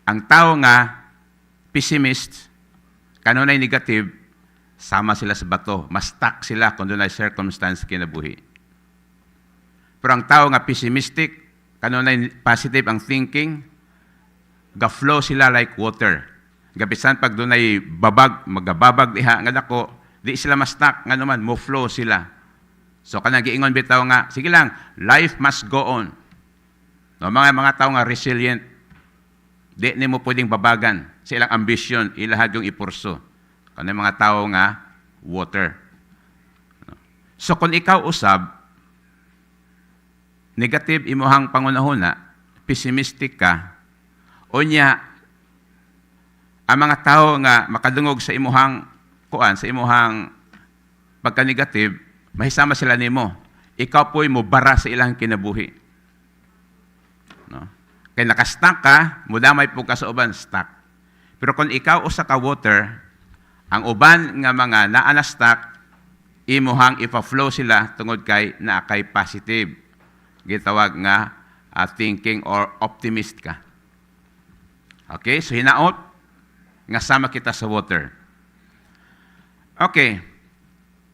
Ang tao nga, pessimist, kanunay negative, sama sila sa bato. Mas stuck sila kung doon ay circumstance kinabuhi. Pero ang tao nga pessimistic, kanunay positive ang thinking, ga-flow sila like water. Gabisan pag doon ay babag, magababag diha, nga dako, di sila mas stuck, nga naman, mo flow sila. So kanang giingon bitaw nga, sige lang, life must go on. No, mga tao nga resilient, di mo pwedeng babagan sa ilang ambisyon, ilahad yung ipurso. Kanang mga tao nga, water. So kung ikaw usab, negative imuhang pangunahuna, pessimistic ka, o niya, ang mga tao nga makadungog sa imuhang kuan, sa imuhang pagka-negative, mahisama sila nimo. Ikaw po'y mo bara sa ilang kinabuhi. No? Kaya nakastuck ka, mudamay po ka sa uban, stuck. Pero kung ikaw usa ka water, ang uban nga mga naana-stuck, imuhang ipa-flow sila tungod kay na kay positive. Gitawag nga thinking or optimist ka. Okay, so hinaot, nga sama kita sa water. Okay,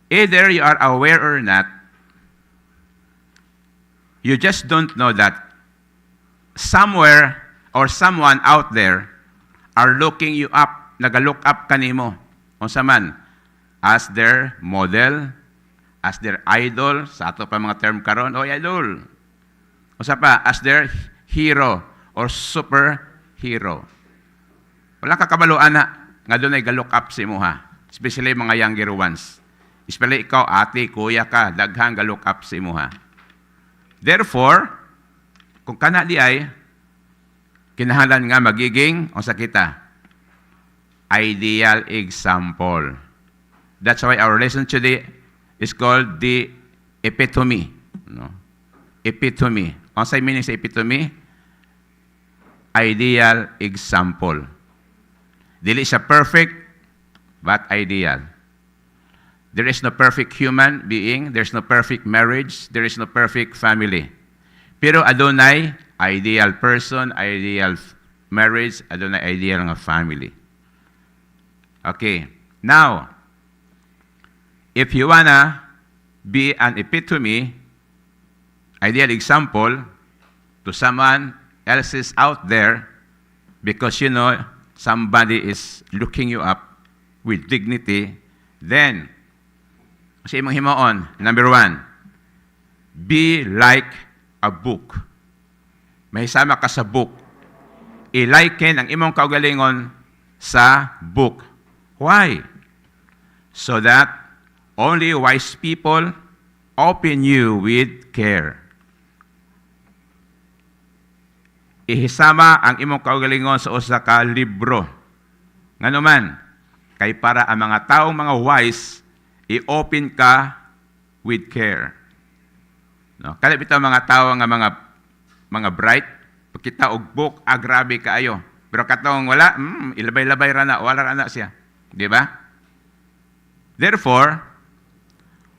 either you are aware or not, you just don't know that somewhere or someone out there are looking you up, nag-look up kanimo, unsa man, as their model, as their idol, sa ato pa mga term karon, o idol. Unsa pa, as their hero or superhero. Wala ka kabaluan na, nga doon ay ga-look up sa imuha, especially mga younger ones. Especially ikaw, ate, kuya ka, daghang ga-look up sa imuha. Therefore, kung kana di ay, kinahanglan nga magiging, o sa kita, ideal example. That's why our lesson today is called the epitome. No? Epitome. Ang sa meaning sa epitome, ideal example. Dili siya perfect, but ideal. There is no perfect human being, there's no perfect marriage, there is no perfect family. Pero adunay ideal person, ideal marriage, adunay ideal nga family. Okay. Now, if you wanna be an epitome, ideal example to someone else out there, because you know somebody is looking you up with dignity, then, sa imong himaon, number 1, be like a book. Mahisama ka sa book. I-liken ang imong kaugalingon sa book. Why? So that only wise people open you with care. Ihisama ang imong kaugalingon sa usa ka libro. Ngano man, kay para ang mga taong mga wise, i-open ka with care. No? Kaya bitaw mga tao nga mga bright, pagkita og book, grabe kaayo. Pero katong wala, ilabay-labay ra na, wala ra na siya. Di ba? Therefore,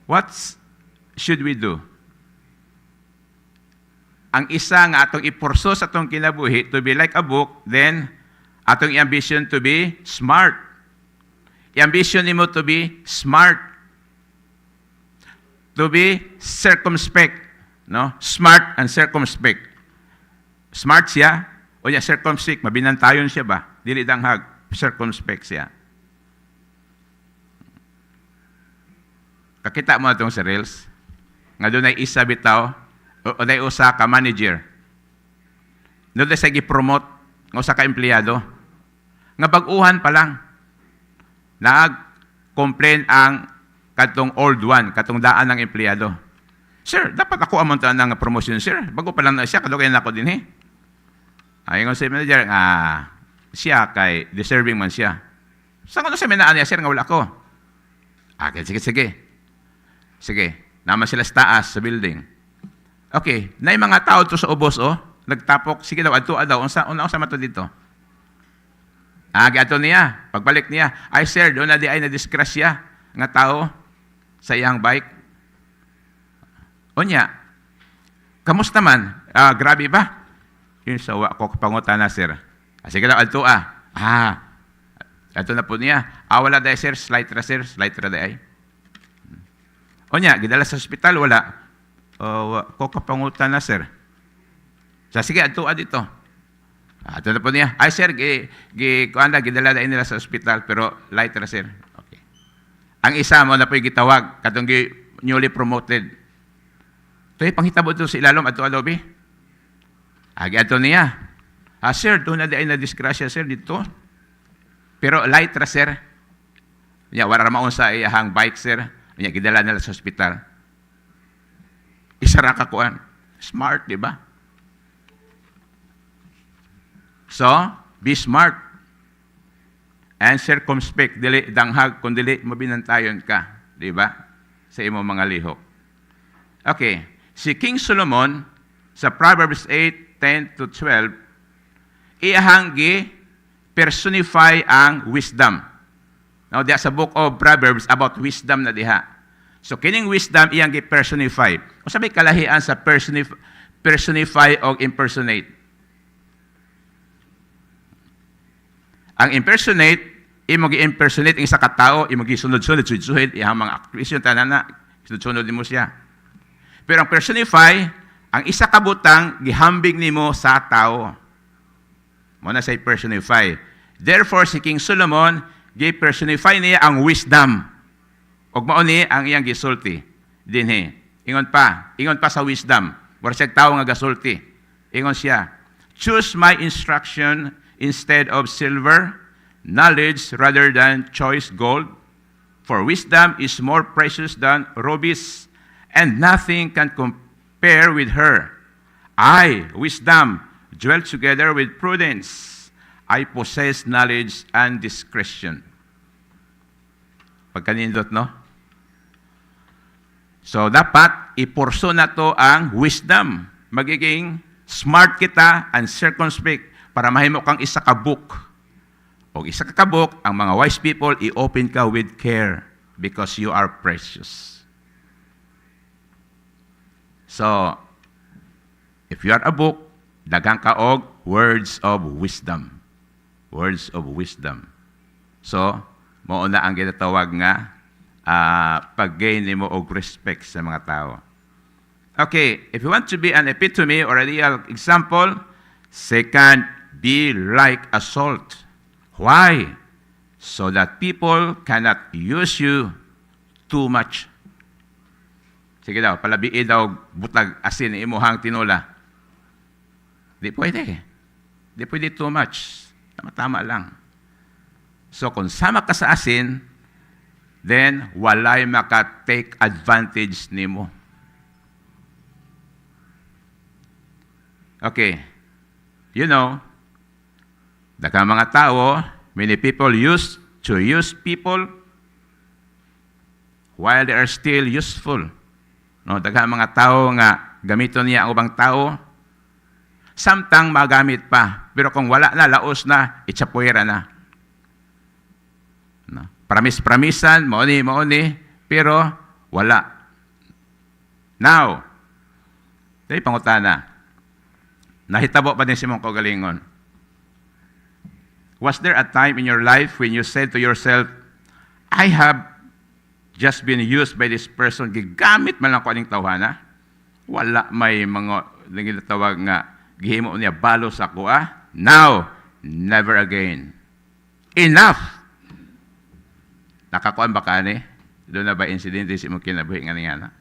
what should we do? Ang isa nga atong ipurso sa atong kinabuhi to be like a book, then atong ambition to be smart. I-ambition nimo to be smart. To be circumspect. No? Smart and circumspect. Smart siya, o niya circumspect, mabinantayon siya ba? Dili danghag, circumspect siya. Kakita mo itong sa Reels, nga doon ay isa bitaw, o day usa ka manager. Doon ay sa gi-promote, ng usa ka empleyado. Nga baguhan pa lang, nag-complain ang katong old one, katong daan ng empleyado. Sir, dapat ako amontaan ng promotion, sir. Bago pa lang na siya, kadugayan ako din eh. Ayon sa manager, siya kay deserving man siya. Saan ko na sa minaan niya, sir, nga wala ko? Sige, naman sila sa taas, sa building. Okay, na yung mga tao to sa ubos, nagtapok, sige daw, adto daw, unsa mato dito? Ato niya, pagbalik niya, ay sir, doon na di ay na-disgrasya nga tao sa iyang bike. Onya, kamusta man? Grabe ba? Yun sa ko pangutana, sir. Sige daw, adto adto na po niya. Wala dahil sir, slight ra dahil. O niya, gidala sa ospital, wala. Ko kapangutan na sir. Sige, adto dito. Adto na po niya. Ay sir, gidala dahil nila sa ospital, pero light ra sir. Okay. Ang isa mo na po yung gitawag, katong newly promoted. Ito yung panghitabo ito sa ilalom, adto adobe. Adto niya. Sir, doon na dahil na disgrasya sir dito. Pero light ra sir. Wala ramaon sa iyahang bike sir. Gidala nila sa ospital. Isa ra kakuan. Smart, di ba? So, be smart. And circumspect. Dili danghag, kung dili mabinantayon ka. Di ba? Sa imong mga lihok. Okay. Si King Solomon, sa Proverbs 8:10-12, iyahang personify ang wisdom. Now, diya sa book of Proverbs about wisdom na diha. So, kining wisdom iyang personify. O sabi kalahian sa personify o impersonate. Ang impersonate, imo gi-impersonate ang isa ka tao, imo gisunod-sunod, suhid, iyang mga actress yung tanana, sunod-sunod mo siya. Pero ang personify, ang isa ka butang, gihambing nimo sa tao. Muna say personify. Therefore, si King Solomon, gi-personify niya ang wisdom. Og mao ni ang iyang gisulti. Dinhi. Ingon pa sa wisdom. Wala siya tao nga gasulti. Ingon siya, choose my instruction instead of silver, knowledge rather than choice gold. For wisdom is more precious than rubies, and nothing can compare with her. I, wisdom, dwell together with prudence. I possess knowledge and discretion. Pagkanindot, no? So, dapat ipurso na to ang wisdom. Magiging smart kita and circumspect para mahimo kang isa ka book. O isa ka book, ang mga wise people, i-open ka with care because you are precious. So, if you are a book, daghang ka og words of wisdom. Words of wisdom. So, mao na ang ginatawag nga pag-gain nimo og respect sa mga tao. Okay, if you want to be an epitome or a real example, second, be like a salt. Why? So that people cannot use you too much. Sige daw, palabiin daw butag asin ni imuhang tinola. Di pwede. Di pwede too much. Tama-tama lang. So kung sama ka sa asin, then walay maka-take advantage nimo. Okay. You know, daghang mga tao, many people used to use people while they are still useful. No, daghang mga tao nga gamiton niya ang ubang tao, samtang magamit pa. Pero kung wala na, laos na, itsapuera na. No? Pramis-pramisan, mauni, pero wala. Now, dahil pangutana, nahitabo pa din si mong kagalingon. Was there a time in your life when you said to yourself, I have just been used by this person, gigamit man lang ko aning tawhana? Wala may mga nagitawag nga, gihimo niya balos ako Now, never again. Enough! Nakakuan ba ka ni? Doon na ba insidente si mo kinabuhi nga nga?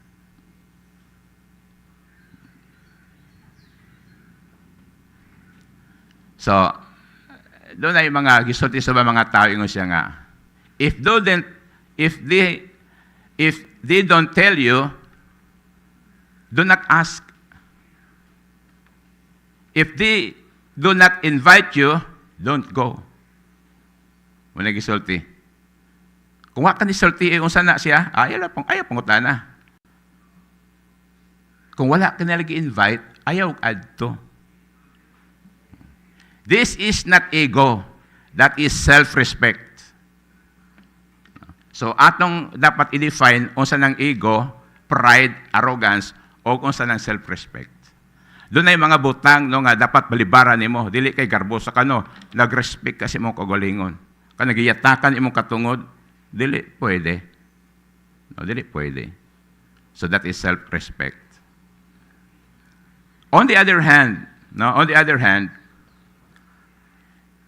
So, doon ay mga gisulti sa mga tao ingon siya nga. If they don't tell you, do not ask. If they do not invite you, don't go. Muna gisulti. Kung wala ka ni sulti, kung sana siya, ayaw pangutana. Kung wala ka nalagi invite, ayaw adto. This is not ego. That is self-respect. So, atong dapat i-define kung saan ang ego, pride, arrogance, o kung saan ang self-respect. Doon ay mga butang no, nga dapat balibaran nimo. Dili kay garbosa ka no, nag-respect kasi imong kagalingon. Ka nagiyatakan imong katungod, dili pwede. No, dili pwede. So that is self-respect. On the other hand,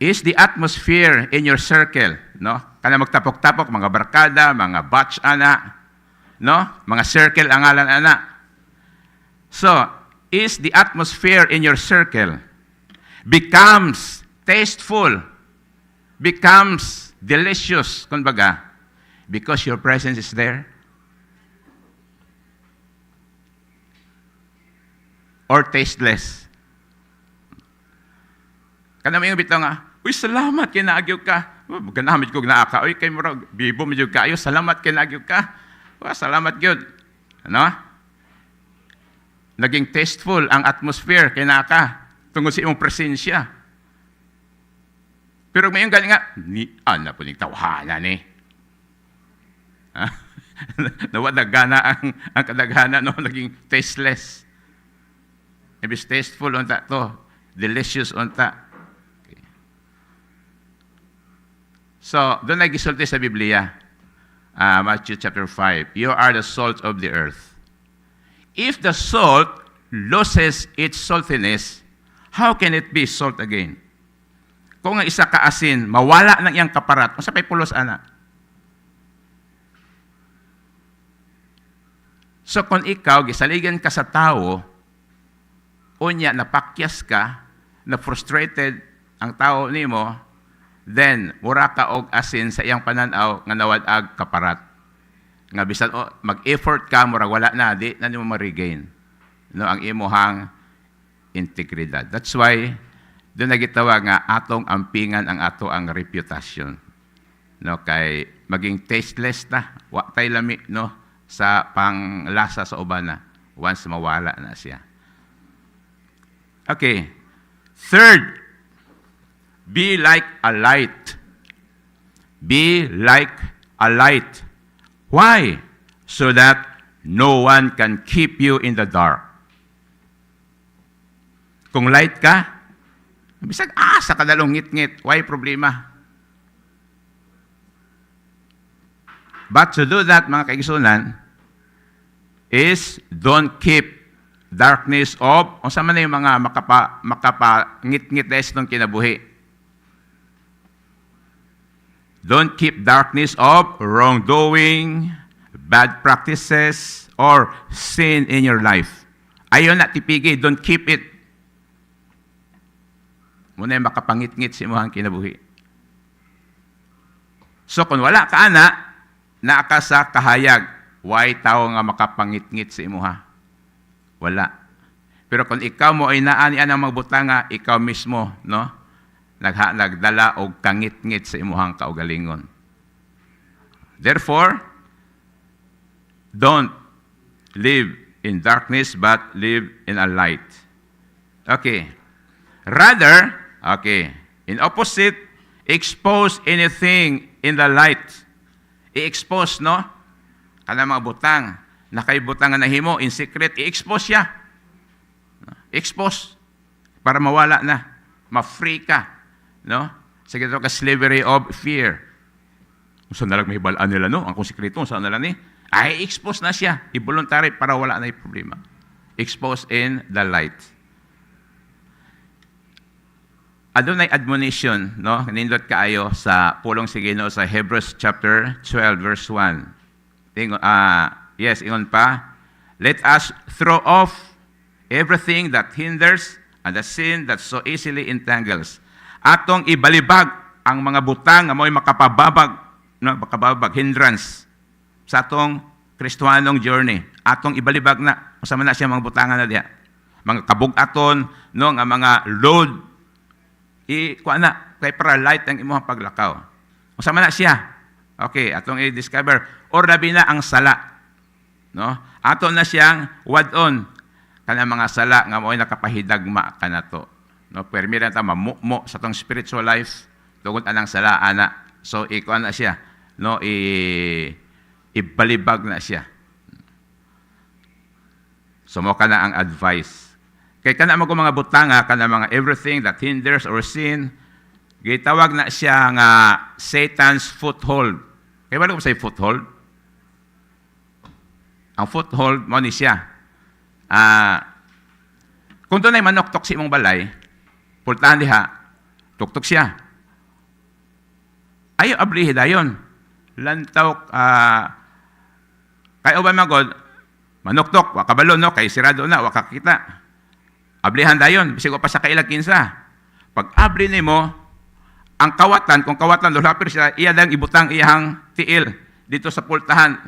is the atmosphere in your circle, no? Kana magtapok-tapok mga barkada, mga batch ana, no? Mga circle ang ngalan ana. So, is the atmosphere in your circle becomes tasteful, becomes delicious, kumbaga, because your presence is there? Or tasteless? Kana may bitaw nga, uy, salamat kay naagyo ka. Ganamit ko gnaaka, uy, kay murag bibo medyo kayo, salamat kay naagyo ka. Salamat gyud. Ano? Naging tasteful ang atmosphere kay naka tungod sa imong presensya. Pero ngayon galing nga, ana po ning tawhana ni. Nawadagana ang kadaghana no, naging tasteless. Ibig tasteful unta to, delicious unta. Okay. So, doon nagisulti sa Biblia, Matthew chapter 5, you are the salt of the earth. If the salt loses its saltiness, how can it be salt again? Kung ang isa ka asin, mawala ng iyang kaparat, masapay pulos ana. So kung ikaw, gisaligan ka sa tao, unya, napakyas ka, na frustrated ang tao nimo, then, mura ka og asin sa iyang pananaw nga nawadag kaparat. Nga bisan mag-effort ka, mura wala na, di na nimo ma-regain no, ang imuhang integridad. That's why, doon nagitawa nga atong ampingan ang ato ang reputation. No, kay maging tasteless na, wa tay lami no, sa panglasa sa uban na, once mawala na siya. Okay. Third, be like a light. Be like a light. Why? So that no one can keep you in the dark. Kung light ka, bisag asa ka dalong ngit-ngit, why problema? But to do that, mga kaigsunan, is don't keep darkness of, o sa man na yung mga makapangit-ngit na itong kinabuhi. Don't keep darkness of wrongdoing, bad practices, or sin in your life. Ayaw na tipigi, don't keep it. Muna yung makapangit-ngit si imuhang kinabuhi. So kung wala ka ana, naaka sa kahayag, why tao nga makapangit-ngit si imuha? Wala. Pero kung ikaw mo ay naanian ang magbutanga, ikaw mismo, no? Nagdala og kangit-ngit sa imuhang kaugalingon. Therefore, don't live in darkness, but live in a light. Okay. Rather, okay, in opposite, expose anything in the light. I-expose, no? Kana mga butang, nakaibutangan na himo, in secret, i-expose siya. Expose. Para mawala na. Ma-free ka. No? Sige ito ka slavery of fear. Kung saan nalang may balaan nila, no? Ang kung sikreto, saan nalang ni? Ay, expose na siya. I-voluntary para wala na yung problema. Expose in the light. Adunay admonition, no? Nindot kaayo sa pulong si Ginoo sa Hebrews chapter 12, verse 1. Ingon pa, let us throw off everything that hinders and the sin that so easily entangles. Atong ibalibag ang mga butang nga mo'y makapababag, no, hindrance sa atong Kristiyanong journey. Atong ibalibag na, masama na siya mga butangan na diya. Mga kabug-aton, no, nga mga load, kuha na, kay para light ang imong paglakaw. Masama na siya. Okay, atong i-discover. Or labi na ang sala. No? Ato na siyang wad-on. Kana mga sala nga mo'y nakapahidagma ka na to. No, permira ta mamukmo sa tong spiritual life tungod anang sala ana. So ikuan na siya, no, ibalibag na siya. So mo kana ang advice Kay kana mo mga butanga, kana mga everything that hinders or sin, gitawag na siya nga Satan's foothold. Kaya ba ko say foothold? Ang foothold mo ni siya. Kung doon ay manoktok si imong balay, pultahan diha, tuktok siya. Ayaw ablihi dayon. Lantaw, kaya ba magod, manoktok, wakabalon, no? Kay sirado na, wakakita. Ablihan dayon, bisig pa sa kailag kinsa. Pag abli nimo, ang kawatan, kung kawatan lulapir siya, iya dang ibutang iyang tiil dito sa pultahan.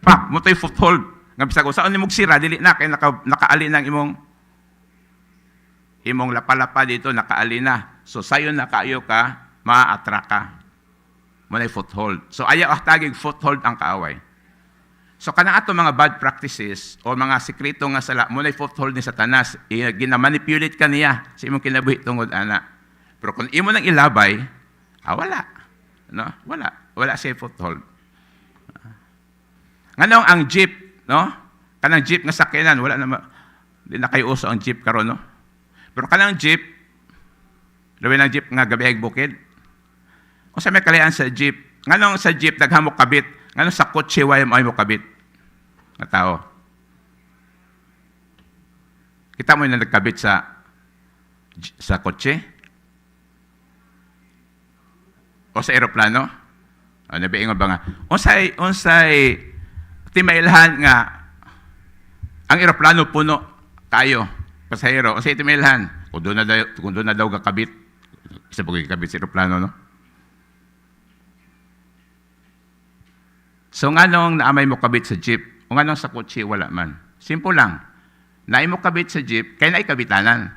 Pak, mo to'y foothold. Nga bisag saan nimog sira, dili na, kay nakaali ng imong lapalapa dito, nakaali na. So sayo na kayo ka, maa-attract ka. Mo na'y foothold. So ayaw tagig foothold ang kaaway. So kanang ato mga bad practices o mga sekreto nga sala, mo na'y foothold ni Satanas, ginamanipulate ka niya sa imong kinabuhi tungod ana. Pero kung imo nang ilabay, wala. No? Wala siya foothold. Nganong ang jeep, no? Kanang jeep nga sakyanan, wala na di na kayo uso ang jeep karon, no? Pero kanang jeep, lawi ng jeep nga gabi bukid. O sa may kalayan sa jeep, nganong sa jeep naghamok kabit, nganong sa kotse way mo kabit. Na tao. Kita mo yung nagkabit sa kotse? O sa aeroplano? O nabiingon ba nga? Unsay timailhan nga ang aeroplano puno kayo, pasahero. O sa timailhan, kung doon na daw kakabit, isa po kakabit sa aeroplano, no? So nga nung naamay mo kabit sa jeep, o nga nung sa kotse, wala man. Simple lang. Naay mo kabit sa jeep, kaya naay kabitanan.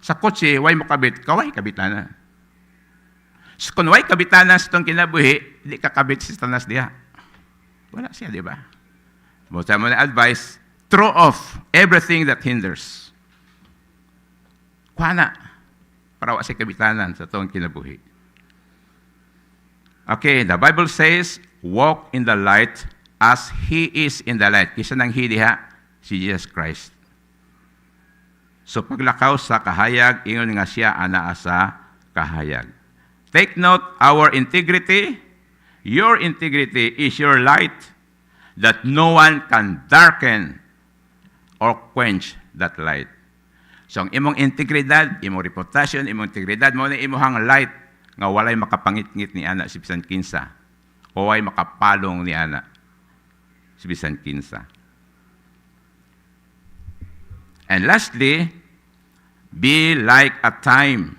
Sa kotse, way mo kabit, kaway kabitanan. So kung way kabitanan sa itong kinabuhi, hindi kakabit si Satanas diha. Wala siya, di ba? Buta mo na advice, throw off everything that hinders. Kuha na. Para wala siya kabitanan sa itong kinabuhi. Okay, the Bible says, walk in the light as He is in the light. Kisa nang He diha, si Jesus Christ. So paglakaw sa kahayag, ingon nga siya anaa sa kahayag. Take note, our integrity, your integrity is your light that no one can darken or quench that light. So ang imong integridad, imong reputation, imong integridad, mo na imong light nga walay makapangit-ngit ni ana si bisan kinsa o ay makapalong ni ana si bisan kinsa. And lastly, be like a time.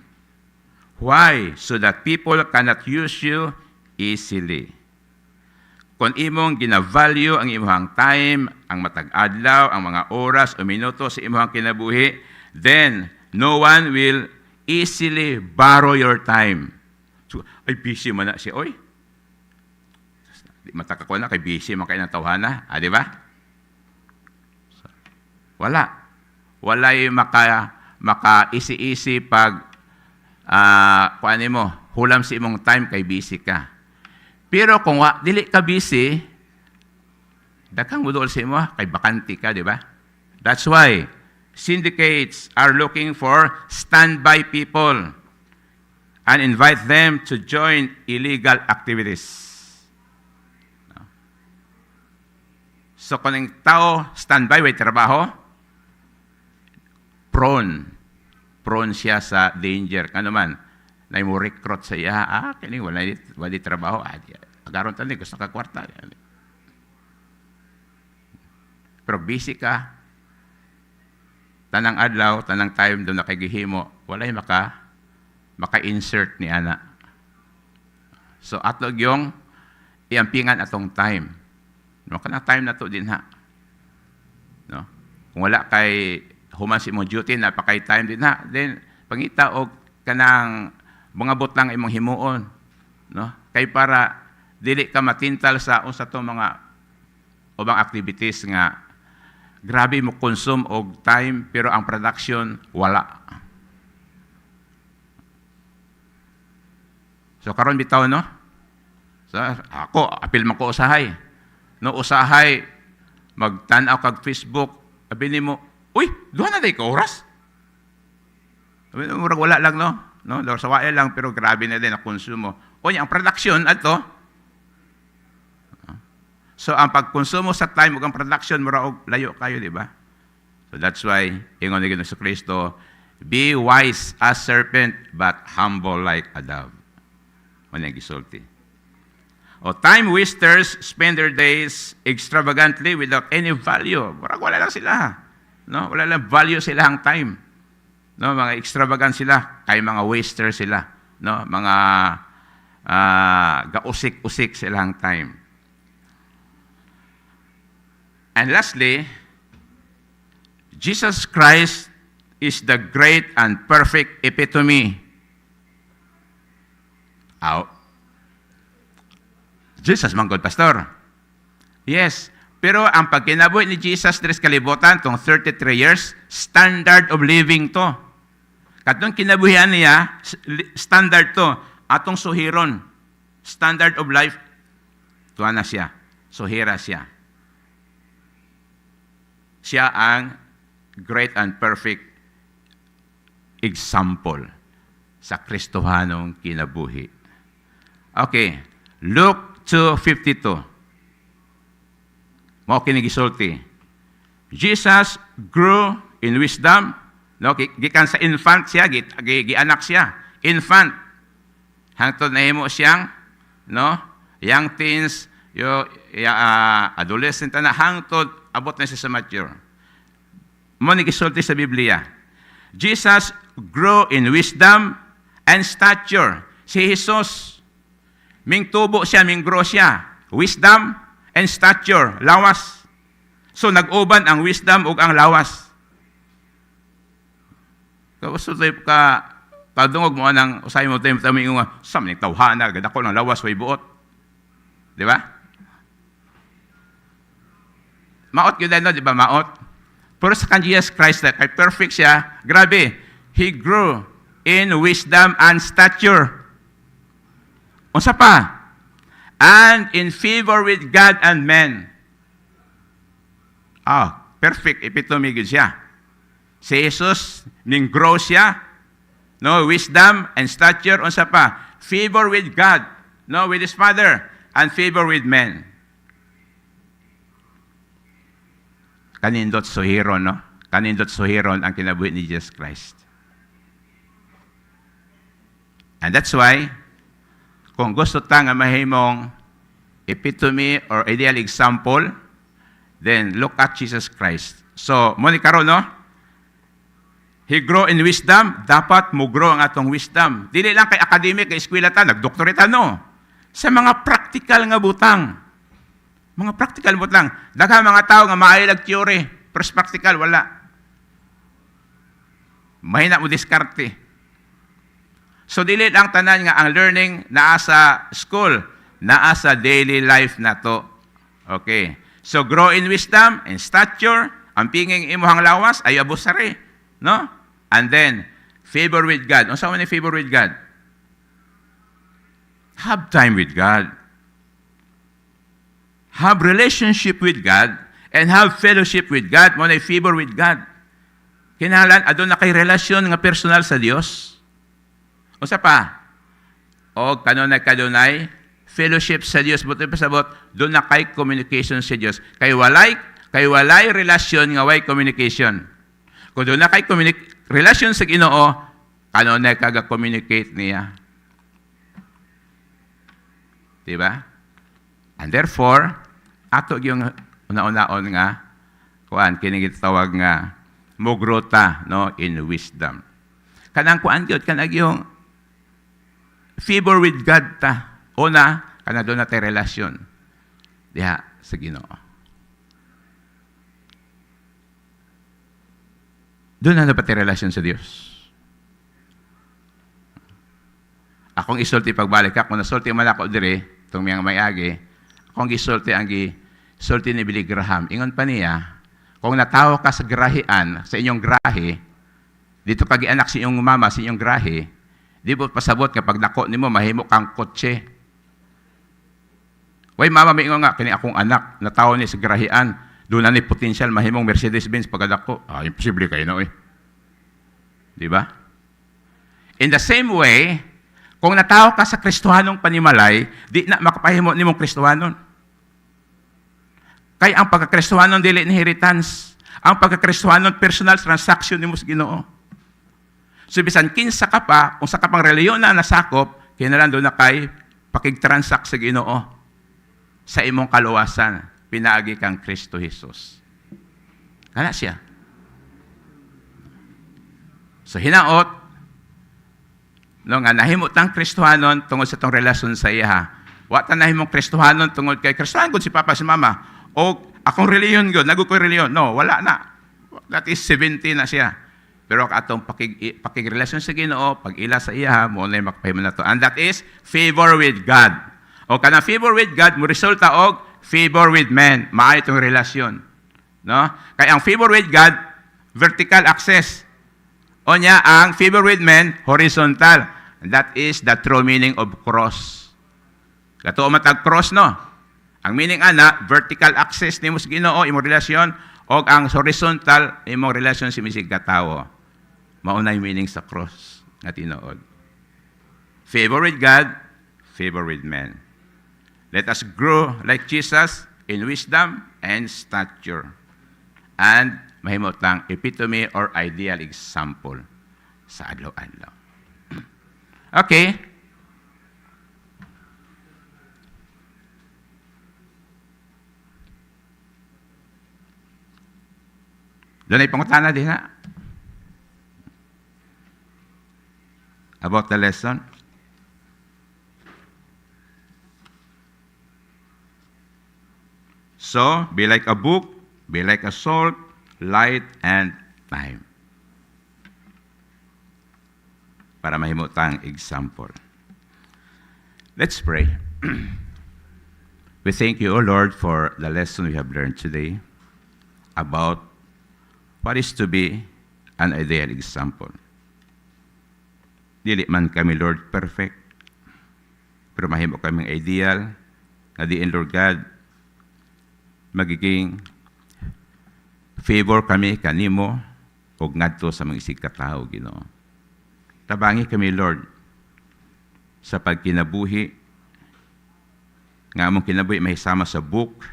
Why? So that people cannot use you easily. Kung imong gina-value ang imong time, ang matag adlaw, ang mga oras o minuto sa imong kinabuhi, then no one will easily borrow your time. So, ay busy man na siya, oy. Matakako na, kay busy man kayo ng tawhana. Di ba? Wala. Wala'y maka-isi-isi pag kuanin mo, hulam si imong time kay busy ka. Pero kung dili ka busy, daghang mudol sa imo, kay bakanti ka, di ba? That's why syndicates are looking for standby people and invite them to join illegal activities. So kung ang tao standby, may trabaho, prone siya sa danger. Kano man, na mo recruit sa iya, kining wala trabaho, agaron tali, gusto ka kwarta. Pero busy ka, tanang adlaw, tanang time doon na kay gihimo, walay maka-insert ni ana. So atog yung iampingan atong time. No, kanang time na to din ha. No? Kung wala kay human si imong duty na pakay time din ha, then pangita og kanang mga butang imong himuon, no? Kay para dili ka matintal sa unsa to mga ubang activities nga grabe mo consume og time pero ang production wala. So karon bitaw, no? So ako apil man ko usahay. No usahay magtan-aw kag Facebook, abi nimo, uy, duha na day ka oras. Murag wala lang, no? No, sawaya lang, pero grabe na din ang konsumo. O ang production, ato. So, ang pagkonsumo sa time, ug ang production, mura layo kayo, di ba? So, that's why, ingon ni Ginoong Kristo, be wise as serpent, but humble like a dove. O niyang gisulti. O, time wasters spend their days extravagantly without any value. Murag wala lang sila. No? Wala lang value sila ang time. No, mga extravagant sila, kay mga waster sila, no, mga gausik-usik silang time. And lastly, Jesus Christ is the great and perfect epitome. Jesus man God, pastor. Yes, pero ang pagkinabuhi ni Jesus tres kalibutan tong 33 years, standard of living to. Katong kinabuhian niya, standard to, atong suhiron, standard of life, tuwa na siya, suhira siya. Siya ang great and perfect example sa Kristohanong kinabuhi. Okay, Luke 2:52. Mao kinigisulti. Jesus grew in wisdom. No, gikan sa infant siya, gianak siya. Infant. Hangtod nahimo siyang, no, young teens, adolescent na hangtod abot na siya sa mature. Mo ni gisulti sa Biblia. Jesus grew in wisdom and stature. Si Jesus, ming tubo siya, ming grow siya. Wisdom and stature, lawas. So nag-uban ang wisdom ug ang lawas. Kaso tayo kadungog mo nang usay mo tayo tamingon nga sa maning tawhana gadako ng lawas way buot. Di ba? Maot gyud no, di ba maot? Pero sa kan Jesus Christ kay perfect siya, grabe. He grew in wisdom and stature. Unsa pa? And in favor with God and men. Perfect epitome gyud siya. Si Jesus, ning grow siya, no, wisdom and stature, unsa pa? Favor with God, no, with His Father, and favor with men. Kanindot suhiron, no? Kanindot suhiron ang kinabuhi ni Jesus Christ. And that's why, kung gusto ta nga mahimong epitome or ideal example, then look at Jesus Christ. So, muni karon, no? He grow in wisdom, dapat mo grow ang atong wisdom. Dili lang kay academic, kay eskwela ta, nagdoktorita, no. Sa mga practical nga butang. Mga practical butang. Daghang mga tao nga maayo theory, pero sa practical, wala. Mahina mo diskarte. So, dili lang tanan nga ang learning naa sa school, naa sa daily life na to. Okay. So, grow in wisdom and stature, ang pinging imuhang lawas, ay abusare. No? And then, favor with God. Ano sa ni favor with God? Have time with God. Have relationship with God and have fellowship with God. Mo na favor with God. Kinahanglan adun na kay relasyon nga personal sa Dios. Unsa pa? O kanunay kadunay fellowship sa Dios, buto pasabot do na kay communication sa Dios. Kay walay relasyon nga way communication. Kung doon na kay relasyon sa Ginoo, kanunay kaga-communicate niya. Diba? And therefore, ato yung una-unaon nga, kini gitawag nga, mugrota, no, in wisdom. Kanang kuan gyud kanang yung favor with God ta. Una, kana doon na tay relasyon diha sa Ginoo. Doon na dapat relasyon sa Diyos. Akong isulti pagbalik ka, kung nasulti man ako dire, itong mga mayagi, akong isulti ang isulti ni Billy Graham. Ingon pa niya, kung natawa ka sa grahian, sa inyong grahe, dito pag-ianak sa inyong mama, sa inyong grahe, di ba pasabot kapag nako ni mo, mahimo kang kotse. Way mama, may ingon nga, kini akong anak, natawa ni sa grahian, doon na ni potential mahimong Mercedes-Benz pagkadako. Imposible kayo na, eh. Di ba? In the same way, kung natawo ka sa Kristohanong panimalay, di na makapahimo nimong Kristohanon. Kaya ang pagkakristohanon dili inheritance. Ang pagkakristohanon personal transaction nimo sa Ginoo. So bisan kinsa ka pa, kung sa kapang reliyon na nasakop, kinalan doon na kay pakigtransact sa Ginoo sa imong kaluwasan, pinaagi kang Kristo Jesus. Kana siya. So hinaot, no, nga nahimot ang Kristohanon tungod sa tong relasyon sa iya. Wa ta nahimong Kristohanon tungod kay Kristohanon gud si Papa si Mama. O akong reliyon gud, nagukoy reliyon. No, wala na. That is 70 na siya. Pero atong pakigrelasyon sa Ginoo, pag ila sa iya, mo na makapahimo na to. And that is favor with God. O kanang favor with God mo resulta og favor with men. Maayo itong relasyon. No? Kaya ang favor with God, vertical access. O niya, ang favor with men, horizontal. And that is the true meaning of cross. Kato matag cross, no? Ang meaning ana, vertical access ni mo sa Ginoo, imong relasyon, o ang horizontal, imong relasyon si misig katawo. Maunay meaning sa cross na tinuod. Favor with God, favor with men. Let us grow like Jesus in wisdom and stature. And mahimotang epitome or ideal example sa adlaw-adlaw. Okay. Doon ay pangutana din ha? About the lesson. So, be like a book, be like a salt, light, and time. Para mahimutang example. Let's pray. We thank you, O Lord, for the lesson we have learned today about what is to be an ideal example. Dili man kami, Lord, perfect. Pero mahimo kaming ideal na diin, Lord God, magiging favor kami kanimo o ngadto sa mga isig katao, Ginoo. Tabangi kami, Lord, sa pagkinabuhi, nga among kinabuhi mahisama sa book,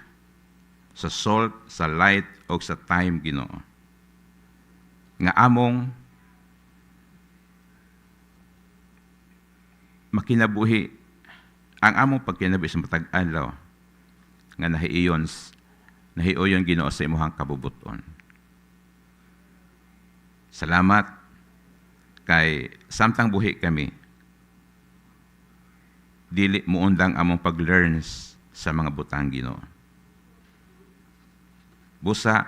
sa salt, sa light, o sa time, Ginoo. Nga among makinabuhi, ang among pagkinabuhi sa matag adlaw nga nahiiyon Ginoo sa imong kabubuton. Salamat kay samtang buhi kami, dili muundang among pag-learn sa mga butang, Ginoo. Busa,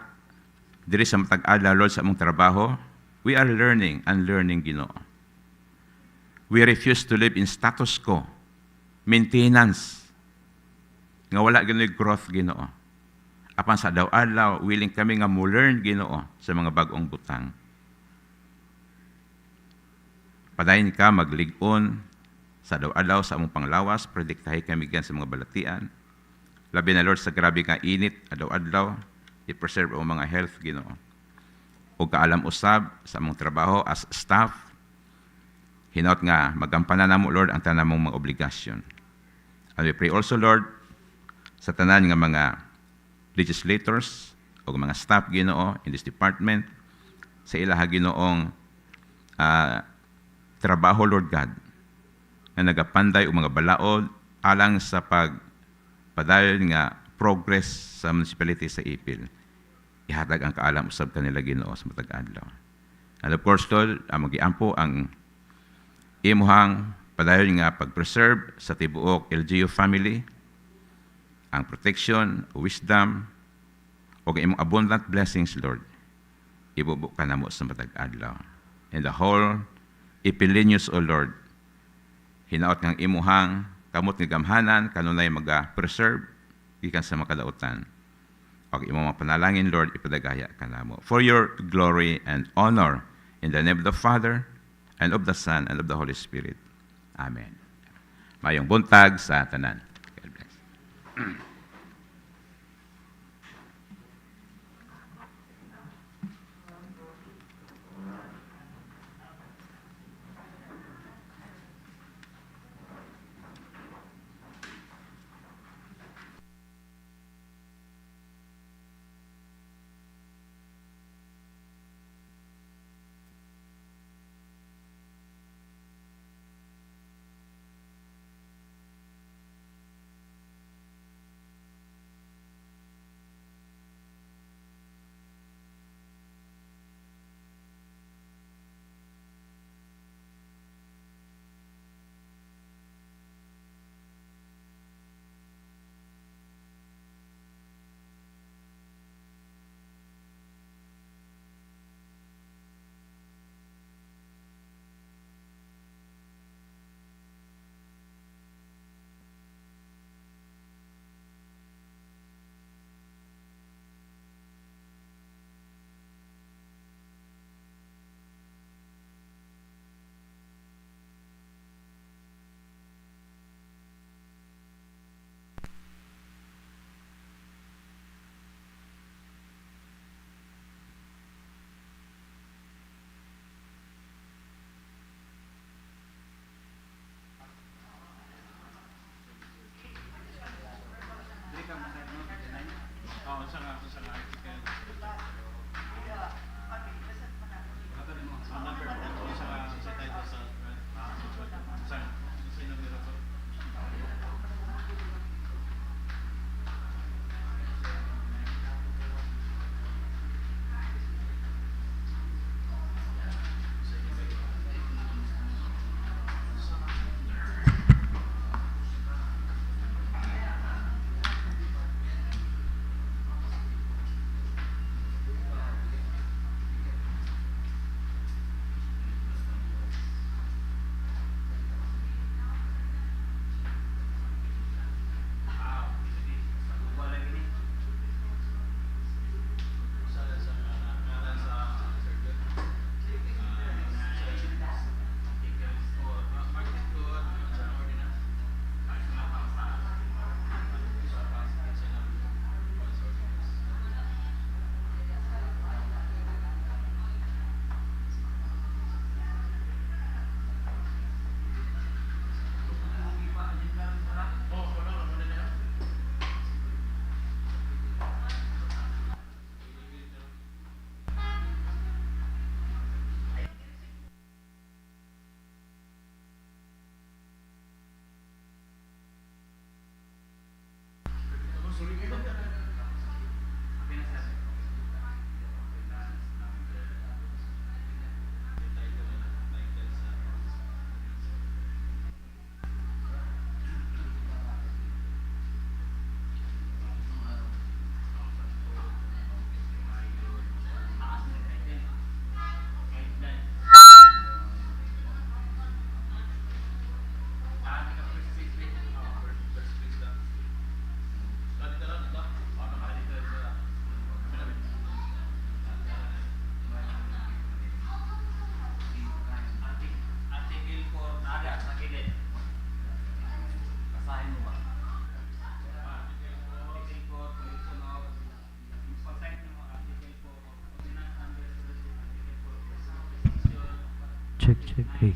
diri sa matag adlaw, Lord, sa among trabaho, we are learning and learning, Ginoo. We refuse to live in status quo, maintenance, nga wala gano'y growth, Ginoo. Apan sa daw-adlaw, willing kami nga mo-learn, Ginoo, sa mga bagong butang. Padayon ka maglig-on sa daw-adlaw sa among panglawas, prediktahay kami gan sa mga balatian. Labi na, Lord, sa grabe ka init, daw-adlaw, i-preserve ang mga health, Ginoo. O kaalam usab sa among trabaho as staff, hinaut nga magampanan namo, Lord, ang tanan mong mga obligasyon. And we pray also, Lord, sa tanan nga mga legislators o mga staff, Ginoo, in this department, sa ilaha, Ginoong trabaho, Lord God, na nagapanday o mga balaod alang sa pagpadayon nga progress sa municipality sa Ipil. Ihatag ang kaalam usab kanila, Ginoo, sa matag adlaw. And of course, Lord, magiampo ang imuhang padayon nga pag-preserve sa tibuok LGU family, ang protection, wisdom, o imong abundant blessings, Lord, ibubo ka namo sa matag adlaw. And the whole Ipilinyos, O Lord, hinaot ng imuhang kamot ng gamhanan, kanunay mag-preserve, ikan sa makadautan. O imong mga panalangin, Lord, ipadagaya ka namo. For your glory and honor, in the name of the Father, and of the Son, and of the Holy Spirit. Amen. Mayong buntag sa tanan. God bless. Check, check. Hey.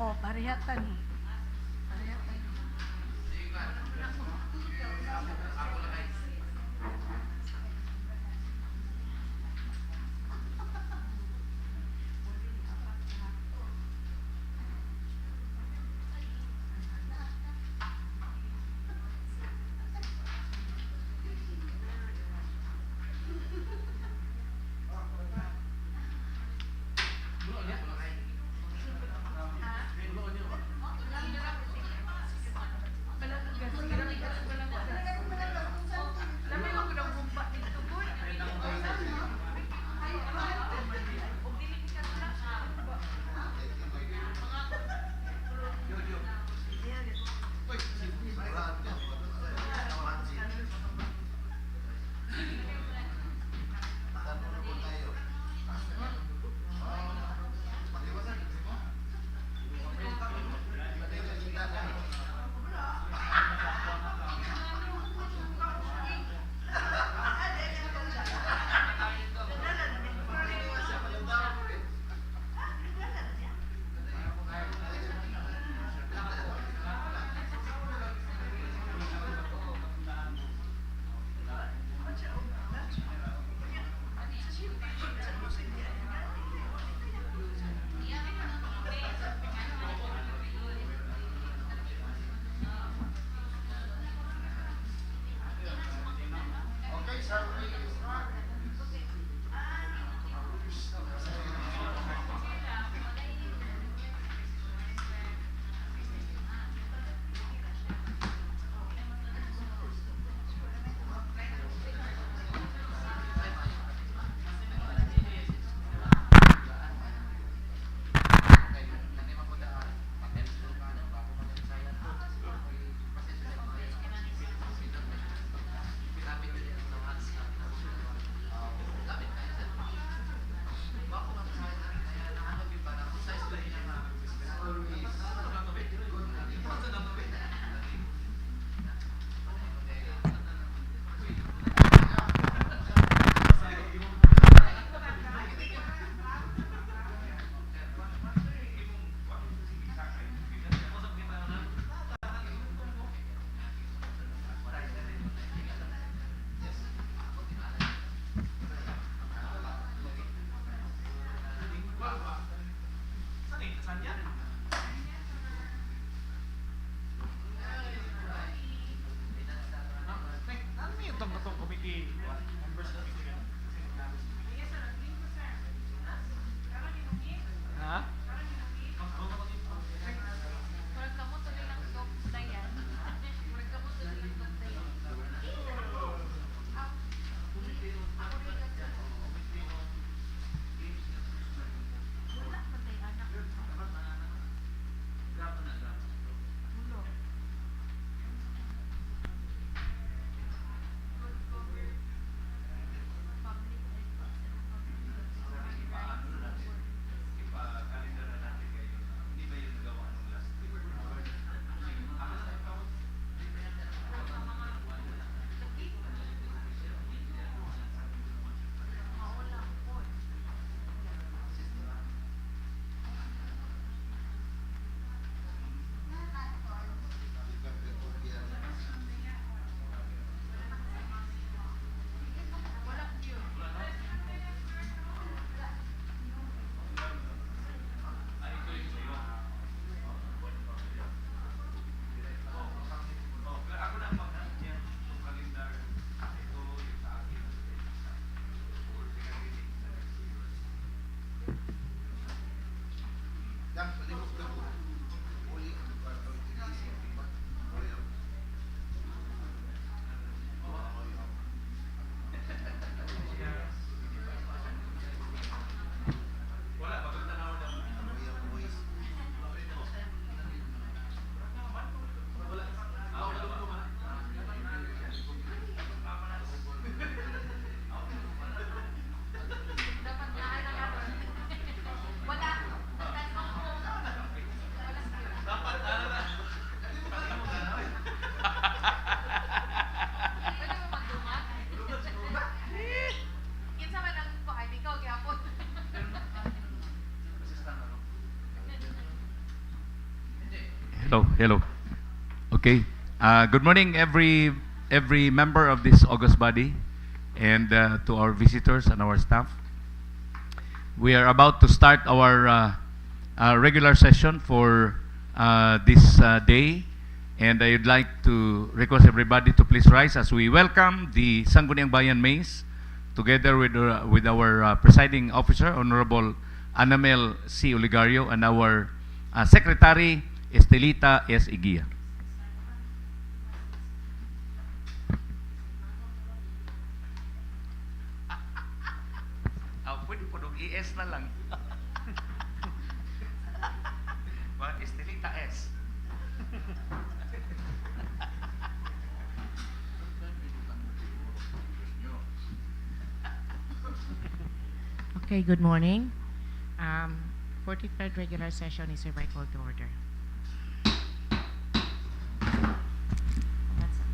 Oh, parehatan. Parehatan. dito. Hello. Okay. Good morning, every member of this august body, and to our visitors and our staff. We are about to start our regular session for this day, and I would like to request everybody to please rise as we welcome the Sangguniang Bayan Mays, together with our presiding officer, Honorable Anamel C. Oligario, and our Secretary, Estelita S. Iguia. Pwede po dong ES na lang. Estelita S. Okay, good morning. 43rd regular session is hereby called to order. That's it.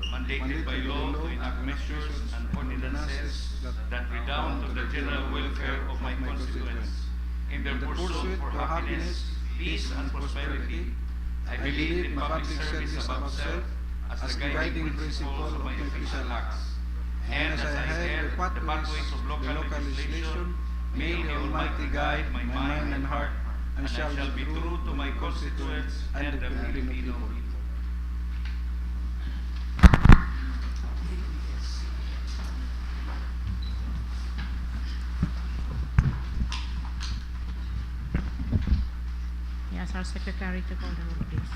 Mandated by law to enact measures and ordinances that redound to the general welfare of my constituents. In their pursuit for happiness, peace, and prosperity, I believe in public service above self as the guiding principle of my official acts. And as I head the pathways of local legislation, may the Almighty guide my mind and heart, and shall be true to my constituents and the Filipino people. Our secretary to call the roll, please.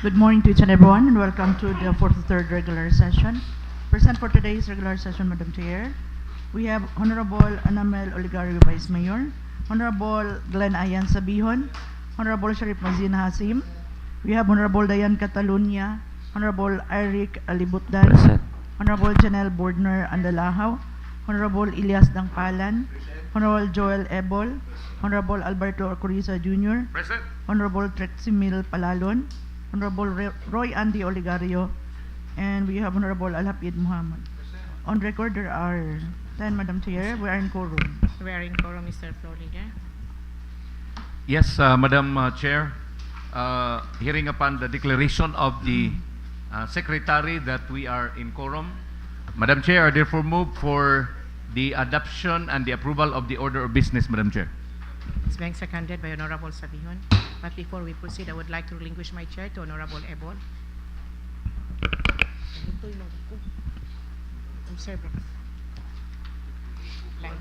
Good morning to each and everyone, and welcome to the 43rd regular session. Present for today's regular session, Madam Chair, we have Honorable Anamel Oligario, Vice Mayor, Honorable Glenn Ayan Sabihon, Honorable Sharif Mazin Hasim, we have Honorable Dayan Catalunya, Honorable Eric Alibutdan, Present. Honorable Janelle Bordner Andalahaw, Honorable Ilyas Dangpalan, Honorable Joel Ebol, Honorable Alberto Orcoriza Jr., Present. Honorable Treximil Palalon, Honorable Roy Andy Oligario, and we have Honorable Alhapid Muhammad. On record, there are 10, Madam Chair. We are in quorum. We are in quorum, Mr. Floor Leader. Yes, Madam Chair, hearing upon the declaration of the Secretary that we are in quorum, Madam Chair, I therefore move for the adoption and the approval of the order of business, Madam Chair. It's being seconded by Honorable Sabihon. But before we proceed, I would like to relinquish my chair to Honorable Ebol. Sir, lang.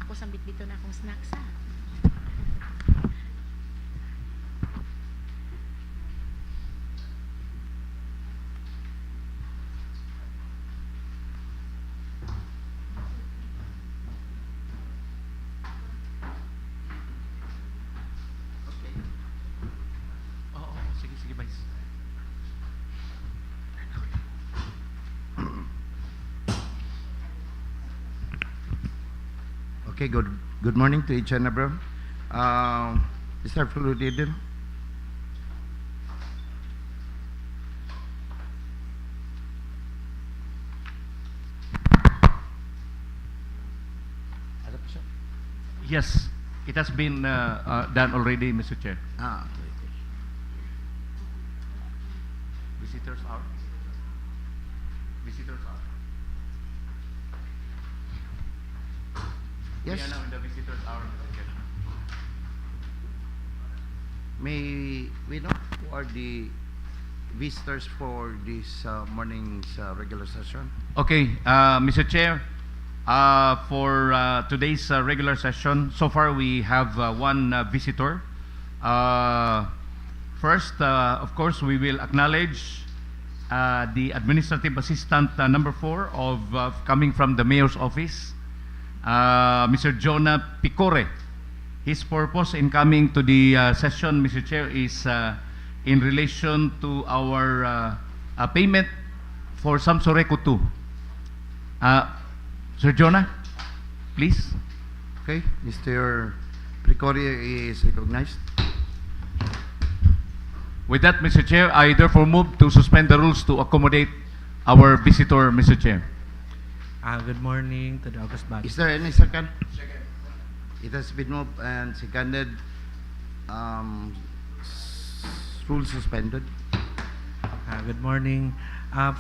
Ako sambit dito na akong snacks, ha? Okay, good morning to each and every. Mr. Florida. Yes, it has been done already, Mr. Chair. Okay. Visitors hour. Visitors hour. Yes. We are now in the visitors hour, Mr. Chair. May we know who are the visitors for this morning's regular session? Okay, Mr. Chair, for today's regular session, so far we have one visitor. First, of course, we will acknowledge the administrative assistant number 4 of coming from the mayor's office, Mr. Jonah Picore. His purpose in coming to the session, Mr. Chair, is in relation to our payment for Samsoreco 2. Sir Jonah, please. Okay, Mr. Precori is recognized. With that, Mr. Chair, I therefore move to suspend the rules to accommodate our visitor, Mr. Chair. Good morning to the August body. Is there any second? Second. It has been moved and seconded. Rule suspended. Good morning.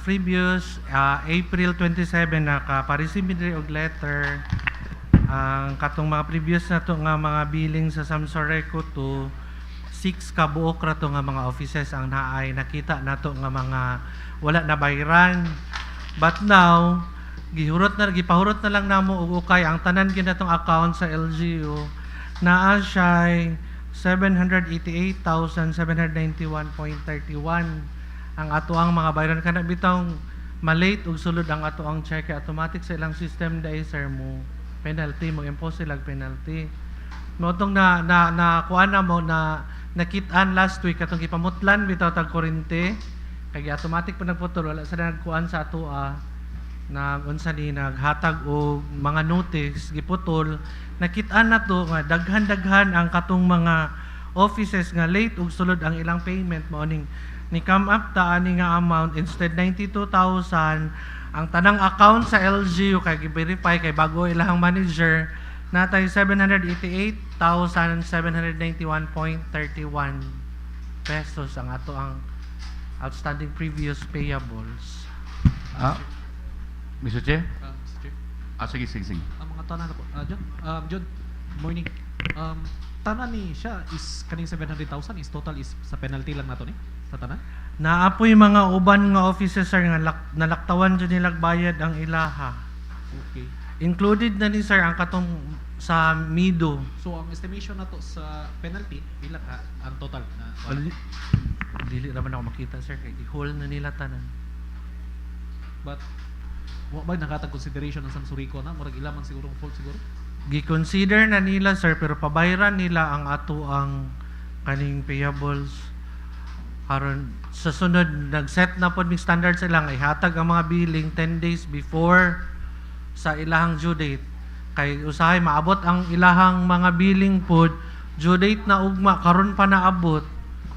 Previous April 27 nakapareceive diri og letter ang katong mga previous na to nga mga billing sa Samsoreco to 6 ka buok ra to nga mga offices ang naay nakita nato nga mga wala na bayran, but now gipahurot na lang namo og ukay ang tanan gyud natong account sa LGU naa siya 788,791.31 ang ato ang mga bayran kana bitong malate ug sulod ang ato ang check automatic sa ilang system dai sir mo penalty mo impose sila penalty mo tong na kuan na mo na nakit-an last week atong gipamutlan bitaw tag kurente kay automatic pa nagputol wala sa nagkuan sa ato nag unsa ni naghatag og mga notice giputol nakit-an na to nga daghan ang katong mga offices nga late ug sulod ang ilang payment mo ni come up ta ani nga amount instead 92,000 ang tanang account sa LGU kay gi-verify kay bago ilang manager natay 788,791.31 pesos ang ato ang outstanding previous payables. Mr. Chair? Mr. Chair. Sige. Ang mga tanan na po. John, morning. Tanan ni siya is kaning 700,000 is total is sa penalty lang nato ni sa tanan. Naapoy mga uban nga offices sir nga nalaktawan jud nila bayad ang ilaha. Okay. Included na ni sir ang katong sa Mido. So ang estimation nato sa penalty pila ka ang total na Dili naman ako makita sir kay i-hold na nila tanan. but wa ba nakatag consideration ang Samsoreco na murag ilamang siguro fault siguro. Gi-consider na nila sir pero pabayran nila ang ato ang kaning payables aron sa sunod nag-set na pod mig standard sila nga ihatag ang mga billing 10 days before sa ilahang due date kay usahay maabot ang ilahang mga billing pod due date na ugma karon pa naabot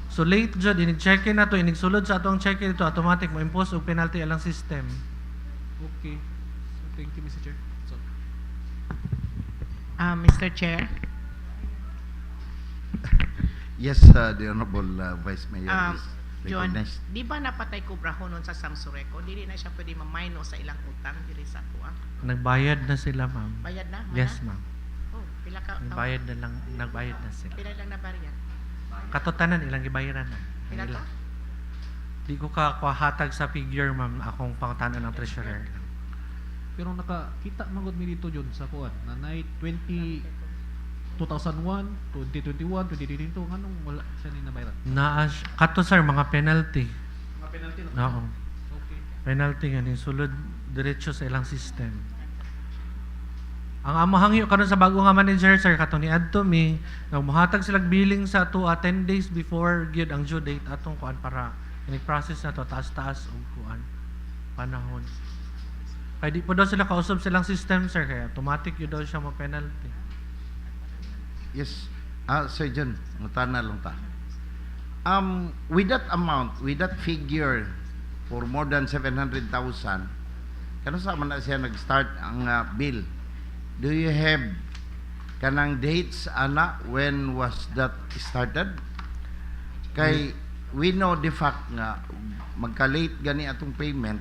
so late jud ini-check na to inigsulod sa atong check ito automatic mo impose og penalty alang system. Okay. So, thank you Mr. Chair. So, Mr. Chair, Yes, the Honorable Vice Mayor is John, recognized. di ba napatay ko brahonon sa Samsoreco? Dili na siya pwede mamayno sa ilang utang diri sa tuwa. Nagbayad na sila ma'am. Bayad na? Yes ma'am. Oh, pila ka? Nagbayad na lang, nagbayad na sila. Pila lang na barya? Katotanan ilang gibayaran na. Pila to? Di ko kahatag sa figure ma'am akong pangtanan ng treasurer. pero nakakita magod mi dito John sa kuan na night 2001, 2021, 2022 nganong wala siya ni nabayaran. Kato sir mga penalty. Mga penalty na. Oo. Okay. Penalty nga ni sulod diretso sa ilang system. Ang amo hangyo karon sa bago nga manager sir kato ni adto mi nagmuhatag sila billing sa ato 10 days before gyud ang due date atong kuan para ini-process na to taas-taas og kuan panahon. Kaya di po daw sila kausap silang system, sir, kaya automatic yun daw siya mo-penalty. Yes. Sir John, mutana lang ta. With that amount, with that figure for more than 700,000, kano sa man na siya nag-start ang bill? Do you have kanang dates ana when was that started? Kay we know the fact nga magka-late gani atong payment,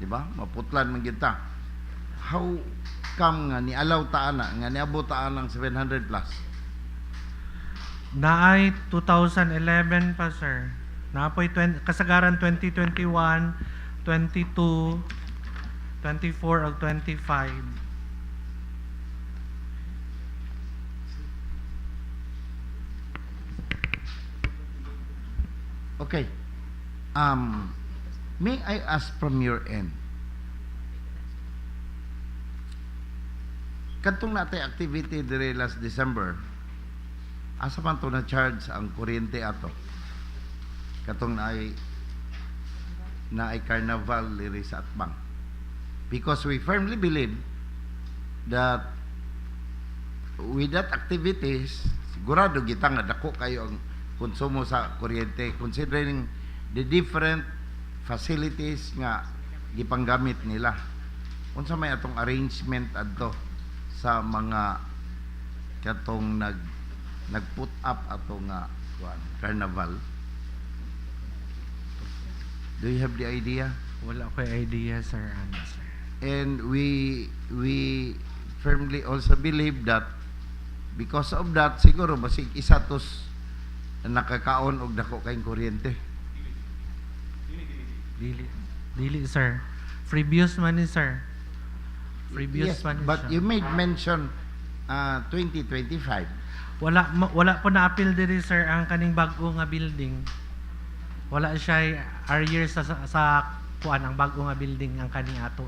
di ba? Maputlan man gyud ta. How come nga ni allow ta ana nga niabot ta ng 700 plus? Naay 2011 pa, sir. Naapoy kasagaran 2021, 22, 24 ug 25. Okay. May I ask from your end? Kadtong natay activity dire last December, asa man to na charge ang kuryente ato? Katong na ay carnival diri sa Atbang. Because we firmly believe that with that activities, sigurado kita nga dako kayo ang konsumo sa kuryente considering the different facilities nga gipanggamit nila. Unsa may atong arrangement adto sa mga katong nag-put up atong carnival? Do you have the idea? Wala ko idea, sir. Ano, sir? And we firmly also believe that because of that, siguro basig isa tos nakakaon og dako kayong kuryente. Dili, sir. Freebies man ni, sir. Freebies Yes, man ni but siya. you made mention 2025. Wala po na-appeal diri, sir, ang kaning bag-o nga building. Wala siya arrears sa kuan ang bag-o nga building ang kaning ato.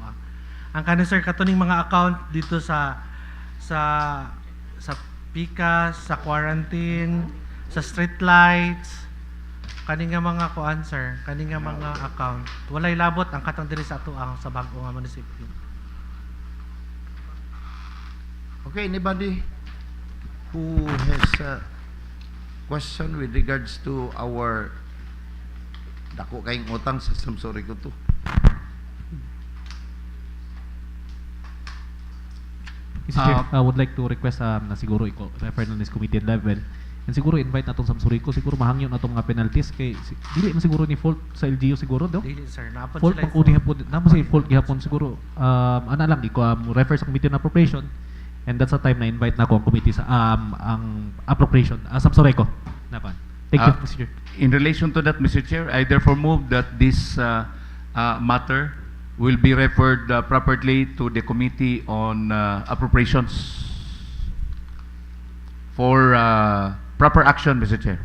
Ang kaning, sir, katuning mga account dito sa PICAS, sa quarantine, sa street lights, kaning nga mga kuan, sir, kaning nga mga account. Walay labot ang katong diri sa ato sa bag-o nga munisipyo. Okay, anybody who has a question with regards to our dako kayong utang sa Samsuri ko to? Mr. Chair, I would like to request na siguro refer na this committee level and siguro invite natong Samsurico, siguro mahangyon natong mga penalties kay dili man siguro ni fault sa LGU siguro do. Dili, sir, napod Fault sila pang udi hapon, namo say fault gihapon siguro. Ana lang iko refer sa committee on appropriation and that's the time na invite nako ang committee sa ang appropriation Samsurico. Napan. Thank you, Mr. Chair. In relation to that, Mr. Chair, I therefore move that this matter will be referred properly to the Committee on Appropriations for proper action, Mr. Chair.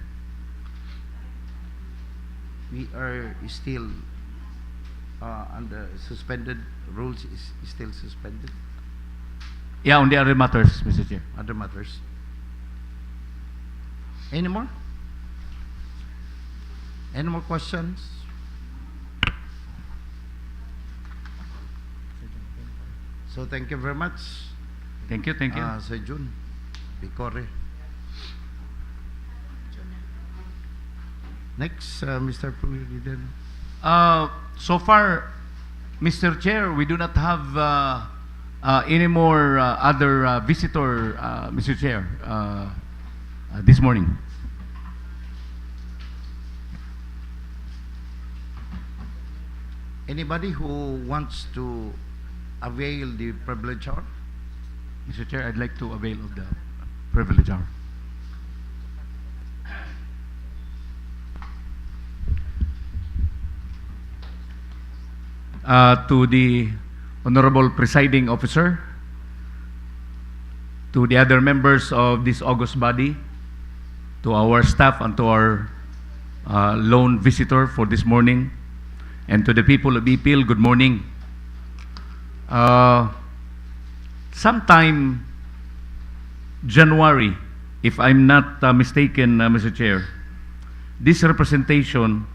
We are still under suspended rules is still suspended. Yeah, on the other matters, Mr. Chair. Other matters. Any more? Any more questions? So thank you very much. Thank you, thank you. Sir Jun Bicore. Next, Mr. President. So far, Mr. Chair, we do not have any more other visitor, Mr. Chair, this morning. Anybody who wants to avail the privilege hour? Mr. Chair, I'd like to avail of the privilege hour. To the Honorable Presiding Officer, to the other members of this august body, to our staff and to our lone visitor for this morning, and to the people of Ipil, good morning. Sometime January, if I'm not mistaken, Mr. Chair, this representation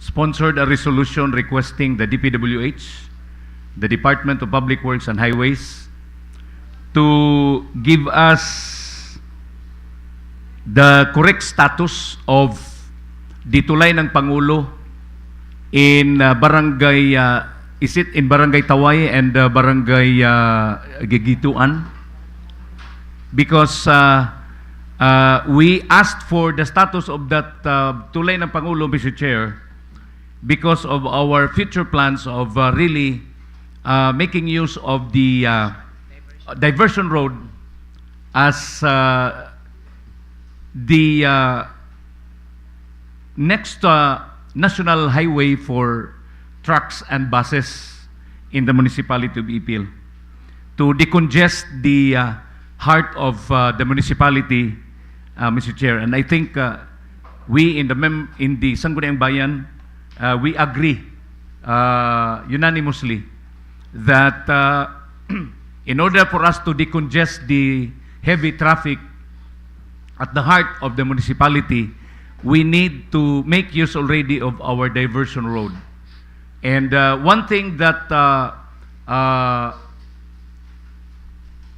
sponsored a resolution requesting the DPWH the Department of Public Works and Highways to give us the correct status of the tulay ng Pangulo in Barangay, is it in Barangay Taway and Barangay Gigituan? Because we asked for the status of that tulay ng Pangulo, Mr. Chair, because of our future plans of really making use of the diversion road as the next national highway for trucks and buses in the municipality of Ipil, to decongest the heart of the municipality, Mr. Chair. And I think we in the Sangguniang Bayan, we agree unanimously that in order for us to decongest the heavy traffic at the heart of the municipality, we need to make use already of our diversion road. And one thing that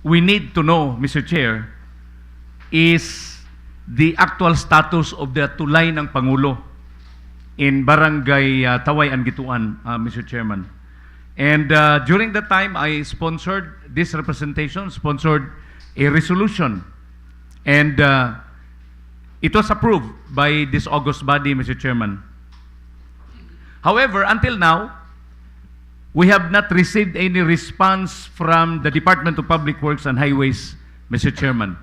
we need to know, Mr. Chair, is the actual status of the tulay ng Pangulo in Barangay Taway and Gituan, Mr. Chairman. And during that time, I sponsored this representation, sponsored a resolution, and it was approved by this august body, Mr. Chairman. However, until now, we have not received any response from the Department of Public Works and Highways, Mr. Chairman,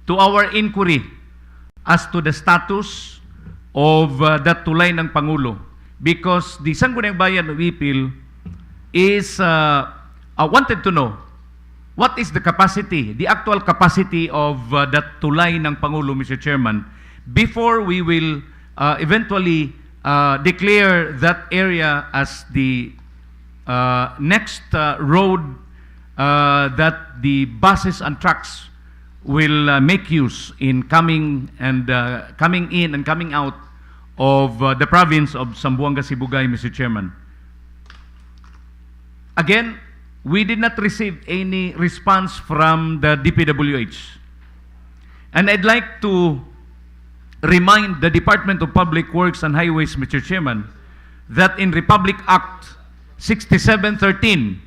to our inquiry as to the status of that tulay ng Pangulo, because the Sangguniang Bayan of Ipil is wanted to know what is the capacity, the actual capacity of that tulay ng Pangulo, Mr. Chairman, before we will eventually declare that area as the next road that the buses and trucks will make use in coming in and coming out of the province of Zamboanga Sibugay, Mr. Chairman. Again, we did not receive any response from the DPWH. And I'd like to remind the Department of Public Works and Highways, Mr. Chairman, that in Republic Act 6713,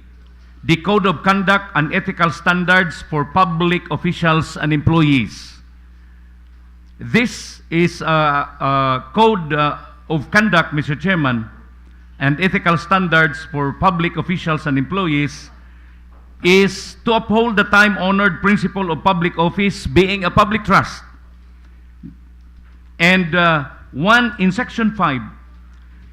the Code of Conduct and Ethical Standards for Public Officials and Employees. This is a code of conduct, Mr. Chairman, and ethical standards for public officials and employees is to uphold the time-honored principle of public office being a public trust. And in Section 5,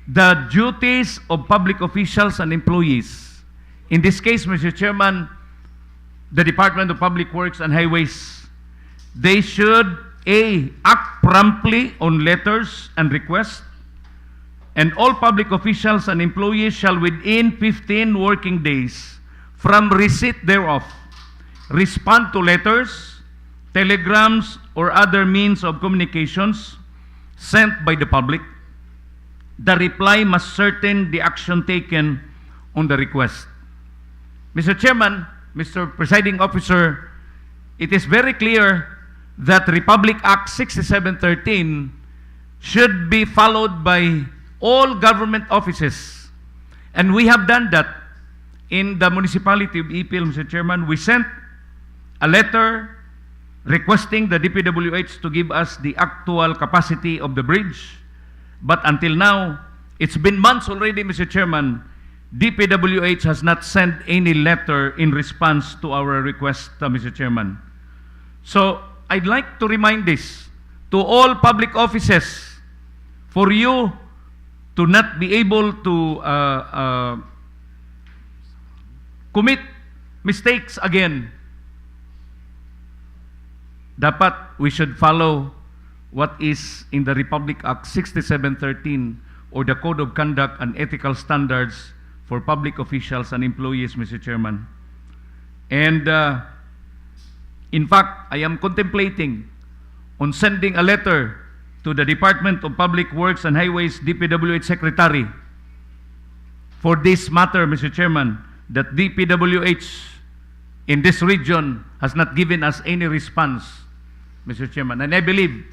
the duties of public officials and employees. In this case, Mr. Chairman, the Department of Public Works and Highways, they should act promptly on letters and requests, and all public officials and employees shall within 15 working days from receipt thereof respond to letters, telegrams, or other means of communications sent by the public. The reply must certain the action taken on the request. Mr. Chairman, Mr. Presiding Officer, it is very clear that Republic Act 6713 should be followed by all government offices. And we have done that in the municipality of Ipil, Mr. Chairman. We sent a letter requesting the DPWH to give us the actual capacity of the bridge. But until now, it's been months already, Mr. Chairman, DPWH has not sent any letter in response to our request, Mr. Chairman. So, I'd like to remind this to all public offices for you to not be able to commit mistakes again. Dapat we should follow what is in the Republic Act 6713 or the Code of Conduct and Ethical Standards for Public Officials and Employees, Mr. Chairman. And in fact, I am contemplating on sending a letter to the Department of Public Works and Highways DPWH Secretary for this matter, Mr. Chairman, that DPWH in this region has not given us any response, Mr. Chairman. And I believe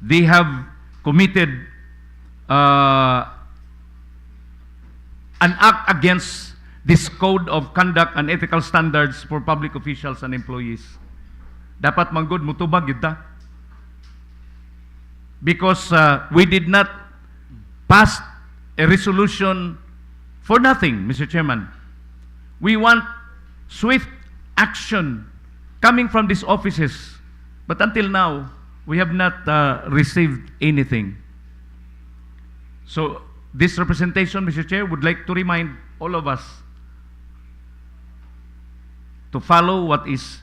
they have committed an act against this code of conduct and ethical standards for public officials and employees. Dapat manggod mutubag kita. Because we did not pass a resolution for nothing, Mr. Chairman. We want swift action coming from these offices. But until now, we have not received anything. So, this representation, Mr. Chair, would like to remind all of us to follow what is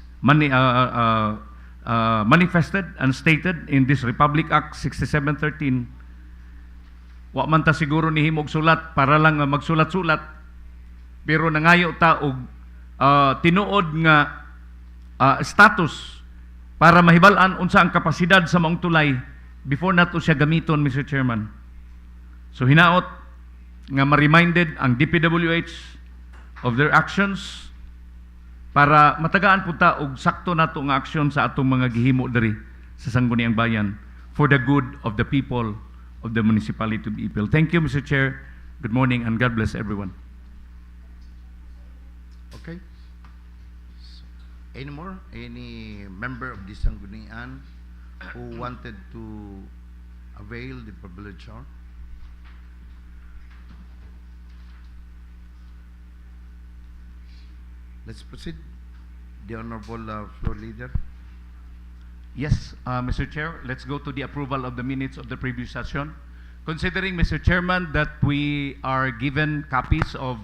manifested and stated in this Republic Act 6713. Wa man ta siguro ni himog sulat para lang magsulat-sulat, pero nangayo ta og tinuod nga status para mahibal-an unsa ang kapasidad sa maong tulay before nato siya gamiton, Mr. Chairman. So hinaot nga ma-reminded ang DPWH of their actions para matagaan po ta og sakto nato nga aksyon sa atong mga gihimo diri sa Sangguniang Bayan for the good of the people of the municipality of Ipil. Thank you, Mr. Chair. Good morning and God bless everyone. Okay. So, any more? Any member of the Sanggunian who wanted to avail the privilege hour? Let's proceed. The Honorable Floor Leader. Yes, Mr. Chair, let's go to the approval of the minutes of the previous session. Considering, Mr. Chairman, that we are given copies of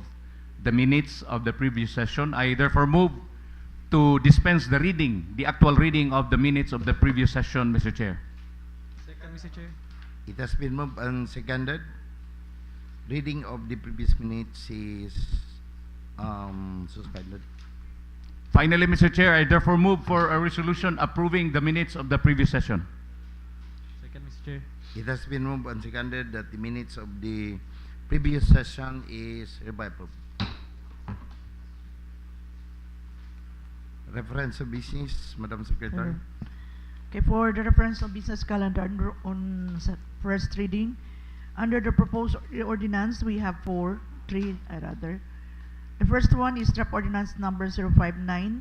the minutes of the previous session, I therefore move to dispense the reading, the actual reading of the minutes of the previous session, Mr. Chair. Second, Mr. Chair. It has been moved and seconded. Reading of the previous minutes is suspended. Finally, Mr. Chair, I therefore move for a resolution approving the minutes of the previous session. Second, Mr. Chair. It has been moved and seconded that the minutes of the previous session is hereby approved. Reference of business, Madam Secretary. Okay, for the reference of business calendar on first reading, under the proposed ordinance, we have three rather. The first one is draft ordinance number 059,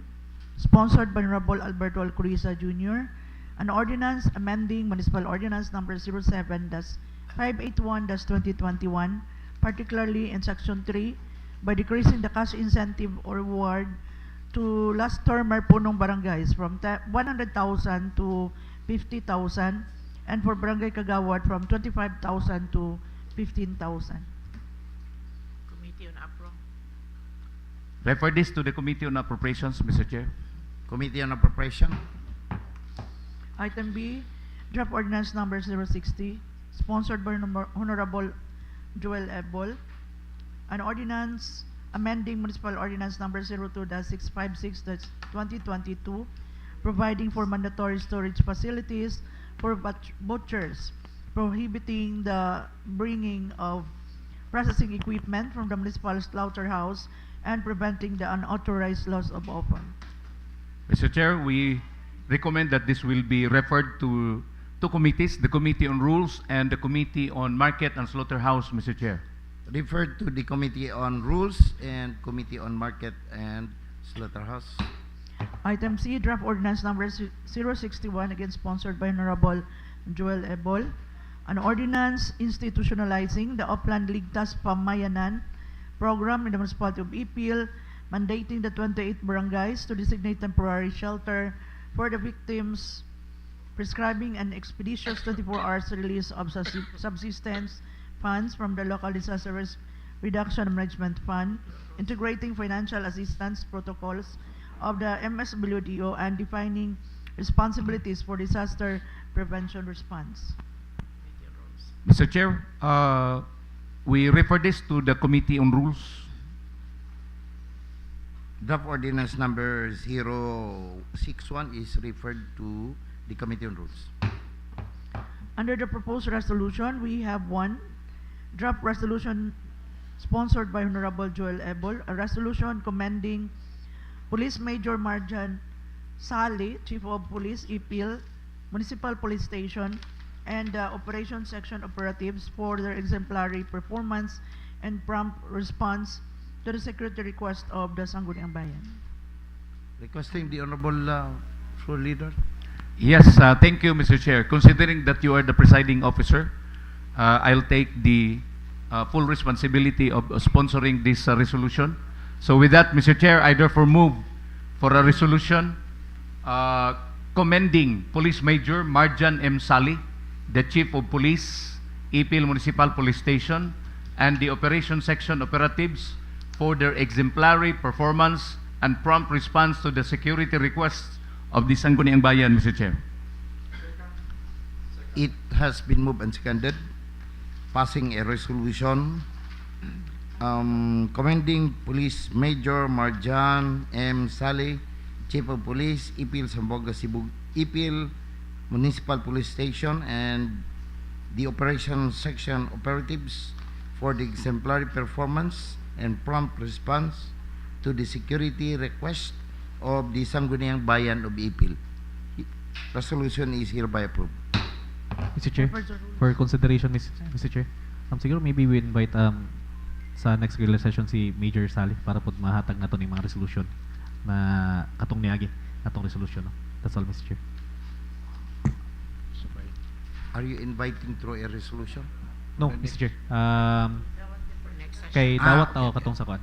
sponsored by Honorable Alberto Alcoriza Jr., an ordinance amending municipal ordinance number 07-581-2021, particularly in section 3, by decreasing the cash incentive or reward to last termer punong barangays from 100,000 to 50,000, and for Barangay Kagawad from 25,000 to 15,000. Committee on Apro. Refer this to the Committee on Appropriations, Mr. Chair. Committee on Appropriation. Item B, draft ordinance number 060, sponsored by Honorable Joel Ebol, an ordinance amending municipal ordinance number 02-656-2022, providing for mandatory storage facilities for butchers, prohibiting the bringing of processing equipment from the municipal slaughterhouse, and preventing the unauthorized loss of offal. Mr. Chair, we recommend that this will be referred to two committees, the Committee on Rules and the Committee on Market and Slaughterhouse, Mr. Chair. Referred to the Committee on Rules and Committee on Market and Slaughterhouse. Item C, draft ordinance number 061, again sponsored by Honorable Joel Ebol, an ordinance institutionalizing the Oplan Ligtas Pamayanan program in the municipality of Ipil, mandating the 28 barangays to designate temporary shelter for the victims, prescribing an expeditious 24 hours release of subsistence funds from the local disaster risk reduction and management fund, integrating financial assistance protocols of the MSWDO, and defining responsibilities for disaster prevention response. Mr. Chair, we refer this to the Committee on Rules. Draft ordinance number 061 is referred to the Committee on Rules. Under the proposed resolution, we have one, draft resolution sponsored by Honorable Joel Ebol, a resolution commending Police Major Marjan Sali, Chief of Police, Ipil, Municipal Police Station, and Operation Section operatives for their exemplary performance and prompt response to the security request of the Sangguniang Bayan. Requesting the Honorable Floor Leader. Yes, thank you, Mr. Chair. Considering that you are the presiding officer, I'll take the full responsibility of sponsoring this resolution. So with that, Mr. Chair, I therefore move for a resolution commending Police Major Marjan M. Sali, the Chief of Police, Ipil Municipal Police Station, and the Operation Section operatives for their exemplary performance and prompt response to the security requests of the Sangguniang Bayan, Mr. Chair. It has been moved and seconded, passing a resolution commending Police Major Marjan M. Sali, Chief of Police, Ipil Zamboanga Cebu, Ipil Municipal Police Station, and the Operation Section operatives for the exemplary performance and prompt response to the security request of the Sangguniang Bayan of Ipil. Resolution is hereby approved. Mr. Chair, for consideration, Mr. Chair, siguro maybe we invite sa next regular session si Major Sali para po mahatag na to ni mga resolution na katong niagi atong resolution. No? That's all, Mr. Chair. Are you inviting through a resolution? No, Mr. Chair. Kay dawat o katong sa kwan.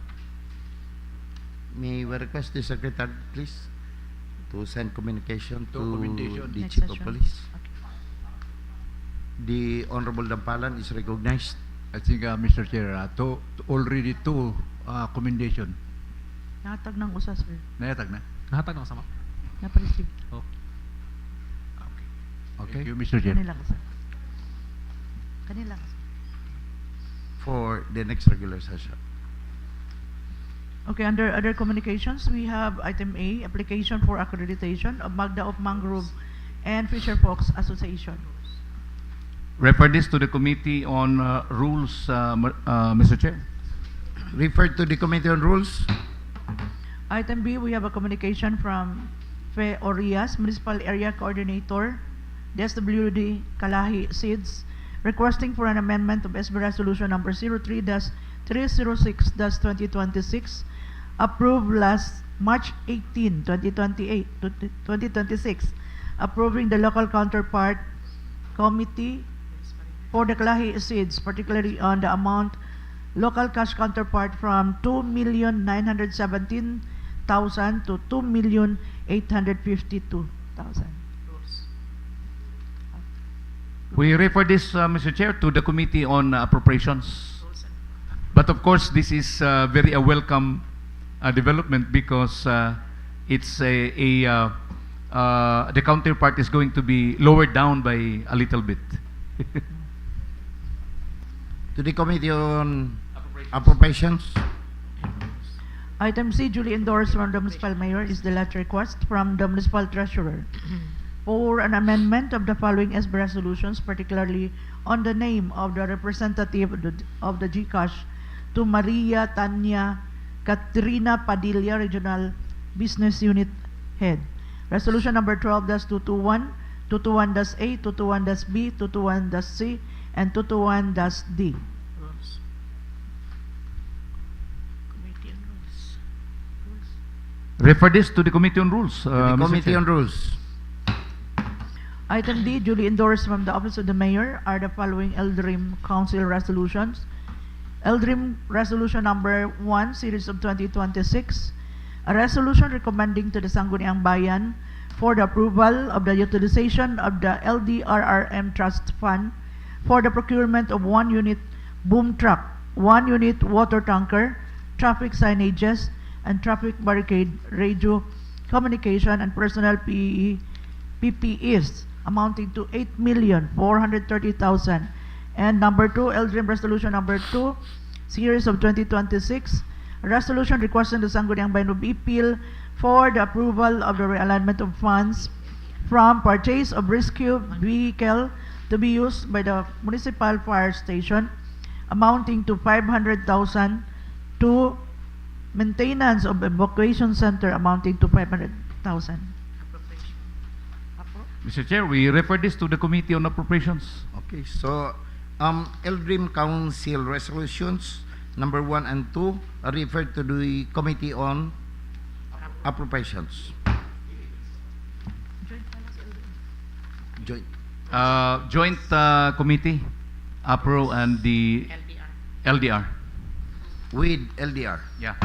May we request the Secretary, please, to send communication to the Next Chief of session. Police. The Honorable Dampalan is recognized. I think, Mr. Chair, already two commendation. Nahatag ng usa, sir. Nayatag na? Nahatag na sama. Napareceive. Oh. Okay. Thank you, Mr. Chair. Kanila ka, sir. Kanila ka, sir. For the next regular session. Okay, under other communications, we have item A, application for accreditation of Magdaup, Mangrove, and Fisherfolks Association. Refer this to the Committee on Rules, Mr. Chair. Referred to the Committee on Rules. Item B, we have a communication from Fe Orias, Municipal Area Coordinator, DSWD KALAHI-CIDSS, requesting for an amendment of SB Resolution number 03-306-2026, approved last March 18, 2026, approving the local counterpart committee for the KALAHI-CIDSS, particularly on the amount local cash counterpart from 2,917,000 to 2,852,000. We refer this, Mr. Chair, to the Committee on Appropriations. But of course, this is very a welcome development because it's the counterpart is going to be lowered down by a little bit. To the Committee on Appropriations. Item C, duly endorsed from the Municipal Mayor, is the letter request from the Municipal Treasurer for an amendment of the following SB resolutions, particularly on the name of the representative of the GCash to Maria Tanya Katrina Padilla, Regional Business Unit Head. Resolution number 12-221, 221-A, 221-B, 221-C, and 221-D. Refer this to the Committee on Rules, To the Mr. Committee Chair. on Rules. Item D, duly endorsed from the Office of the Mayor, are the following LDRRM Council resolutions. LDRRM Resolution number 1, Series of 2026, a resolution recommending to the Sangguniang Bayan for the approval of the utilization of the LDRRM Trust Fund for the procurement of 1 unit boom truck, 1 unit water tanker, traffic signages, and traffic barricade, radio, communication, and personal PPEs amounting to 8,430,000. And number 2, LDRRM Resolution number 2, Series of 2026, a resolution requesting the Sangguniang Bayan of Ipil for the approval of the realignment of funds from purchase of rescue vehicle to be used by the municipal fire station, amounting to 500,000 to maintenance of evacuation center amounting to 500,000. Mr. Chair, we refer this to the Committee on Appropriations. Okay, so LDRRM Council resolutions number 1 and 2 are referred to the Committee on Appropriations. Joint. Joint Committee, APRO and the LDR. With LDR. Yeah.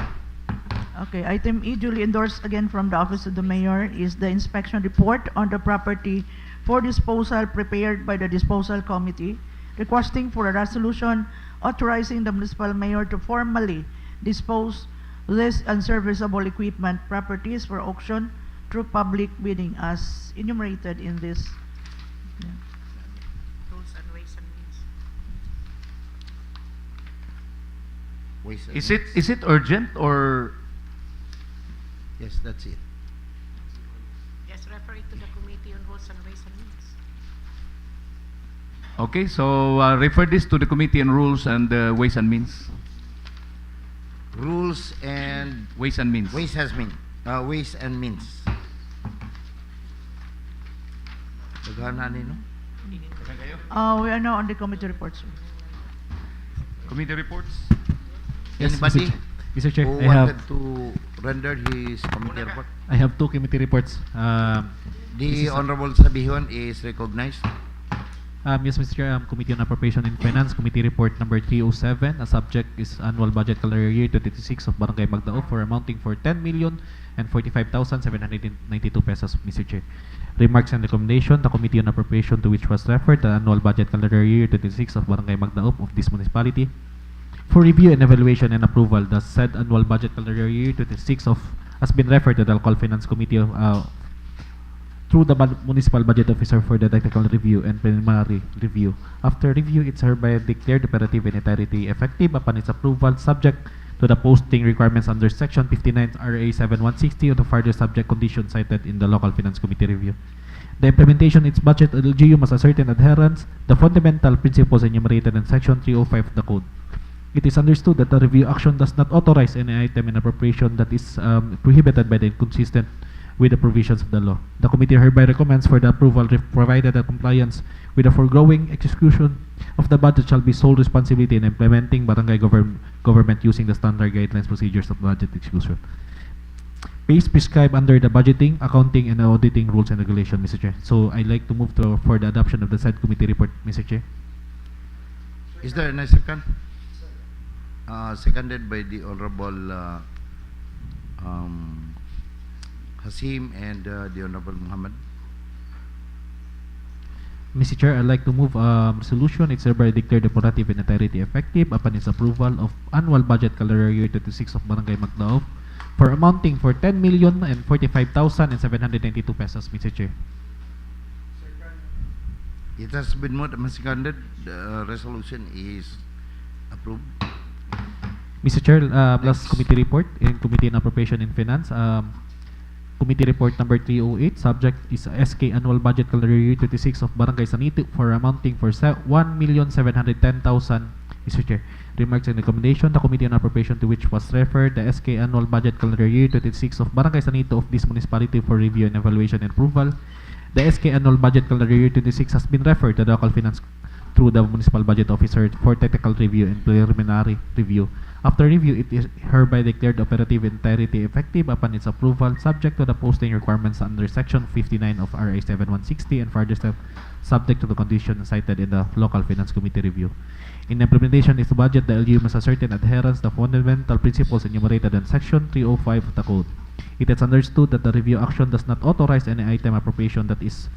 Okay, item E duly endorsed again from the Office of the Mayor is the inspection report on the property for disposal prepared by the Disposal Committee, requesting for a resolution authorizing the municipal mayor to formally dispose less unserviceable equipment properties for auction through public bidding as enumerated in this. Rules and ways and means. Ways and Is Means. it urgent or Yes, that's it. Yes, refer it to the Committee on Rules and Ways and Means. okay? So refer this to the Committee on Rules and Ways and Means. Rules and Ways and Means. Ways and Means. Tagana nino? We are now on the committee reports. Sir. Committee reports. Yes, Anybody Mr. Chair, who I have wanted to render his committee report? I have 2 committee reports. This The is, Honorable Sabihon is recognized. yes, Mr. Chair, Committee on Appropriation and Finance, Committee Report number 307. A subject is Annual Budget Calendar Year 2026 of Barangay Magdaup for amounting for 10,045,792 pesos, Mr. Chair. Remarks and recommendation, the Committee on Appropriation to which was referred the Annual Budget Calendar Year 2026 of Barangay Magdaup of this municipality. For review and evaluation and approval, the said Annual Budget Calendar Year 2026 has been referred to the Local Finance Committee through the Municipal Budget Officer for the technical review and preliminary review. After review, it's hereby declared operative in entirety effective upon its approval, subject to the posting requirements under Section 59 RA 7160 of the further subject conditions cited in the Local Finance Committee review. The implementation of its budget LGU must assert in adherence the fundamental principles enumerated in Section 305 of the Code. It is understood that the review action does not authorize any item in appropriation that is prohibited by the inconsistent with the provisions of the law. The committee hereby recommends for the approval provided that compliance with the foregoing execution of the budget shall be sole responsibility in implementing barangay government using the standard guidelines procedures of budget execution. Base prescribed under the budgeting, accounting, and auditing rules and regulations, Mr. Chair. So I'd like to move for the adoption of the said committee report, Mr. Chair. Is there a second? Seconded by the Honorable Hasim and the Honorable Muhammad. Mr. Chair, I'd like to move resolution. It's hereby declared operative in entirety effective upon its approval of annual budget calendar year 26 of Barangay Magdaup for amounting for 10,045,792 pesos, Mr. Chair. It has been moved and seconded. The resolution is approved. Mr. Chair, last committee report in Committee on Appropriation and Finance. Committee report number 308, subject is SK Annual Budget Calendar Year 26 of Barangay Sanito for amounting for 1,710,000. Mr. Chair, remarks and recommendation, the Committee on Appropriation to which was referred the SK Annual Budget Calendar Year 26 of Barangay Sanito of this municipality for review and evaluation and approval. The SK Annual Budget Calendar Year 26 has been referred to the Local Finance through the Municipal Budget Officer for technical review and preliminary review. After review, it is hereby declared operative in entirety effective upon its approval, subject to the posting requirements under Section 59 of RA 7160 and further subject to the conditions cited in the Local Finance Committee review. In implementation of its budget, the LGU must assert in adherence the fundamental principles enumerated in Section 305 of the Code. It is understood that the review action does not authorize any item appropriation that is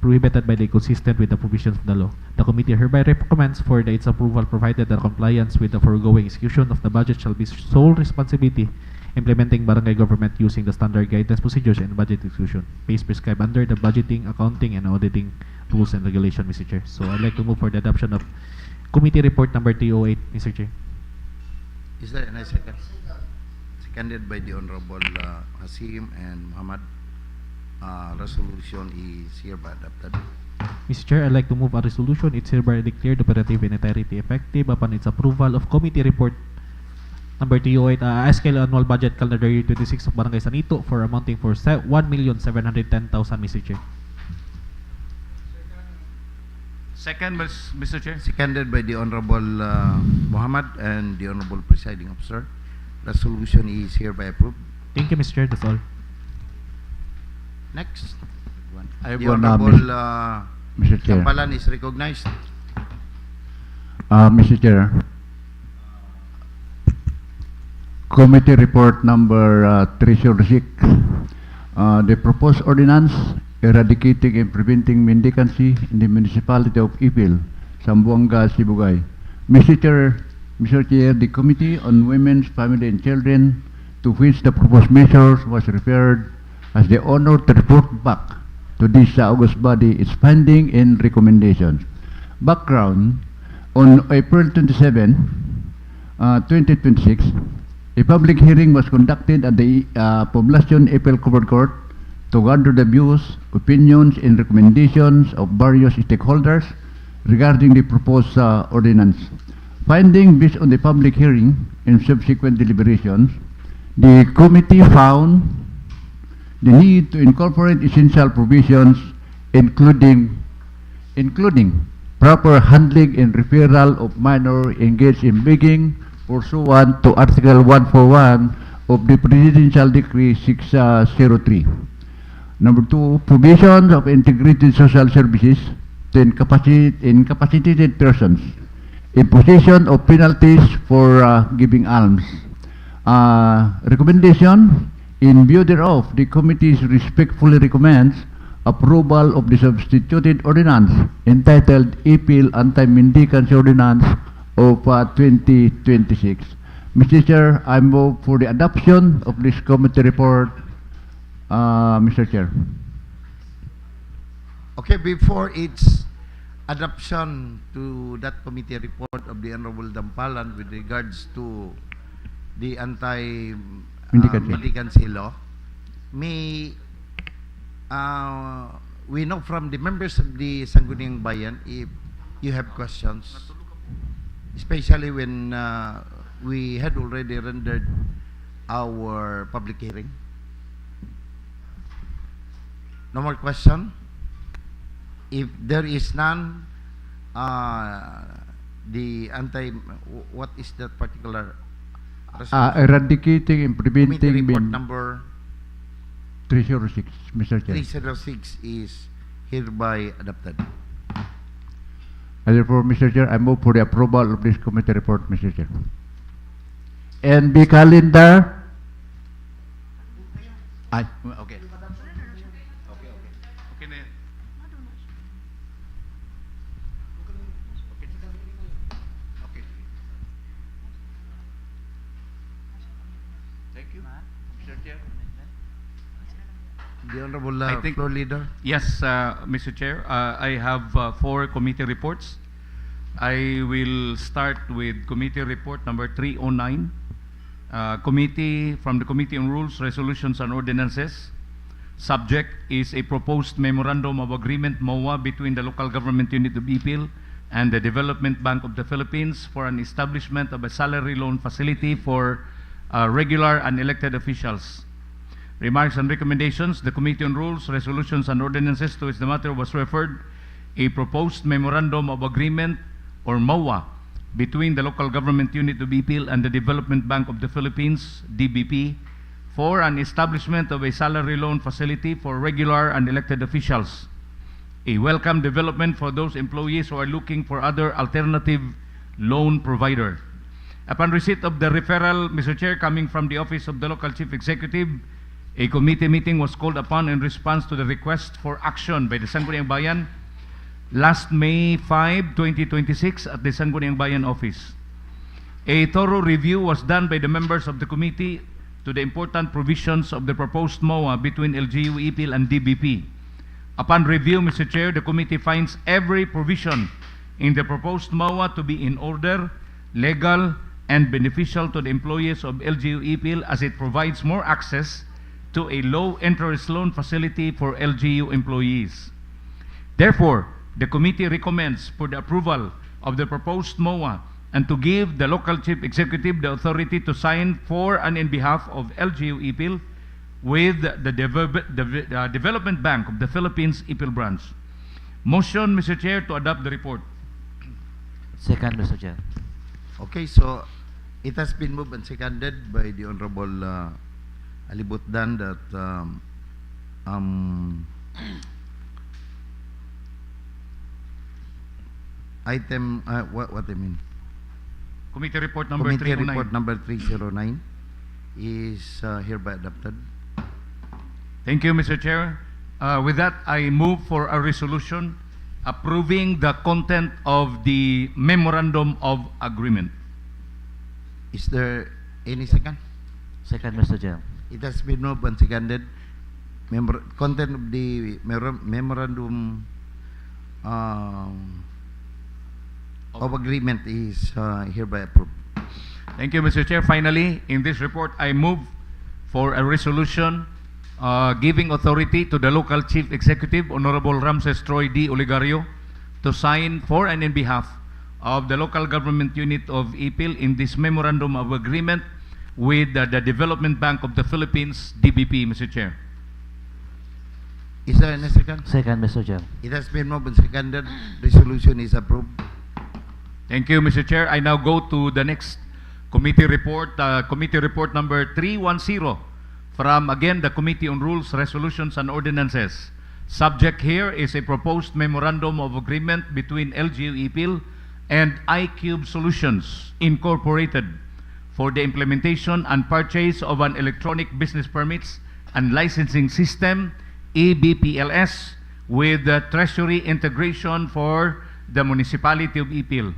prohibited by the consistent with the provisions of the law. The committee hereby recommends for its approval provided that compliance with the foregoing execution of the budget shall be sole responsibility implementing barangay government using the standard guidance procedures and budget execution based prescribed under the budgeting, accounting, and auditing rules and regulations, Mr. Chair. So I'd like to move for the adoption of committee report number 308, Mr. Chair. Is there a second? Seconded by the Honorable Hasim and Muhammad. Resolution is hereby adopted. Mr. Chair, I'd like to move a resolution. It's hereby declared operative in entirety effective upon its approval of Committee Report Number 308, SKL Annual Budget Calendar Year 26 of Barangay Sanito for amounting for 1,710,000, Mr. Chair. Second, Mr. Chair. Seconded by the Honorable Muhammad and the Honorable Presiding Officer. Resolution is hereby approved. Thank you, Mr. Chair. That's all. Next. I have The one, Honorable Mr. Chair. Kampalan is recognized. Mr. Chair, Committee Report number 306, the proposed ordinance eradicating and preventing mendicancy in the municipality of Ipil, Zamboanga, Sibugay. Mr. Chair, the Committee on Women's, Family and Children, to which the proposed measures was referred, has the honor to report back to this August body its finding and recommendations. Background: on April 27, 2026, a public hearing was conducted at the Poblacion Ipil Covered Court to gather the views, opinions, and recommendations of various stakeholders regarding the proposed ordinance. Finding based on the public hearing and subsequent deliberations, the committee found the need to incorporate essential provisions, including proper handling and referral of minor engaged in begging pursuant to Article 141 of the Presidential Decree 603. Number 2, provisions of integrated social services to incapacitated persons, imposition of penalties for giving alms. Recommendation: in view thereof, the committee respectfully recommends approval of the substituted ordinance entitled Ipil Anti-Mendicancy Ordinance of 2026. Mr. Chair, I move for the adoption of this committee report, Mr. Chair. Okay, before its adoption to that committee report of the Honorable Dampalan with regards to the anti-mendicancy law, may we know from the members of the Sangguniang Bayan if you have questions, especially when we had already rendered our public hearing. No more question? If there is none, what is that particular Eradicating and committee preventing report number 306, Mr. Chair. 306 is hereby adopted. Therefore, Mr. Chair, I move for the approval of this committee report, Mr. Chair. And the calendar. Okay. Okay na yan. Okay. Thank you, Mr. Chair. The Honorable I think- Floor Leader. Yes, Mr. Chair. I have 4 committee reports. I will start with committee report number 309. From the Committee on Rules, Resolutions and Ordinances. Subject is a proposed memorandum of agreement MOA between the local government unit of Ipil and the Development Bank of the Philippines for an establishment of a salary loan facility for regular and elected officials. Remarks and recommendations: the Committee on Rules, Resolutions and Ordinances, to which the matter was referred, a proposed memorandum of agreement or MOA between the local government unit of Ipil and the Development Bank of the Philippines, DBP, for an establishment of a salary loan facility for regular and elected officials. A welcome development for those employees who are looking for other alternative loan provider. Upon receipt of the referral, Mr. Chair, coming from the Office of the Local Chief Executive, a committee meeting was called upon in response to the request for action by the Sangguniang Bayan last May 5, 2026 at the Sangguniang Bayan office. A thorough review was done by the members of the committee to the important provisions of the proposed MOA between LGU, Ipil, and DBP. Upon review, Mr. Chair, the committee finds every provision in the proposed MOA to be in order, legal, and beneficial to the employees of LGU Ipil as it provides more access to a low-interest loan facility for LGU employees. Therefore, the committee recommends for the approval of the proposed MOA and to give the local chief executive the authority to sign for and in behalf of LGU Ipil with the Development Bank of the Philippines Ipil branch. Motion, Mr. Chair, to adopt the report. Second, Mr. Chair. Okay, so it has been moved and seconded by the Honorable Alibutdan that item, what I mean? Committee report number Committee 309. report number 309 is hereby adopted. Thank you, Mr. Chair. With that, I move for a resolution approving the content of the Memorandum of Agreement. Is there any second? Second, Mr. Chair. It has been moved and seconded. Content of the memorandum of agreement is hereby approved. Thank you, Mr. Chair. Finally, in this report, I move for a resolution giving authority to the local chief executive, Honorable Ramses Troy D. Oligario, to sign for and in behalf of the local government unit of Ipil in this memorandum of agreement with the Development Bank of the Philippines, DBP, Mr. Chair. Is there any second? Second, Mr. Chair. It has been moved and seconded. Resolution is approved. Thank you, Mr. Chair. I now go to the next committee report number 310 from, again, the Committee on Rules, Resolutions, and Ordinances. Subject here is a proposed memorandum of agreement between LGU Ipil and iCube Solutions, Incorporated, for the implementation and purchase of an electronic business permits and licensing system, EBPLS, with the Treasury integration for the municipality of Ipil.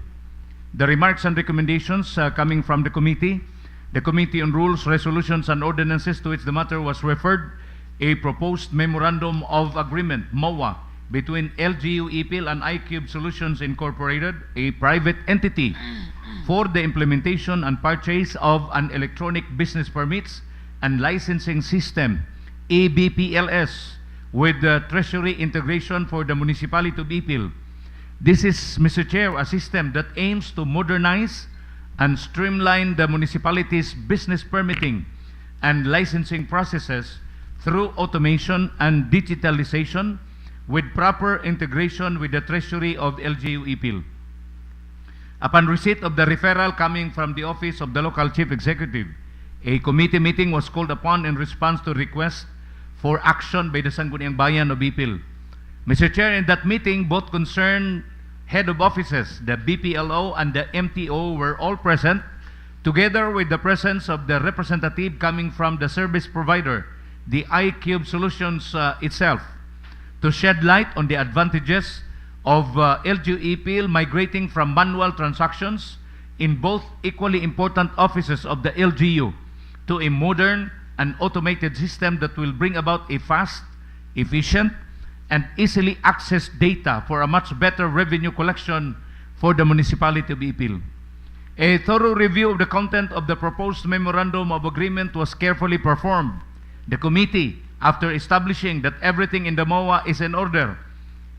The remarks and recommendations coming from the Committee on Rules, Resolutions, and Ordinances, to which the matter was referred, a proposed memorandum of agreement, MOA, between LGU Ipil and iCube Solutions Incorporated, a private entity, for the implementation and purchase of an electronic business permits and licensing system, EBPLS, with the Treasury integration for the municipality of Ipil. This is, Mr. Chair, a system that aims to modernize and streamline the municipality's business permitting and licensing processes through automation and digitalization with proper integration with the Treasury of LGU Ipil. Upon receipt of the referral coming from the Office of the Local Chief Executive, a committee meeting was called upon in response to requests for action by the Sangguniang Bayan of Ipil. Mr. Chair, in that meeting, both concerned head of offices, the BPLO and the MTO, were all present, together with the presence of the representative coming from the service provider, the iCube Solutions itself, to shed light on the advantages of LGU Ipil migrating from manual transactions in both equally important offices of the LGU to a modern and automated system that will bring about a fast, efficient, and easily accessed data for a much better revenue collection for the municipality of Ipil. A thorough review of the content of the proposed memorandum of agreement was carefully performed. The committee, after establishing that everything in the MOA is in order,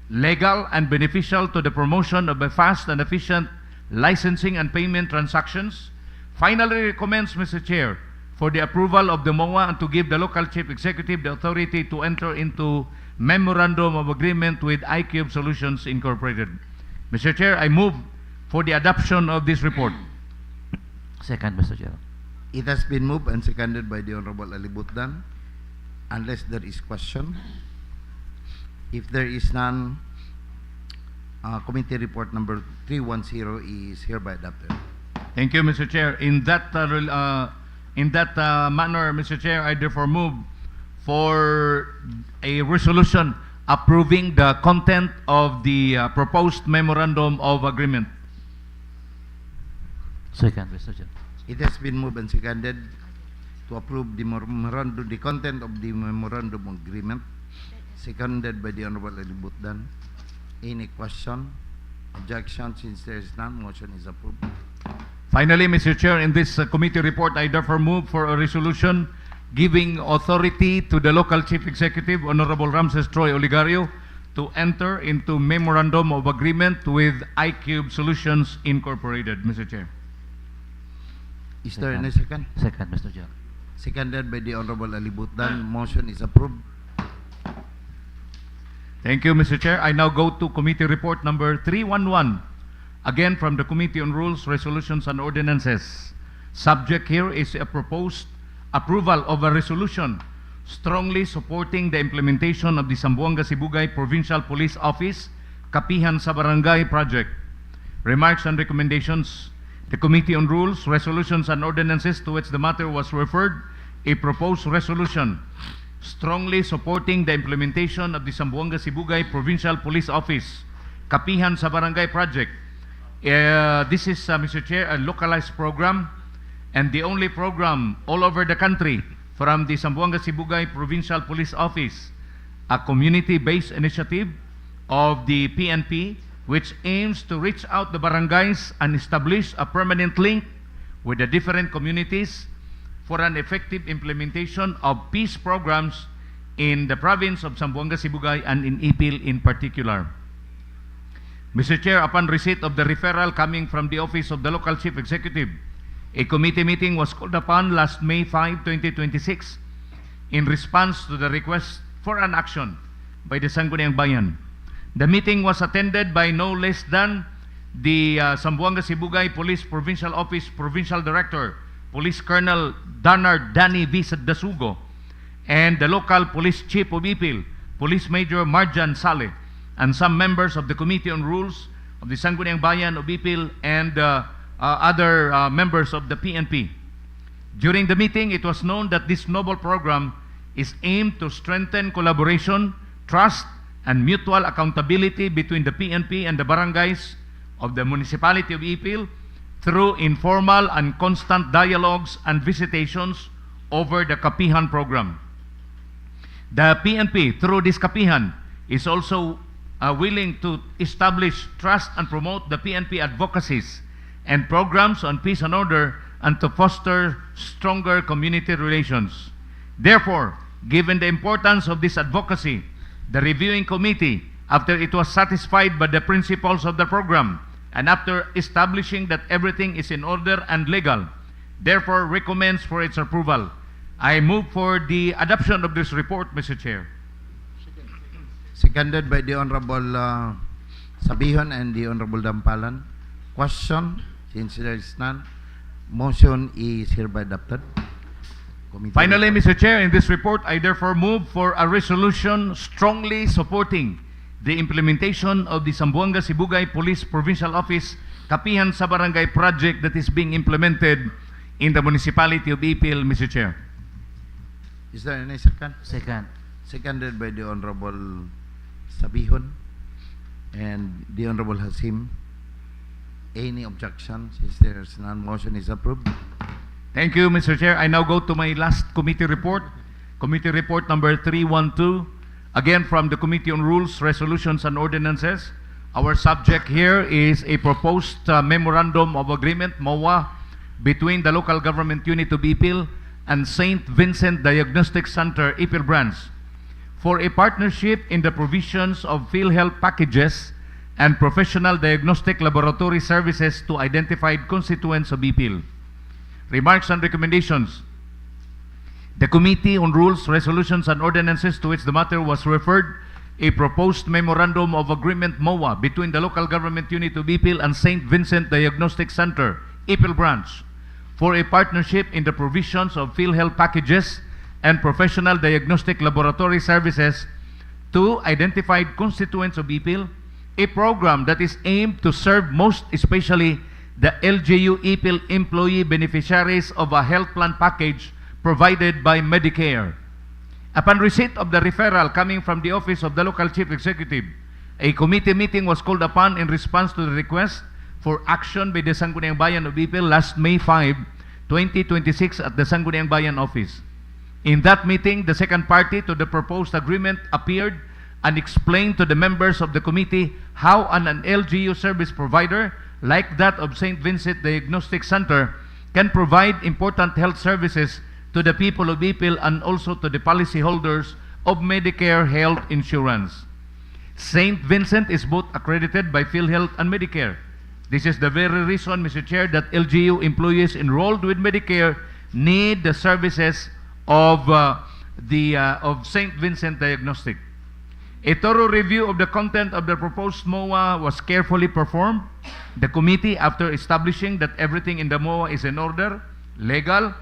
legal and beneficial to the promotion of a fast and efficient licensing and payment transactions, finally recommends, Mr. Chair, for the approval of the MOA and to give the local chief executive the authority to enter into memorandum of agreement with iCube Solutions Incorporated. Mr. Chair, I move for the adoption of this report. Second, Mr. Chair. It has been moved and seconded by the Honorable Alibutdan. Unless there is question, if there is none, committee report number 310 is hereby adopted. Thank you, Mr. Chair. In that manner, Mr. Chair, I therefore move for a resolution approving the content of the proposed memorandum of agreement. Second, Mr. Chair. It has been moved and seconded to approve the content of the memorandum of agreement, seconded by the Honorable Alibutdan. Any question, objection? Since there is none, motion is approved. Finally, Mr. Chair, in this committee report, I therefore move for a resolution giving authority to the local chief executive, Honorable Ramses Troy Oligario, to enter into memorandum of agreement with iCube Solutions Incorporated, Mr. Chair. Is there any second? Second, Mr. Chair. Seconded by the Honorable Alibutan. Motion is approved. Thank you, Mr. Chair. I now go to committee report number 311. Again, from the Committee on Rules, Resolutions, and Ordinances. Subject here is a proposed approval of a resolution strongly supporting the implementation of the Zamboanga Sibugay Provincial Police Office Kapihan sa Barangay project. Remarks and recommendations. The Committee on Rules, Resolutions, and Ordinances, to which the matter was referred, a proposed resolution strongly supporting the implementation of the Zamboanga Sibugay Provincial Police Office Kapihan sa Barangay project. This is, Mr. Chair, a localized program and the only program all over the country from the Zamboanga Sibugay Provincial Police Office, a community-based initiative of the PNP which aims to reach out the barangays and establish a permanent link with the different communities for an effective implementation of peace programs in the province of Zamboanga Sibugay and in Ipil in particular. Mr. Chair, upon receipt of the referral coming from the Office of the Local Chief Executive, a committee meeting was called upon last May 5, 2026 in response to the request for an action by the Sangguniang Bayan. The meeting was attended by no less than the Zamboanga Sibugay Police Provincial Office Provincial Director, Police Colonel Danar Dani V. Dasugo, and the local Police Chief of Ipil, Police Major Marjan Sali, and some members of the Committee on Rules of the Sangguniang Bayan of Ipil and other members of the PNP. During the meeting, it was known that this noble program is aimed to strengthen collaboration, trust, and mutual accountability between the PNP and the barangays of the municipality of Ipil through informal and constant dialogues and visitations over the Kapihan program. The PNP, through this Kapihan, is also willing to establish, trust, and promote the PNP advocacies and programs on peace and order and to foster stronger community relations. Therefore, given the importance of this advocacy, the reviewing committee, after it was satisfied by the principles of the program and after establishing that everything is in order and legal, therefore recommends for its approval. I move for the adoption of this report, Mr. Chair. Seconded by the Honorable Sabihon and the Honorable Dampalan. Question? Since there is none, motion is hereby adopted. Committee Finally, report. Mr. Chair, in this report, I therefore move for a resolution strongly supporting the implementation of the Zamboanga Sibugay Police Provincial Office Kapihan sa Barangay project that is being implemented in the municipality of Ipil, Mr. Chair. Is there any second? Second. Seconded by the Honorable Sabihon and the Honorable Hasim. Any objections? Since there is none, motion is approved. Thank you, Mr. Chair. I now go to my last committee report. Committee report number 312. Again, from the Committee on Rules, Resolutions, and Ordinances. Our subject here is a proposed Memorandum of Agreement, MOA, between the local government unit of Ipil and St. Vincent Diagnostic Center, Ipil Branch, for a partnership in the provisions of PhilHealth packages and professional diagnostic laboratory services to identified constituents of Ipil. Remarks and recommendations. The Committee on Rules, Resolutions, and Ordinances, to which the matter was referred, a proposed Memorandum of Agreement, MOA, between the local government unit of Ipil and St. Vincent Diagnostic Center, Ipil Branch, for a partnership in the provisions of PhilHealth packages and professional diagnostic laboratory services to identified constituents of Ipil, a program that is aimed to serve most especially the LGU Ipil employee beneficiaries of a health plan package provided by Medicare. Upon receipt of the referral coming from the Office of the Local Chief Executive, a committee meeting was called upon in response to the request for action by the Sangguniang Bayan of Ipil last May 5, 2026 at the Sangguniang Bayan office. In that meeting, the second party to the proposed agreement appeared and explained to the members of the committee how an LGU service provider like that of St. Vincent Diagnostic Center can provide important health services to the people of Ipil and also to the policyholders of Medicare health insurance. St. Vincent is both accredited by PhilHealth and Medicare. This is the very reason, Mr. Chair, that LGU employees enrolled with Medicare need the services of St. Vincent Diagnostic. A thorough review of the content of the proposed MOA was carefully performed. The committee, after establishing that everything in the MOA is in order, legal,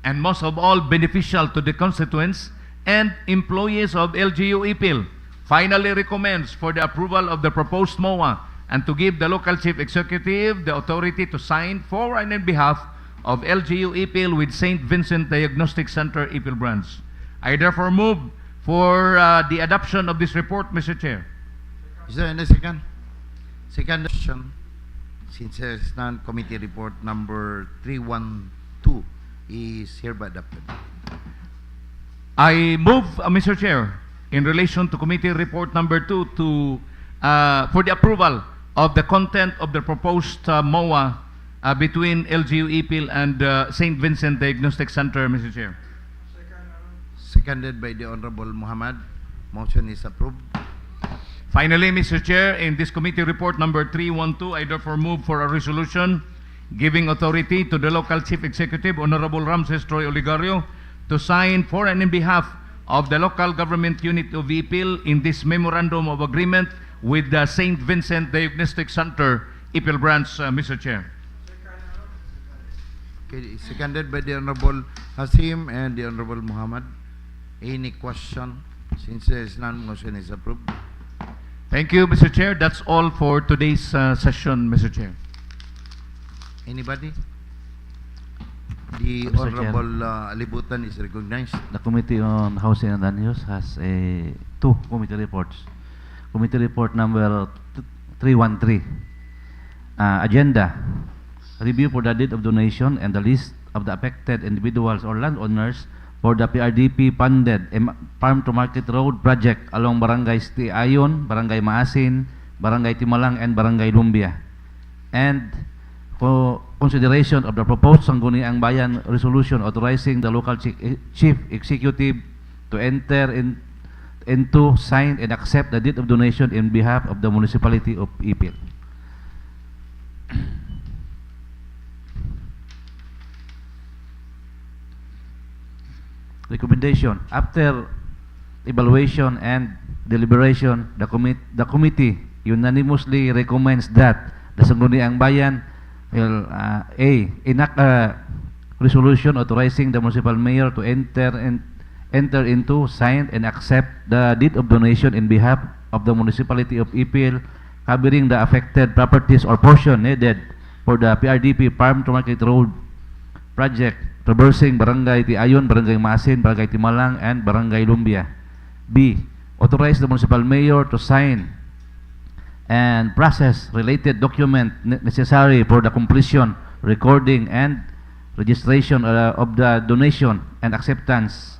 and most of all beneficial to the constituents and employees of LGU Ipil, finally recommends for the approval of the proposed MOA and to give the local chief executive the authority to sign for and in behalf of LGU Ipil with St. Vincent Diagnostic Center Ipil branch. I therefore move for the adoption of this report, Mr. Chair. Is there any second? Second question. Since there is none, committee report number 312 is hereby adopted. I move, Mr. Chair, in relation to committee report number 2 to for the approval of the content of the proposed MOA between LGU Ipil and St. Vincent Diagnostic Center, Mr. Chair. Seconded by the Honorable Muhammad. Motion is approved. Finally, Mr. Chair, in this committee report number 312, I therefore move for a resolution giving authority to the local chief executive, Honorable Ramses Troy Oligario, to sign for and in behalf of the local government unit of Ipil in this memorandum of agreement with the St. Vincent Diagnostic Center, Ipil branch, Mr. Chair. Okay, seconded by the Honorable Hasim and the Honorable Muhammad. Any question? Since there is none, motion is approved. Thank you, Mr. Chair. That's all for today's session, Mr. Chair. Anybody? The Mr. Chair. Honorable Alibutan is recognized. The Committee on Housing and Land Use has two committee reports. Committee report number 313. Agenda. Review for the deed of donation and the list of the affected individuals or landowners for the PRDP-funded farm-to-market road project along Barangay Ayon, Barangay Maasin, Barangay Timalang, and Barangay Lumbia. And for consideration of the proposed Sangguniang Bayan resolution authorizing the local chief executive to enter into, sign, and accept the deed of donation in behalf of the municipality of Ipil. Recommendation. After evaluation and deliberation, the committee unanimously recommends that the Sangguniang Bayan will enact a resolution authorizing the municipal mayor to enter into, sign, and accept the deed of donation in behalf of the municipality of Ipil, covering the affected properties or portion needed for the PRDP farm-to-market road project traversing Barangay Ayon, Barangay Maasin, Barangay Timalang, and Barangay Lumbia. B. Authorize the municipal mayor to sign and process related document necessary for the completion, recording, and registration of the donation and acceptance,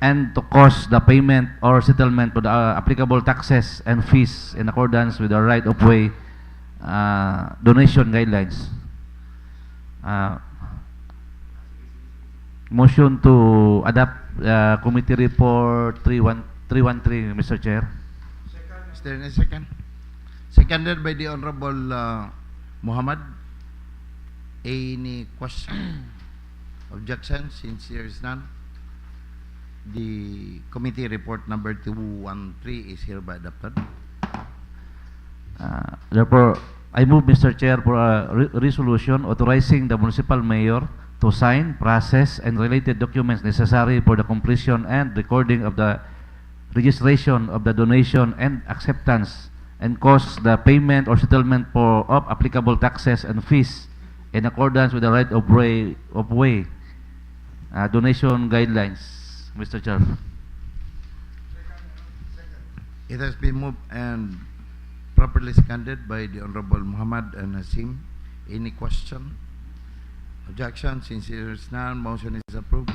and to cause the payment or settlement to the applicable taxes and fees in accordance with the right-of-way donation guidelines. Motion to adopt committee report 313, Mr. Chair. Is there any second? Seconded by the Honorable Muhammad. Any question? Objection? Since there is none, the committee report number 213 is hereby adopted. Therefore, I move, Mr. Chair, for a resolution authorizing the municipal mayor to sign, process, and related documents necessary for the completion and recording of the registration of the donation and acceptance, and cause the payment or settlement of applicable taxes and fees in accordance with the right-of-way donation guidelines, Mr. Chair. It has been moved and properly seconded by the Honorable Muhammad and Hasim. Any question? Objection? Since there is none, motion is approved.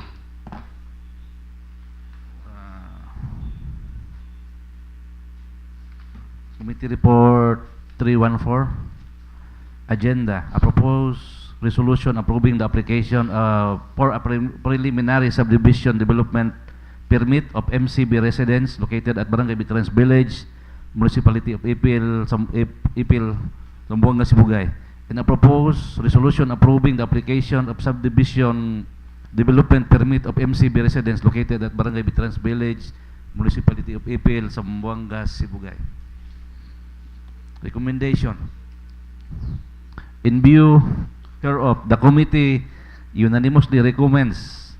Committee report 314. Agenda. A proposed resolution approving the application for a preliminary subdivision development permit of MCB residents located at Barangay Veterans Village, Municipality of Ipil, Ipil, Zamboanga, Sibugay, and a proposed resolution approving the application of subdivision development permit of MCB residents located at Barangay Veterans Village, Municipality of Ipil, Zamboanga, Sibugay. Recommendation. In view thereof, the committee unanimously recommends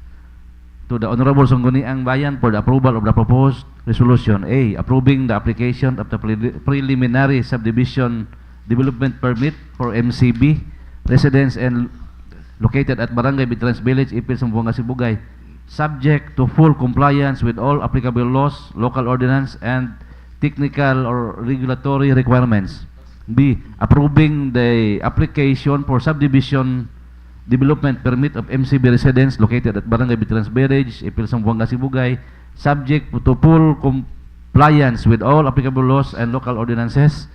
to the Honorable Sangguniang Bayan for the approval of the proposed resolution. A. Approving the application of the preliminary subdivision development permit for MCB residents and located at Barangay Veterans Village, Ipil, Zamboanga, Sibugay, subject to full compliance with all applicable laws, local ordinance, and technical or regulatory requirements. B. Approving the application for subdivision development permit of MCB residents located at Barangay Veterans Village, Ipil, Zamboanga, Sibugay, subject to full compliance with all applicable laws and local ordinances.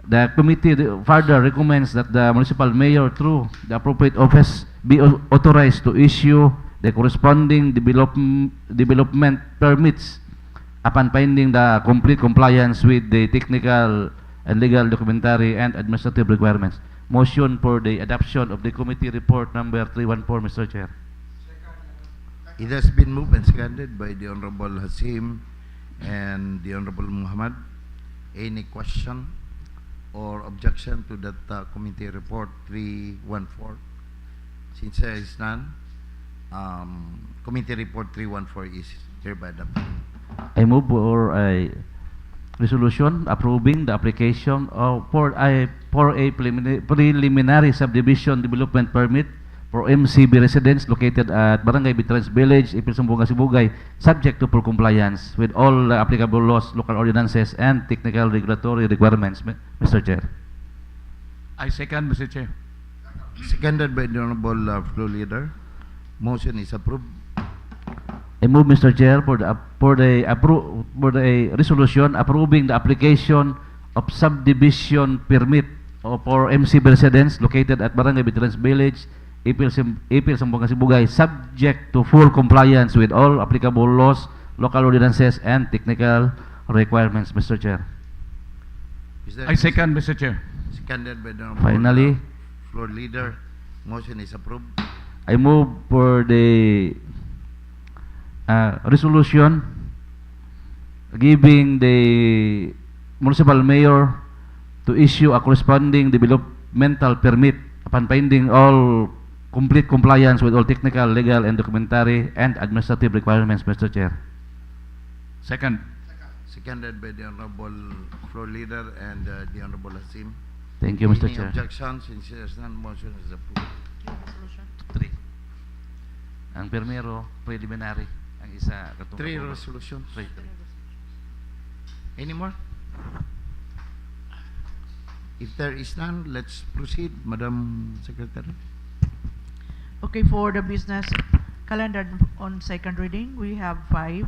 The committee further recommends that the municipal mayor, through the appropriate office, be authorized to issue the corresponding development permits upon finding the complete compliance with the technical and legal documentary and administrative requirements. Motion for the adoption of the committee report number 314, Mr. Chair. It has been moved and seconded by the Honorable Hasim and the Honorable Muhammad. Any question or objection to that committee report 314? Since there is none, committee report 314 is hereby adopted. I move for a resolution approving the application of for a preliminary subdivision development permit for MCB residents located at Barangay Veterans Village, Ipil, Zamboanga, Sibugay, subject to full compliance with all the applicable laws, local ordinances, and technical regulatory requirements, Mr. Chair. I second, Mr. Chair. Seconded by the Honorable Floor Leader. Motion is approved. I move, Mr. Chair, for the resolution approving the application of subdivision permit for MCB residents located at Barangay Veterans Village, Ipil, Zamboanga, Sibugay, subject to full compliance with all applicable laws, local ordinances, and technical requirements, Mr. Chair. I second, Mr. Chair. Seconded by the Honorable Finally, Floor Leader. Motion is approved. I move for the resolution giving the municipal mayor to issue a corresponding developmental permit upon finding all complete compliance with all technical, legal, and documentary and administrative requirements, Mr. Chair. Second. Seconded by the Honorable Floor Leader and the Honorable Hasim. Thank you, Mr. Any Chair. objections? Since there is none, motion is approved. 3. Ang primero, preliminary. Ang isa, katong 3 resolutions. 3. Any more? If there is none, let's proceed, Madam Secretary. Okay, for the business calendar on second reading, we have 5.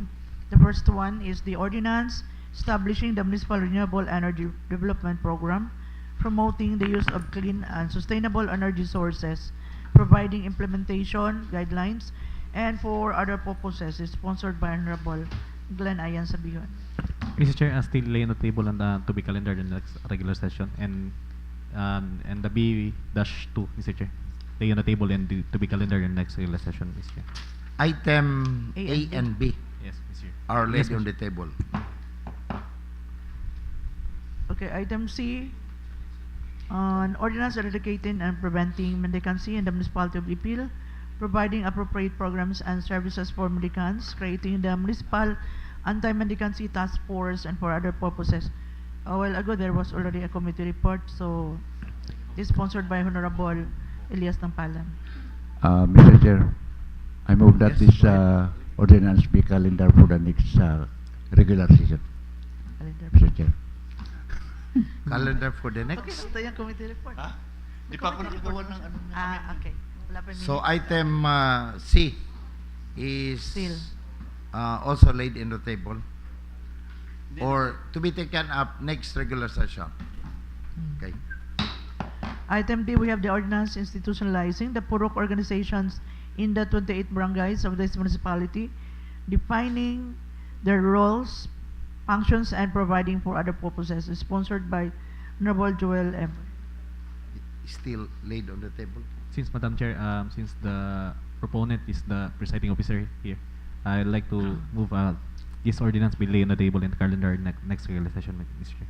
The first one is the ordinance establishing the Municipal Renewable Energy Development Program, promoting the use of clean and sustainable energy sources, providing implementation guidelines, and for other purposes is sponsored by Honorable Glenn Ayan Sabihon. Mr. Chair, still lay on the table and to be calendared in the next regular session, and the B-2, Mr. Chair, lay on the table and to be calendared in the next regular session, Mr. Chair. Item A and B Yes, Mr. Chair. are laid Yes, on Mr. the table. Okay, item C, an ordinance eradicating and preventing mendicancy in the municipality of Ipil, providing appropriate programs and services for mendicants, creating the municipal anti-mendicancy task force, and for other purposes. A while ago, there was already a committee report, so this is sponsored by Honorable Elias Tampalan. Mr. Chair, I move that Yes, this go ahead. ordinance be calendar for the next regular session, Calendar. Mr. Chair. Calendar for the Okay, next. ito yung committee report. Di pa ako nakagawa ng ano. Okay. Wala pa yung So minute. item C is Still. Also laid in the table, or to be taken up next regular session. Okay. Item D, we have the ordinance institutionalizing the Purok organizations in the 28 barangays of this municipality, defining their roles, functions, and providing for other purposes, sponsored by Honorable Joel M. Still laid on the table. Since Madam Chair, since the proponent is the presiding officer here, I'd like to move this ordinance be laid on the table in the calendar next regular session, Mr. Chair.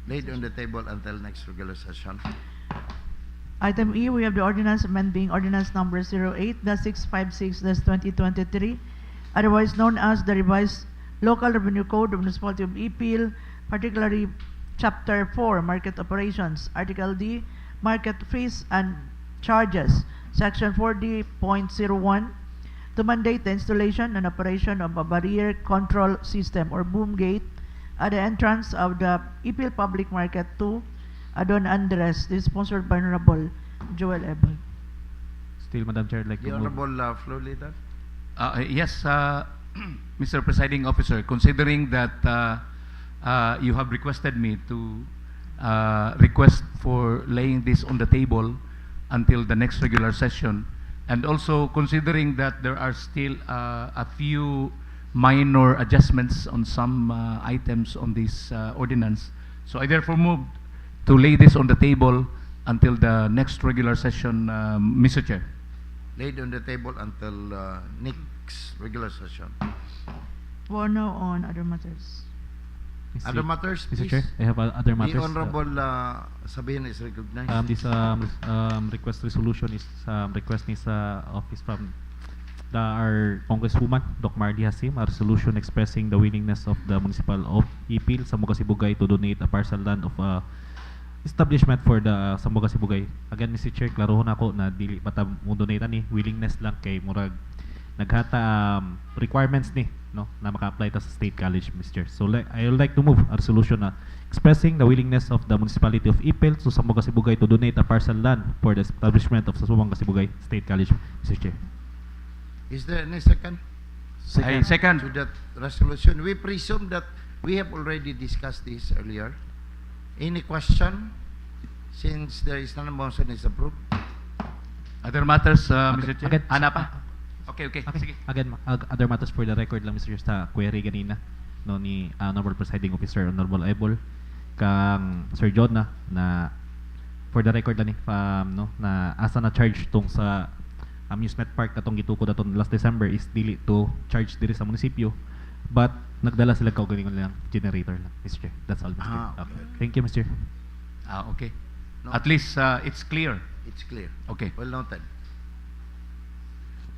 Laid on the table until next regular session. Item E, we have the ordinance amending ordinance number 08-656-2023, otherwise known as the revised Local Revenue Code of Municipality of Ipil, particularly Chapter 4, Market Operations, Article D, Market Fees and Charges, Section 4D.01, to mandate the installation and operation of a barrier control system or boom gate at the entrance of the Ipil Public Market 2, Adon Andres. This is sponsored by Honorable Joel Ebel. Still, Madam Chair, I'd like The to move. Honorable Floor Leader. Yes, Mr. Presiding Officer, considering that you have requested me to request for laying this on the table until the next regular session, and also considering that there are still a few minor adjustments on some items on this ordinance, so I therefore moved to lay this on the table until the next regular session, Mr. Chair. Laid on the table until next regular session. Warno on other matters. Other matters, Mr. please. Chair, I have other matters. The Honorable Sabihin is recognized. This request resolution is request is office from our Congresswoman, Doc Mardy Hasim, a resolution expressing the willingness of the Municipal of Ipil, Sambuca Sibugay, to donate a parcel land of establishment for the Sambuca Sibugay. Again, Mr. Chair, klarohon ako na dili pata mo donate ni, willingness lang kay murag naghata requirements ni, no, na maka-apply ta sa State College, Mr. Chair. So I would like to move a resolution na expressing the willingness of the Municipality of Ipil to Sambuca Sibugay to donate a parcel land for the establishment of Sambuca Sibugay State College, Mr. Chair. Is there any second? I second. To that resolution. We presume that we have already discussed this earlier. Any question? Since there is none, motion is approved. Other matters, Mr. Chair? Again, Ana pa? Okay. Sige. Again, other matters for the record lang, Mr. Chair, sa query ganina, no, ni Honorable Presiding Officer, Honorable Ebol, kang Sir John na for the record lang ni, no, na asa na charge tong sa amusement park katong gituko daton last December is dili to charge diri sa munisipyo, but nagdala sila kaugalingon lang generator lang, Mr. Chair. That's all, Mr. Chair. Okay. Thank you, Mr. Chair. Okay. No. At least it's clear. It's clear. Okay. Well noted.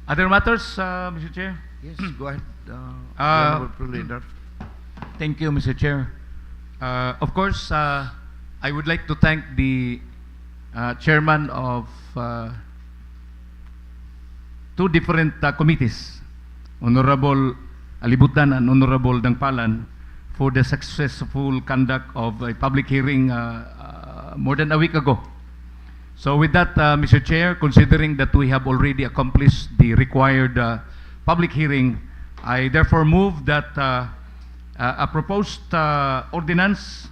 Other matters, Mr. Chair? Yes, go ahead. Honorable Floor Leader. Thank you, Mr. Chair. Of course, I would like to thank the chairman of two different committees, Honorable Alibutan and Honorable Dangpalan, for the successful conduct of a public hearing more than a week ago. So with that, Mr. Chair, considering that we have already accomplished the required public hearing, I therefore move that a proposed ordinance,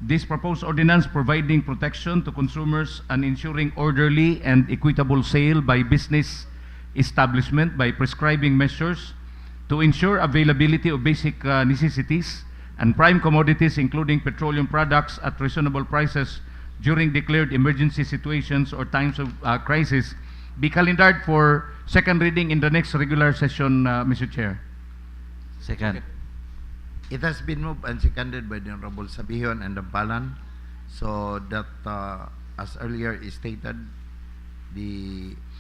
this proposed ordinance providing protection to consumers and ensuring orderly and equitable sale by business establishment by prescribing measures to ensure availability of basic necessities and prime commodities including petroleum products at reasonable prices during declared emergency situations or times of crisis be calendared for second reading in the next regular session, Mr. Chair. Second. It has been moved and seconded by the Honorable Sabihin and Dampalan, so that as earlier is stated,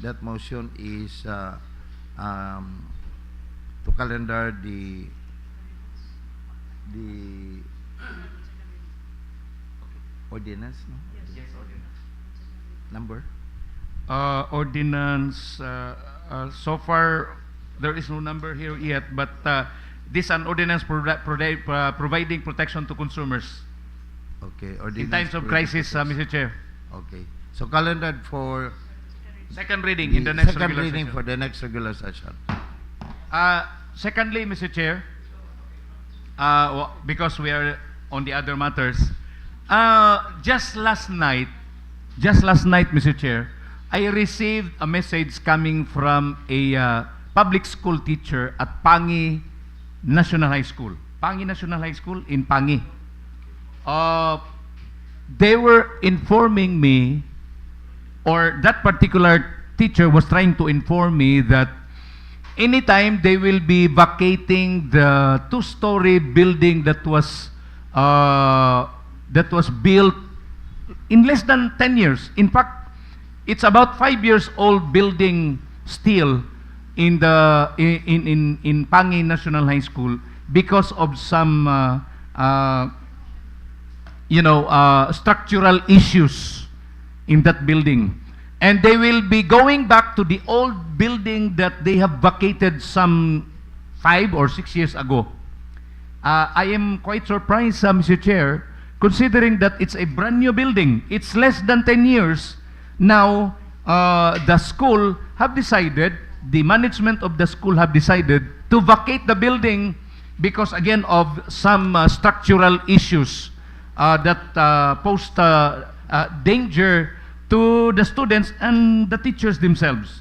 that motion is to calendar the ordinance, no? Yes, ordinance. Number? Ordinance, so far there is no number here yet, but this is an ordinance providing protection to consumers Okay. in Ordinance times of crisis, Mr. Chair. Okay. So calendared for Second reading in the next second regular reading session. for the next regular session. Secondly, Mr. Chair, because we are on the other matters, just last night, Mr. Chair, I received a message coming from a public school teacher at Pangi National High School. Pangi National High School in Pangi. They were informing me, or that particular teacher was trying to inform me that anytime they will be vacating the two-story building that was built in less than 10 years. In fact, it's about 5 years old building still in the in Pangi National High School because of some structural issues in that building. And they will be going back to the old building that they have vacated some 5 or 6 years ago. I am quite surprised, Mr. Chair, considering that it's a brand new building. It's less than 10 years. Now, the school have decided, the management of the school have decided to vacate the building because, again, of some structural issues that pose danger to the students and the teachers themselves.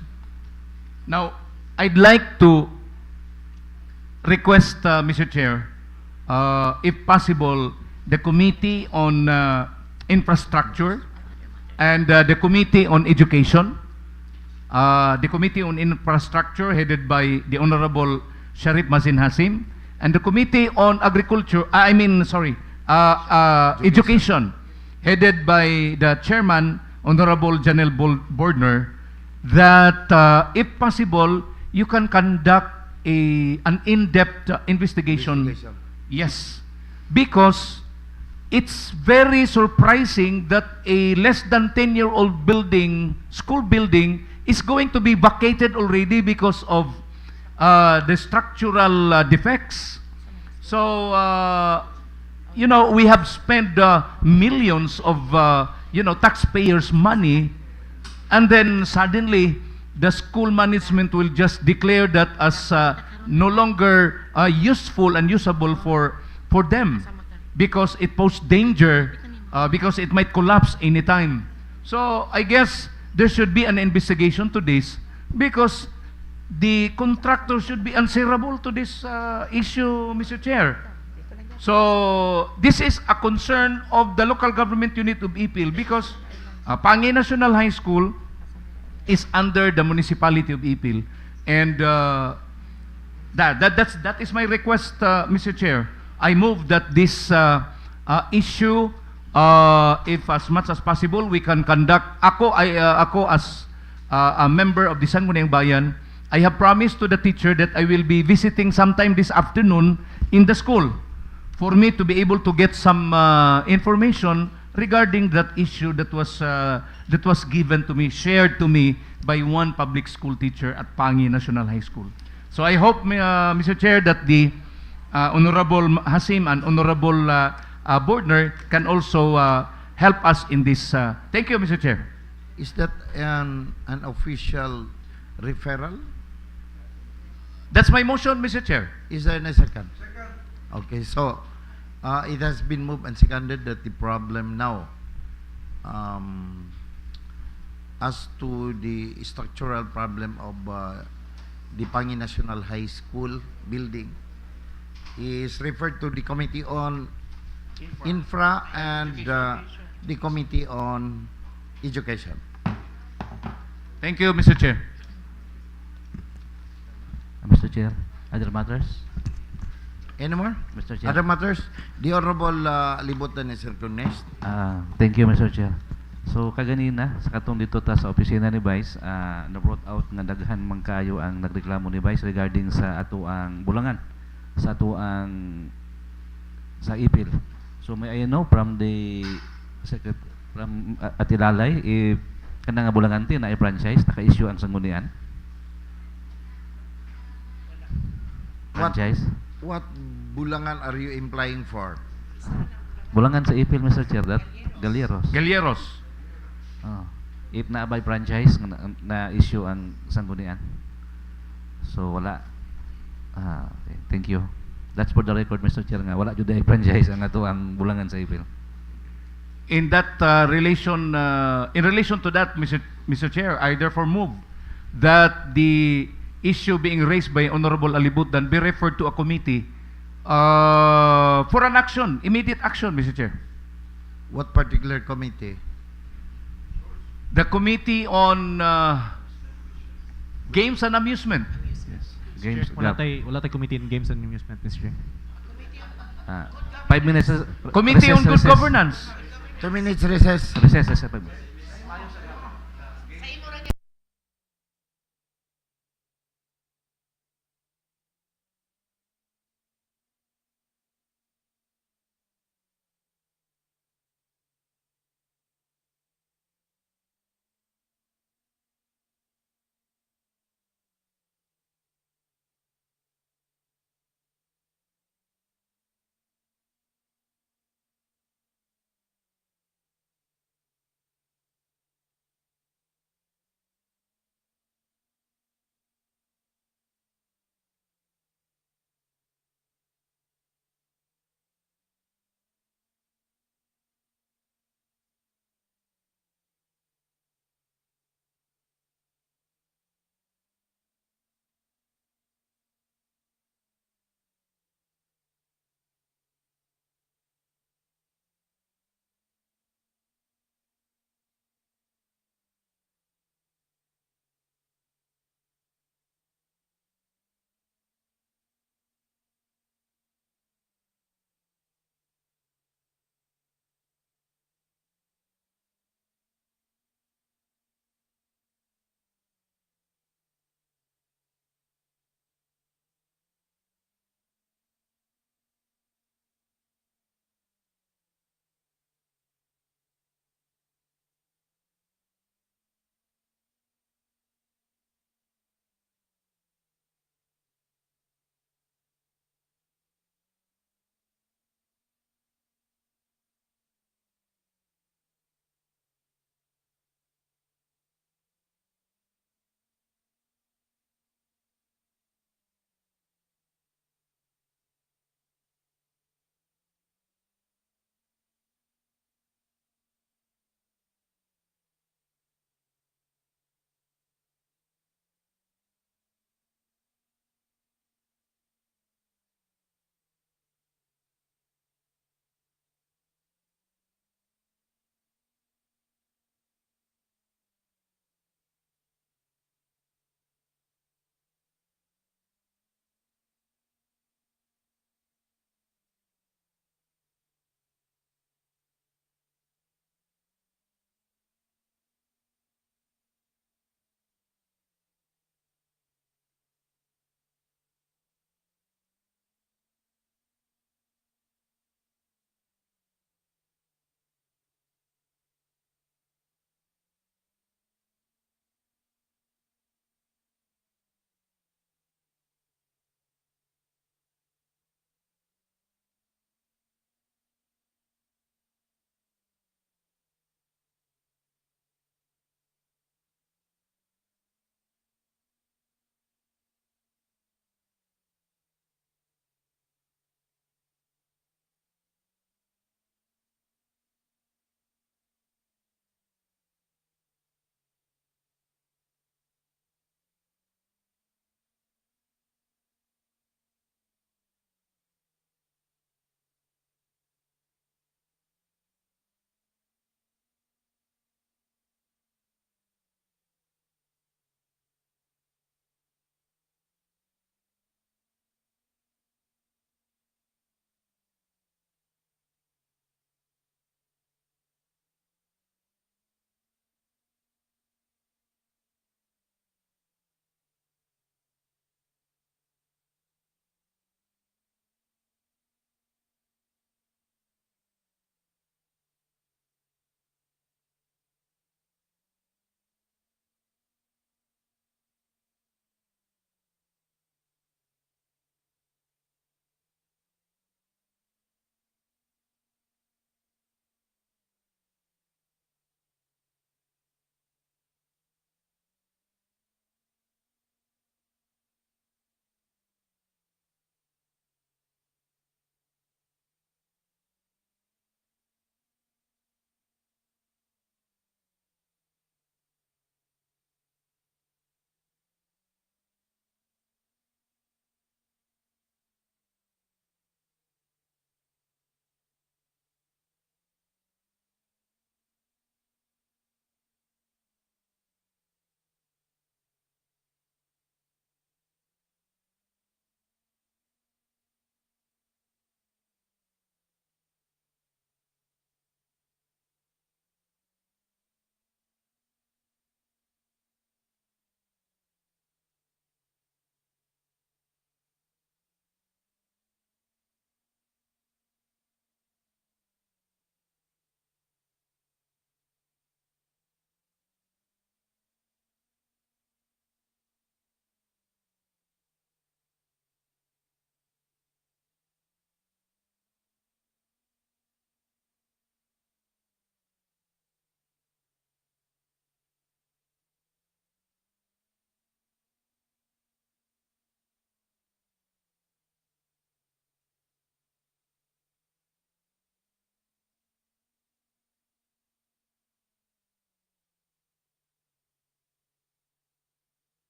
Now, I'd like to request, Mr. Chair, if possible, the Committee on Infrastructure and the Committee on Education, the Committee on Infrastructure headed by the Honorable Sharif Mazin Hasim, and the Committee on Education headed by the Chairman, Honorable Janelle Bordner, that if possible, you can conduct an in-depth investigation. Yes, because it's very surprising that a less than 10-year-old building, school building, is going to be vacated already because of the structural defects. So, we have spent millions of taxpayers' money, and then suddenly the school management will just declare that as no longer useful and usable for them because it poses danger, because it might collapse anytime. So I guess there should be an investigation to this because the contractor should be answerable to this issue, Mr. Chair. So this is a concern of the local government unit of Ipil because Pangi National High School is under the municipality of Ipil, and that is my request, Mr. Chair. I move that this issue, if as much as possible, we can conduct. Ako as a member of the Sangguniang Bayan, I have promised to the teacher that I will be visiting sometime this afternoon in the school for me to be able to get some information regarding that issue that was given to me, shared to me by one public school teacher at Pangi National High School. So I hope, Mr. Chair, that the Honorable Hasim and Honorable Bordner can also help us in this. Thank you, Mr. Chair. Is that an official referral? That's my motion, Mr. Chair. Is there a second? Okay, so it has been moved and seconded that the problem now as to the structural problem of the Pangi National High School building is referred to the Committee on Infra and the Committee on Education. Thank you, Mr. Chair. Mr. Chair, other matters? Any more? Mr. Chair. Other matters? The Honorable Libutan is recognized. Thank you, Mr. Chair. So, kaganina, sa katong dito ta sa opisina ni Vice, na-brought out nga daghan man kayo ang nagreklamo ni Vice regarding sa atuang bulangan, sa atuang sa Ipil. So, may I know from the from Atilalay, if kanang nga bulangan ti na i-franchise, naka-issue ang sanggunian? Franchise? What bulangan are you implying for? Bulangan sa Ipil, Mr. Chair, that Galieros. Galieros. If na by franchise na issue ang sanggunian. So wala. Okay. Thank you. That's for the record, Mr. Chair, nga wala jud ay franchise ang ato ang bulangan sa Ipil. In that relation to that, Mr. Chair, I therefore move that the issue being raised by Honorable Alibutan be referred to a committee for an action, immediate action, Mr. Chair. What particular committee? The Committee on Games and Amusement. Games. Wala tay committee in games and amusement, Mr. Chair. 5 minutes. Committee on Good Governance. 2 minutes recess. Recess. 5 minutes.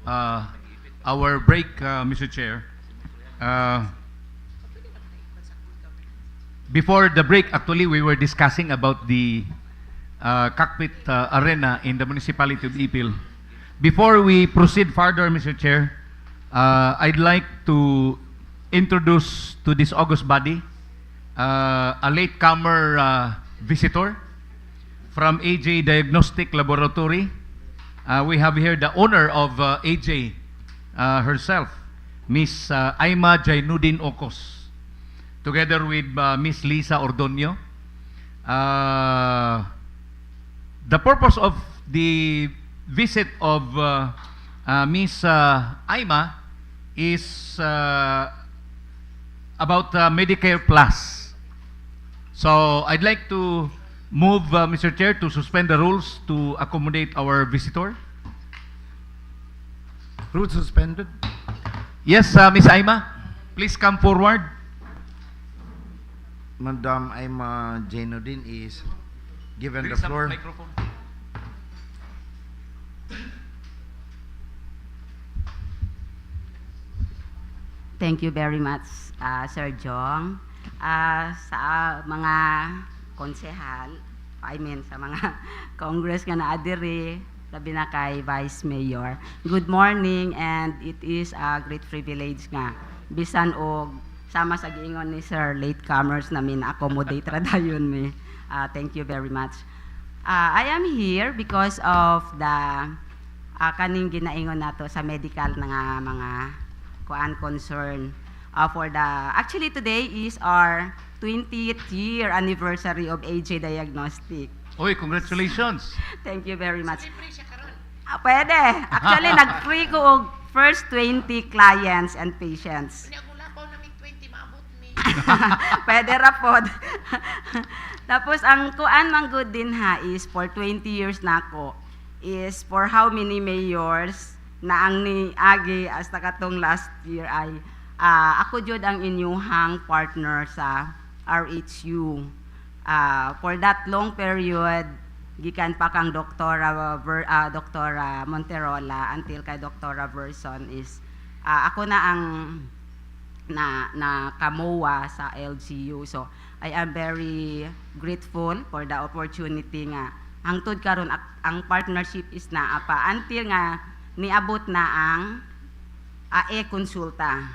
our break, Mr. Chair. Before the break, actually, we were discussing about the cockpit arena in the municipality of Ipil. Before we proceed further, Mr. Chair, I'd like to introduce to this august body a latecomer visitor from AJ Diagnostic Laboratory. We have here the owner of AJ herself, Miss Aima Jainuddin Ocos, together with Miss Lisa Ordonio. The purpose of the visit of Miss Aima is about Medicare Plus. So I'd like to move, Mr. Chair, to suspend the rules to accommodate our visitor. Rules suspended. Yes, Miss Aima, please come forward. Madam Aima Jainuddin is given the Please, some floor. microphone. Thank you very much, Sir Jong. Sa mga konsehal, sa mga Congress nga naadiri, labi na kay Vice Mayor. Good morning, and it is a great privilege nga. Bisan og sama sa giingon ni Sir latecomers namin accommodate ra dayon mi. Thank you very much. I am here because of the kaning ginaingon nato sa medical nga mga concern for the actually today is our 20th year anniversary of AJ Diagnostic. Oy, congratulations. Thank you very much. Pwede. Actually, nag-free ko og first 20 clients and patients. Pwede ra pod. Tapos ang kuan man good din ha is for 20 years na ako is for how many mayors na ang ni Agi hasta katong last year ay ako jud ang inyuhang partner sa RHU. For that long period, gikan pa kang Doktora Monterola until kay Doktora Verson is ako na ang na kamowa sa LGU. So I am very grateful for the opportunity nga hangtod karon ang partnership is na apa until nga niabot na ang e-konsulta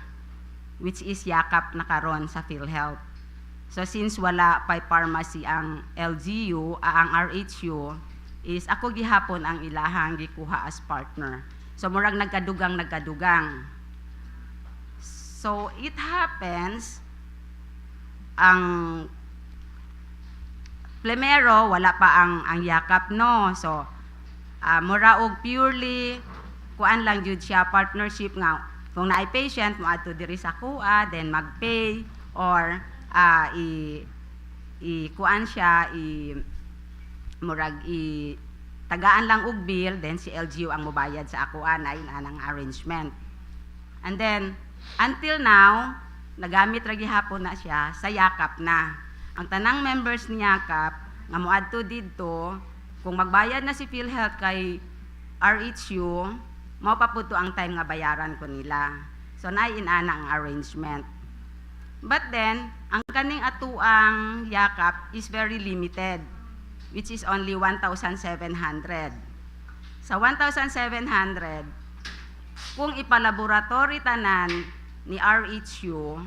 which is yakap na karon sa PhilHealth. So since wala pa pharmacy ang LGU, ang RHU is ako gihapon ang ilahang gikuha as partner. So murag nagkadugang. So it happens ang primero wala pa ang yakap no. So mura og purely kuan lang jud siya partnership nga kung naay patient mo adto diri sa kuha then magpay or kuan siya murag tagaan lang og bill then si LGU ang mobayad sa akuan ay anang arrangement. And then until now nagamit ra gihapon na siya sa yakap na. Ang tanang members ni yakap nga moadto didto kung magbayad na si PhilHealth kay RHU mao pa pud to ang time nga bayaran ko nila. So naay inana ang arrangement. But then ang kaning atuang yakap is very limited which is only 1,700. Sa 1,700 kung ipalaboratory tanan ni RHU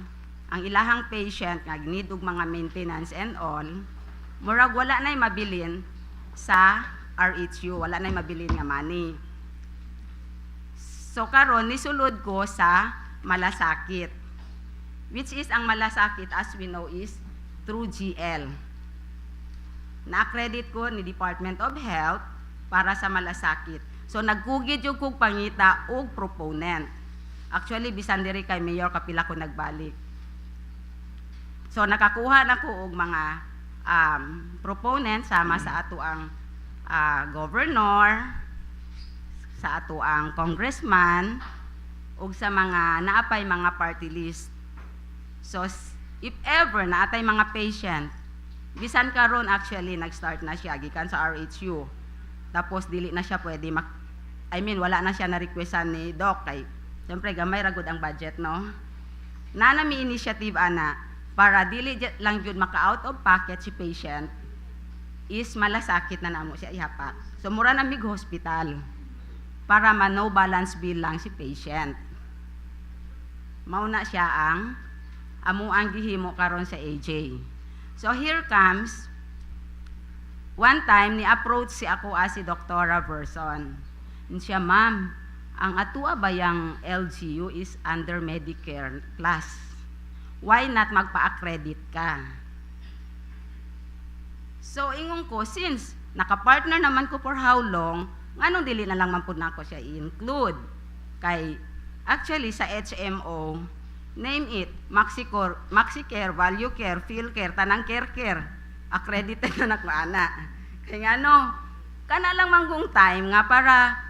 ang ilahang patient nga need og mga maintenance and all murag wala nay mabilin sa RHU, wala nay mabilin nga money. So karon nisulod ko sa malasakit which is ang malasakit as we know is through GL. Na-accredit ko ni Department of Health para sa malasakit. So nagkugid yung kong pangita og proponent. Actually bisan diri kay Mayor kapila ko nagbalik. So nakakuha na ko og mga proponent sama sa ato ang governor, sa ato ang congressman ug sa mga naapay mga party list. So if ever naatay mga patient bisan karon actually nag-start na siya gikan sa RHU tapos dili na siya pwede I mean, wala na siya na-requestan ni Doc kay siyempre gamay ra gud ang budget, no? Nanami initiative ana para dili lang jud maka-out of pocket si patient is malasakit na namo siya ihapak. So mura na mig hospital para no balance bill lang si patient. Mauna siya ang amo ang gihimo karon sa AJ. So here comes one time ni approach si ako si Doktora Verson. Siya, ma'am, ang atua bayang LGU is under Medicare class. Why not magpa-accredit ka? So ingon ko, since naka-partner naman ko for how long, nganong dili na lang man pud nako siya i-include? Kay actually sa HMO, name it, MaxiCare, Value Care, PhilCare, tanang care, accredited na nako ana. Kaya ngano, kana lang manggong time nga para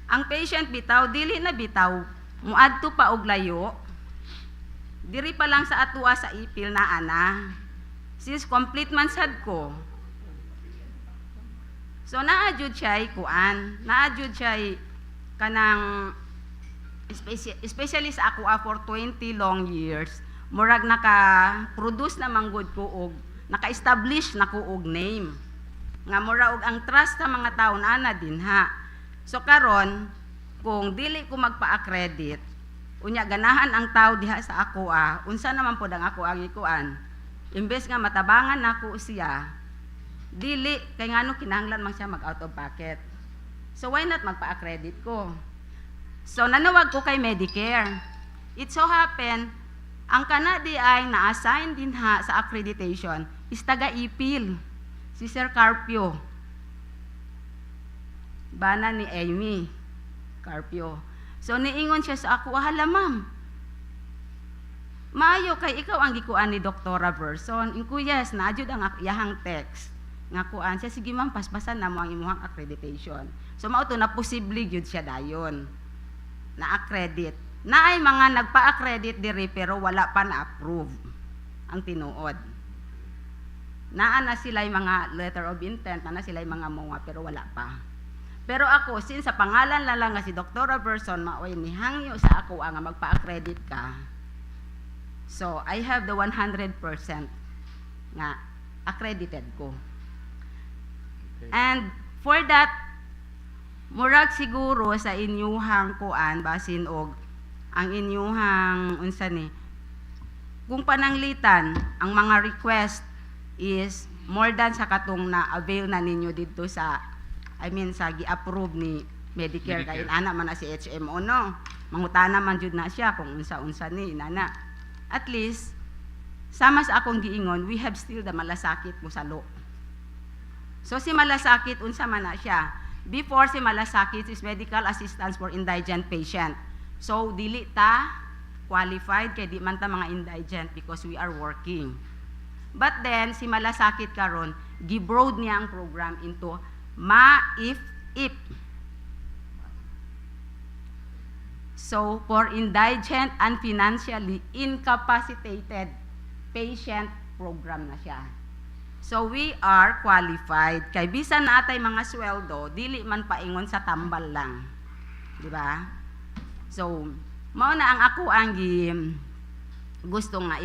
ang patient bitaw dili na bitaw muadto pa og layo. Diri pa lang sa atua sa Ipil na ana. Since complete man sad ko. So naadjud siya kuan, naadjud siya kanang especially sa ako for 20 long years, murag naka-produce na manggod ko og naka-establish na ko og name. Nga mura og ang trust sa mga tao na ana dinha. So karon kung dili ko magpa-accredit, unya ganahan ang tao diha sa ako unsa naman pod ang ako ang ikuan. Imbes nga matabangan nako siya, dili kay ngano kinahanglan man siya mag out of pocket. So why not magpa-accredit ko? So nanawag ko kay Medicare. It so happen ang kana di ay na-assign din sa accreditation is taga Ipil, si Sir Carpio. Bana ni Amy Carpio. So niingon siya sa ako, hala ma'am, maayo kay ikaw ang gikuan ni Doktora Verson. Inko yes, naadjud ang iyahang text. Nga kuan siya, sige ma'am, paspasan na mo ang imuhang accreditation. So mao to na posible gyud siya dayon. Na-accredit. Naay mga nagpa-accredit diri pero wala pa na-approve ang tinuod. Naa na sila mga letter of intent, na sila mga mga pero wala pa. Pero ako, since sa pangalan lang nga si Dr. Verson, maoy nihangyo sa ako nga magpa-accredit ka. So, I have the 100% nga accredited ko. Okay. And for that, murag siguro sa inyuhang kuan, basin og ang inyuhang unsa ni, kung pananglitan, ang mga request is more than sa katong na-avail na ninyo dito sa sa gi-approve ni Medicare. Kay ana man na si HMO, no? Mangutana man jud na siya kung unsa-unsa ni inana. At least sama sa akong giingon, we have still the malasakit mo sa lo. So si malasakit unsa man na siya. Before si malasakit is medical assistance for indigent patient. So dili ta qualified kay di man ta mga indigent because we are working. But then si malasakit karon gi-broad niya ang program into ma-if. So, for indigent and financially incapacitated patient program na siya. So, we are qualified. Kay bisan na atay mga sweldo, dili man paingon sa tambal lang. Di ba? So, mao na ang ako ang gusto nga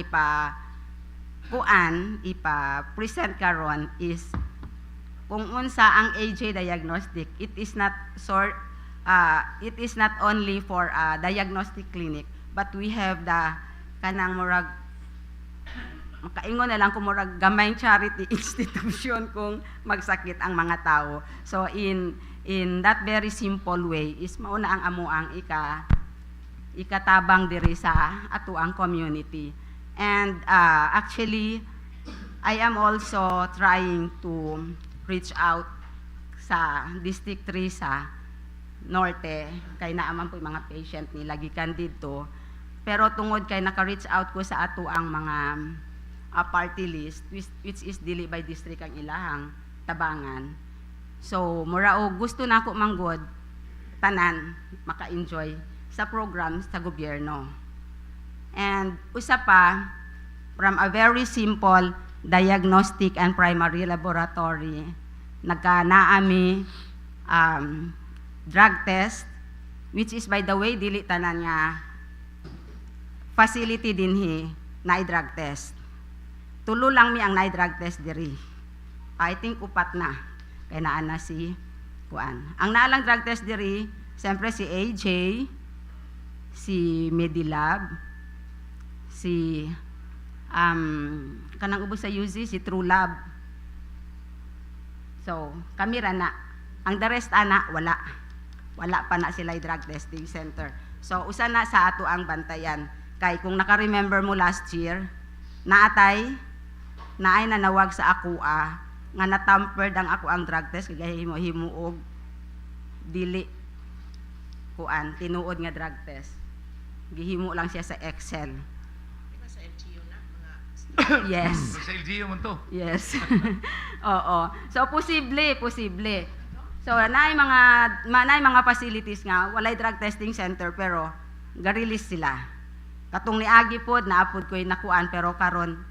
ipa-present karon is kung unsa ang AJ diagnostic, it is not only for a diagnostic clinic, but we have the kanang murag makaingon na lang kung murag gamayng charity institution kung magsakit ang mga tao. So in that very simple way is mauna ang amo ang ikatabang diri sa ato ang community. And actually I am also trying to reach out sa District 3 sa Norte, kay naaman po yung mga patient nila gikan dito. Pero tungod kay naka-reach out ko sa ato ang mga party list, which is dili by district ang ilahang tabangan. So, mura o gusto na ako manggod, tanan, maka-enjoy sa program sa gobyerno. And usa pa, from a very simple diagnostic and primary laboratory, nagkanaami drug test, which is by the way, dili tanan nga facility dinhi na drug test. Tulo lang mi ang na drug test diri. I think upat na. Kaya naa na si Kuan. Ang naalang drug test diri, siyempre si AJ, si Medilab, si kanang ubos sa UZ, si True Lab. So, kami ra na. Ang the rest ana, wala. Wala pa na sila drug testing center. So, usa na sa ato ang bantayan. Kay kung naka-remember mo last year, naay nanawag sa akua, nga natampered ang ako ang drug test, kaya himuog dili kuan, tinuod nga drug test. Gihimo lang siya sa Excel. Sa LGU na, mga... Yes. Sa LGU mo to. Yes. Oo. So, posible. So, naay mga facilities nga, walay drug testing center, pero ga-release sila. Katong niagi pod, naapod ko yung nakuan, pero karon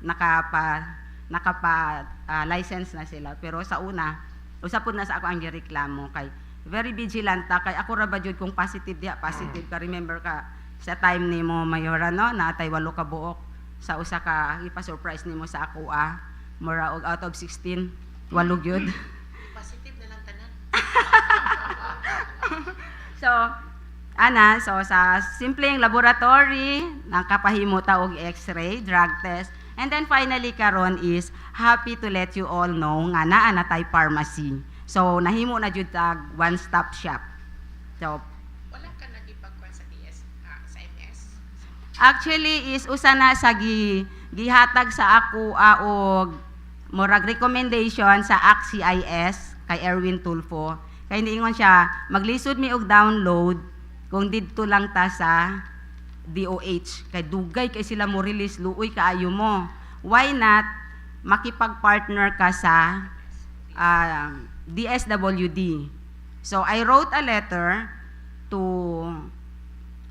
license na sila. Pero sa una, usapod na sa ako ang gireklamo, kay very vigilant ta, kay ako ra ba jud kung positive ka, remember ka, sa time ni mo Mayora, no, natay 8 ka buok, sa usa ka, ipa-surprise ni mo sa ako, mura og out of 16, 8 gyud. Positive na lang tanan. So, sa simpleng laboratory, nakapahimo ta og x-ray, drug test, and then finally karon is happy to let you all know nga naa na tay pharmacy. So, nahimo na jud tag one-stop shop. So, Wala ka nagipagkuan sa DS, sa MS? actually is usa na sa gihatag sa ako og murag recommendation sa ACCIDSS kay Erwin Tulfo. Kay niingon siya, maglisod mi og download kung didto lang ta sa DOH. Kay dugay kay sila mo release, luoy kaayo mo. Why not makipag-partner ka sa DSWD? So, I wrote a letter to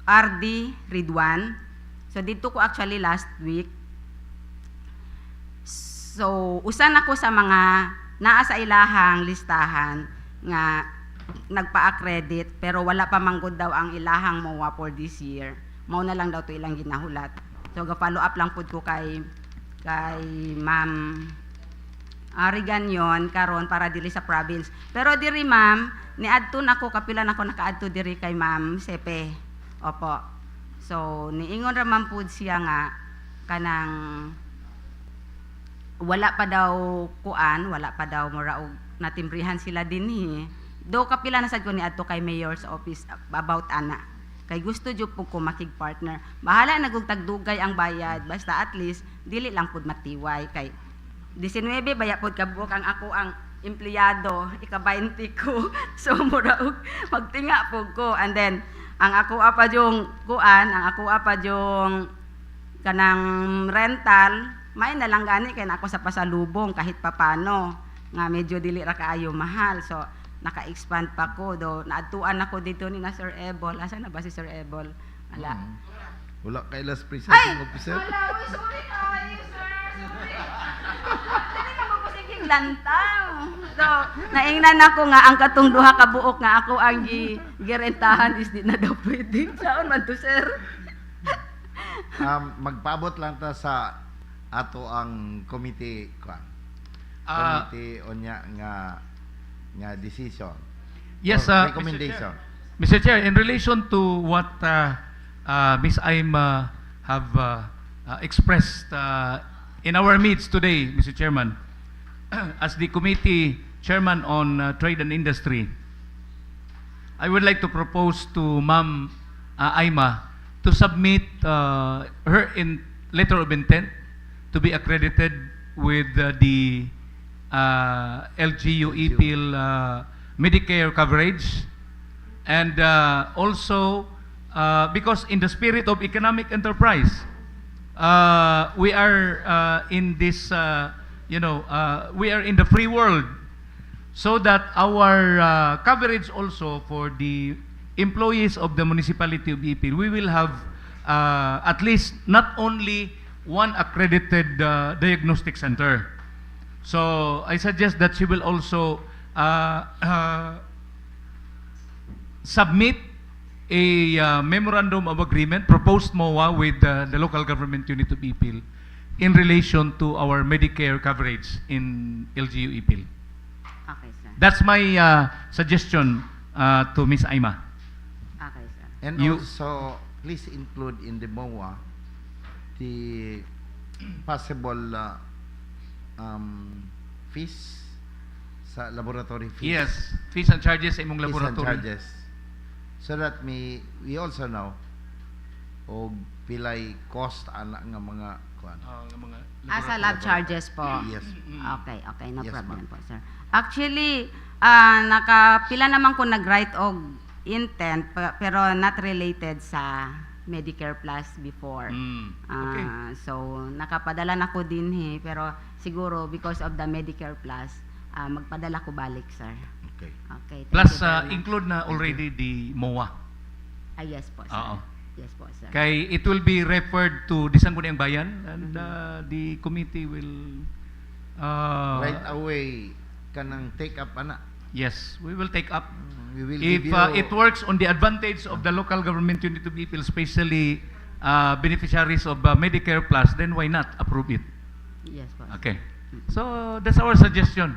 RD Ridwan. So, dito ko actually last week. So, usan ako sa mga naa sa ilahang listahan nga nagpa-accredit pero wala pa manggod daw ang ilahang MOA for this year. Mao na lang daw to ilang ginahulat. So, ga-follow up lang pud ko kay Ma'am Arigan yon karon para dili sa province. Pero diri ma'am, niadto nako kapila nako nakaadto diri kay Ma'am Sepe. Opo. So, niingon ra man pud siya nga kanang wala pa daw mura og natimbrihan sila dinhi. Do kapila na sad ko niadto kay mayor's office about ana. Kay gusto jud po ko makig-partner. Bahala nagug tagdugay ang bayad, basta at least dili lang pud matiway kay 19 baya pud kabuok ang ako ang empleyado, ika-20 ko. So mura og magtinga pud ko, and then ang ako apa yung kanang rental, may na lang gani kay nako sa pasalubong kahit papano nga medyo dili ra kaayo mahal. So naka-expand pa ko do naadtuan ako dito ni na Sir Ebol. Asa na ba si Sir Ebol? Wala. Wala kay last presiding officer. Wala, sorry kayo, sir. Sorry. Dili ka mapusiging lantaw. So, naingnan ako nga ang katong duha ka buok nga ako ang girentahan is di na daw pwede. Saan man to, sir? Magpabot lang ta sa ato ang committee onya nga decision. Yes, recommendation. Mr. Chair, in relation to what Ms. Aima have expressed in our midst today, Mr. Chairman, as the committee chairman on trade and industry, I would like to propose to Ma'am Aima to submit her letter of intent to be accredited with the LGU Ipil Medicare coverage, and also because in the spirit of economic enterprise, we are in this, we are in the free world, so that our coverage also for the employees of the municipality of Ipil, we will have at least not only one accredited diagnostic center. So I suggest that she will also submit a memorandum of agreement, proposed MOA with the local government unit of Ipil in relation to our Medicare coverage in LGU Ipil. Okay, sir. That's my suggestion to Ms. Aima. Okay, sir. And You- also, please include in the MOA the possible fees sa laboratory fees. Yes, fees and charges sa imong Fees and laboratory. charges. So that we also know og pilay cost ana nga mga kuan. Mga Sa lab charges po. Yes. Okay, okay, no Yes, problem ma'am. po, sir. Actually, nakapila naman ko nag-write og intent pero not related sa Medicare Plus before. Okay. So, nakapadala na ko din pero siguro because of the Medicare Plus, magpadala ko balik, sir. Okay. Okay. thank Plus, you very much. include na already the MOA. Yes po, sir. Oo. Yes po, sir. Kay it will be referred to the Sangguniang Bayan and the committee will Right away kanang take up ana. yes, we will take up We will if give you it works on the advantage of the local government unit of Ipil, especially beneficiaries of Medicare Plus, then why not approve it? Yes po. sir. Okay. So that's our suggestion.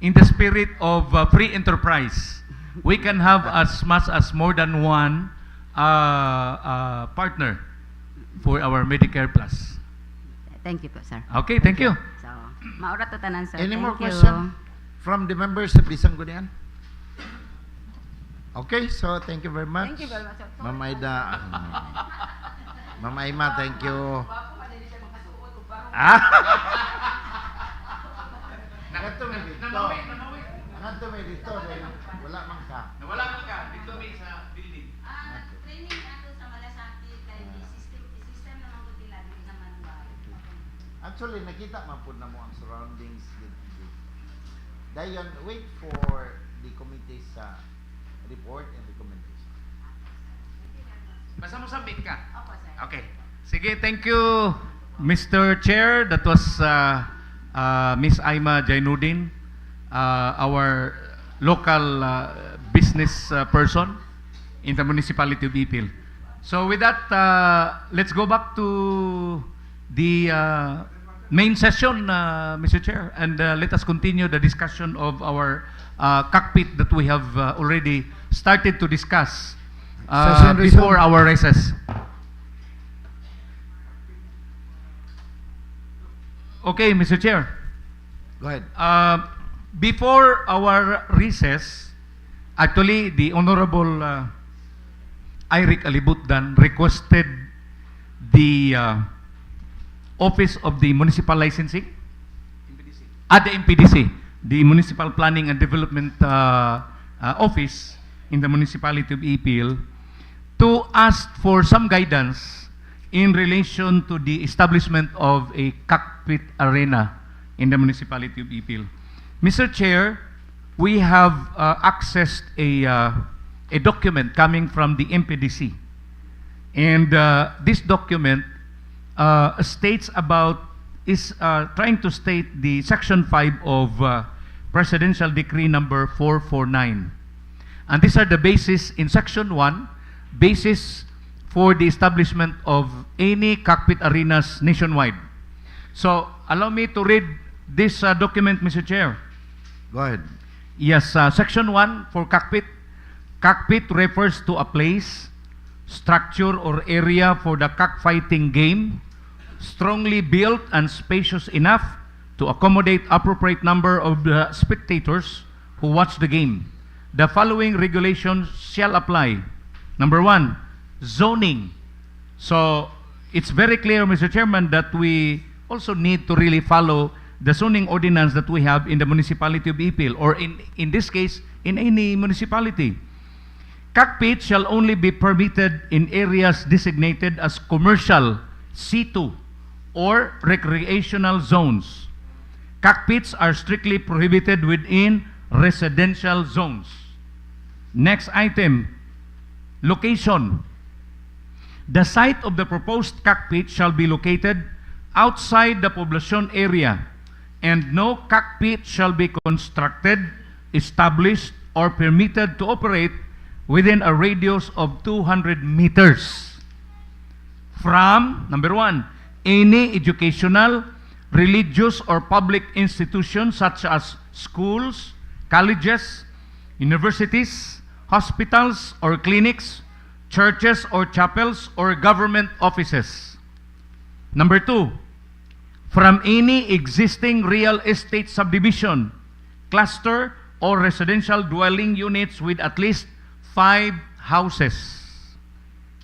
In the spirit of free enterprise, we can have as much as more than one partner for our Medicare Plus. Thank you po, sir. Okay, thank you. So, maura to tanan, sir. Any Thank more you. question from the members of the Sanggunian? Okay, so thank you very much. Thank you very much, sir. Ma'am Aida. Ma'am Aima, thank you. Nganto may dito. Nganto may dito. Wala man ka. Nawala mo ka dito sa building. Training ato sa malasakit kay system naman ko tila din naman ba. Actually, nakita man po na mo ang surroundings dito. Dayon, wait for the committee's report and recommendation. Basta mo submit ka. Opo, sir. Okay. Sige, thank you, Mr. Chair. That was Ms. Aima Jainuddin, our local business person in the municipality of Ipil. So with that, let's go back to the main session, Mr. Chair, and let us continue the discussion of our cockpit that we have already started to discuss Session before resumed. our recess. Okay, Mr. Chair. Go ahead. Before our recess, actually, the Honorable Iric Alibutdan requested the Office of the Municipal Licensing, the MPDC, the Municipal Planning and Development Office in the Municipality of Ipil, to ask for some guidance in relation to the establishment of a cockpit arena in the Municipality of Ipil. Mr. Chair, we have accessed a document coming from the MPDC. And this document states is trying to state the Section 5 of Presidential Decree number 449. And these are the basis in Section 1, basis for the establishment of any cockpit arenas nationwide. So, allow me to read this document, Mr. Chair. Go ahead. Yes, Section 1 for cockpit. Cockpit refers to a place, structure, or area for the cockfighting game, strongly built and spacious enough to accommodate appropriate number of the spectators who watch the game. The following regulations shall apply. Number 1, zoning. So, it's very clear, Mr. Chairman, that we also need to really follow the zoning ordinance that we have in the municipality of Ipil, or in this case, in any municipality. Cockpit shall only be permitted in areas designated as commercial, C2, or recreational zones. Cockpits are strictly prohibited within residential zones. Next item, location. The site of the proposed cockpit shall be located outside the population area, and no cockpit shall be constructed, established, or permitted to operate within a radius of 200 meters from, number 1, any educational, religious, or public institution such as schools, colleges, universities, hospitals or clinics, churches or chapels, or government offices. Number 2, from any existing real estate subdivision, cluster, or residential dwelling units with at least 5 houses.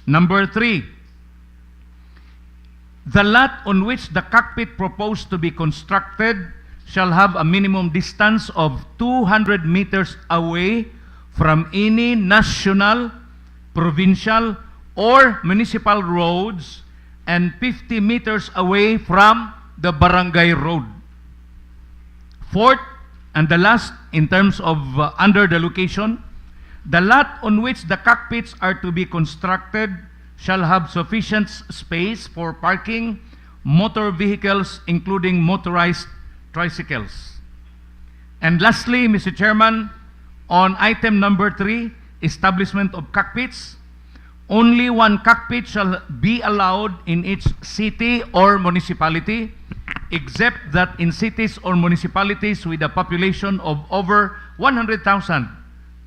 Number 3, the lot on which the cockpit proposed to be constructed shall have a minimum distance of 200 meters away from any national, provincial, or municipal roads and 50 meters away from the barangay road. Fourth, and the last in terms of under the location, the lot on which the cockpits are to be constructed shall have sufficient space for parking motor vehicles, including motorized tricycles. And lastly, Mr. Chairman, on item number 3, establishment of cockpits, only one cockpit shall be allowed in each city or municipality, except that in cities or municipalities with a population of over 100,000,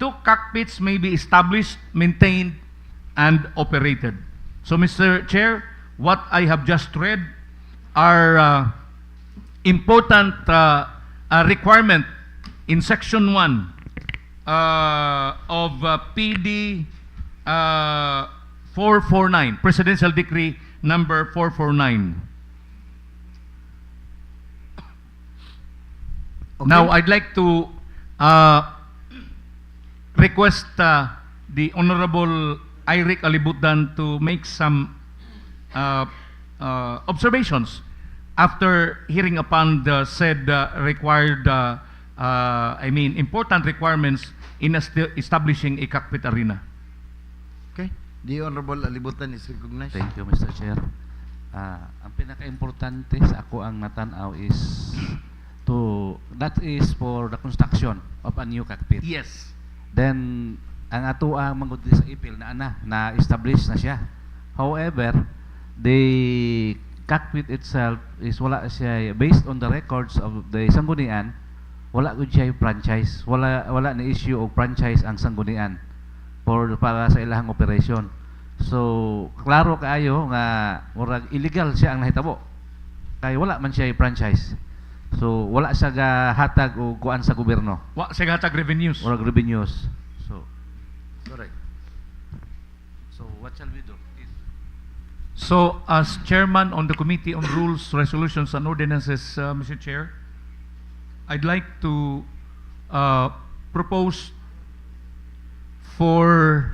2 cockpits may be established, maintained, and operated. So, Mr. Chair, what I have just read are important requirement in Section 1 of PD 449, Presidential Decree number 449. Okay. Now, I'd like to request the Honorable Iric Alibutan to make some observations after hearing upon the said required, important requirements in establishing a cockpit arena. Okay. The Honorable Alibutan is recognized. Thank you, Mr. Chair. Ang pinaka-importante sa ako ang natanaw is that is for the construction of a new cockpit. Yes. Then, ang ato ang mangudli sa Ipil na establish na siya. However, the cockpit itself is wala siya, based on the records of the Sanggunian, wala gud siya franchise. Wala na issue of franchise ang Sanggunian para sa ilahang operation. So, klaro kaayo nga murag illegal siya ang nahitabo. Kay wala man siya franchise. So, wala siya hatag o kuan sa gobyerno. Wala siya hatag revenues. Wala revenues. So, Correct. so what shall we do? So, as chairman on the Committee on Rules, Resolutions, and Ordinances, Mr. Chair, I'd like to propose for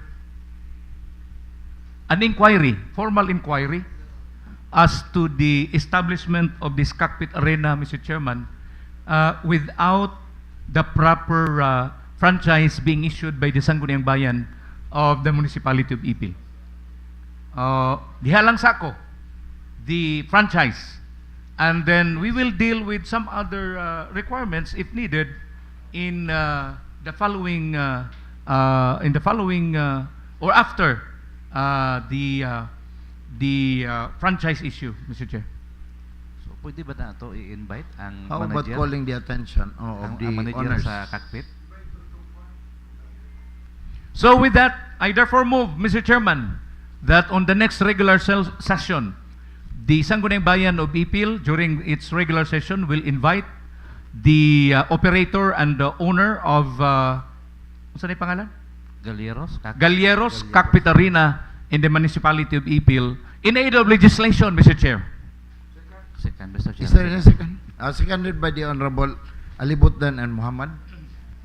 an inquiry, formal inquiry, as to the establishment of this cockpit arena, Mr. Chairman, without the proper franchise being issued by the Sangguniang Bayan of the Municipality of Ipil. Diha lang sa ako, the franchise, and then we will deal with some other requirements if needed in the following or after the franchise issue, Mr. Chair. So, pwede ba na ito i-invite ang How about manager? calling the attention of the ang manager owners? sa cockpit? So with that, I therefore move, Mr. Chairman, that on the next regular session, the Sangguniang Bayan of Ipil, during its regular session, will invite the operator and the owner of, saan yung pangalan? Galleros Cockpit Arena in the municipality of Ipil in aid of legislation, Mr. Chair. Second, Mr. Chair. Is there a second? Seconded by the Honorable Alibutan and Muhammad.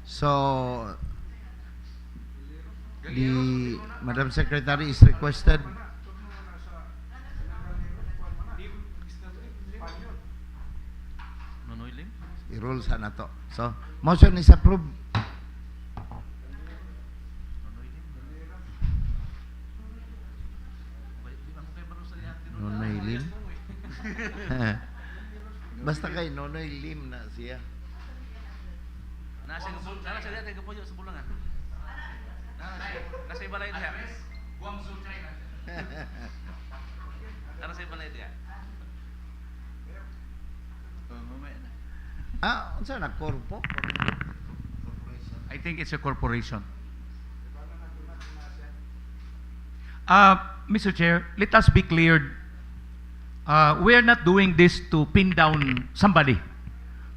So, the Madam Secretary is requested. I-rules na to. So, motion is approved. Nonoy Lim. Basta kay Nonoy Lim na siya. Nasa siya sa bulangan. Nasa balay diha. Guangzhou, China. Nasa balay diha. Unsa na korpo? I think it's a corporation. Mr. Chair, let us be clear. We are not doing this to pin down somebody,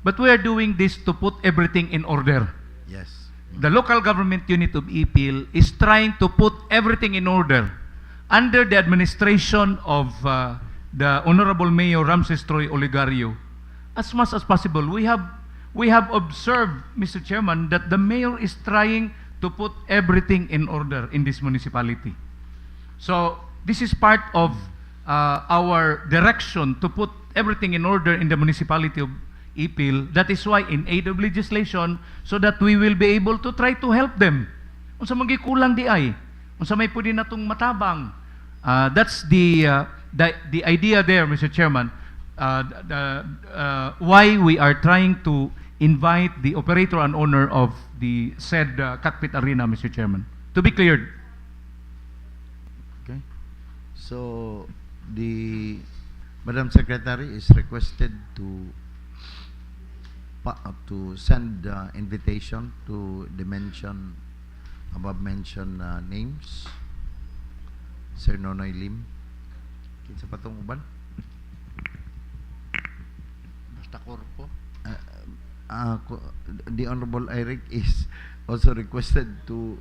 but we are doing this to put everything in order. Yes. The local government unit of Ipil is trying to put everything in order under the administration of the Honorable Mayor Ramses Troy Oligario. As much as possible, we have observed, Mr. Chairman, that the mayor is trying to put everything in order in this municipality. So this is part of our direction to put everything in order in the municipality of Ipil. That is why in aid of legislation, so that we will be able to try to help them. Unsa magikulang di ay, unsa may pwede natong matabang. That's the idea there, Mr. Chairman. Why we are trying to invite the operator and owner of the said cockpit arena, Mr. Chairman, to be cleared. Okay. So the Madam Secretary is requested to send invitation to the above mentioned names. Sir Nonoy Lim. Kinsa pa tong uban? Basta korpo. The Honorable Eric is also requested to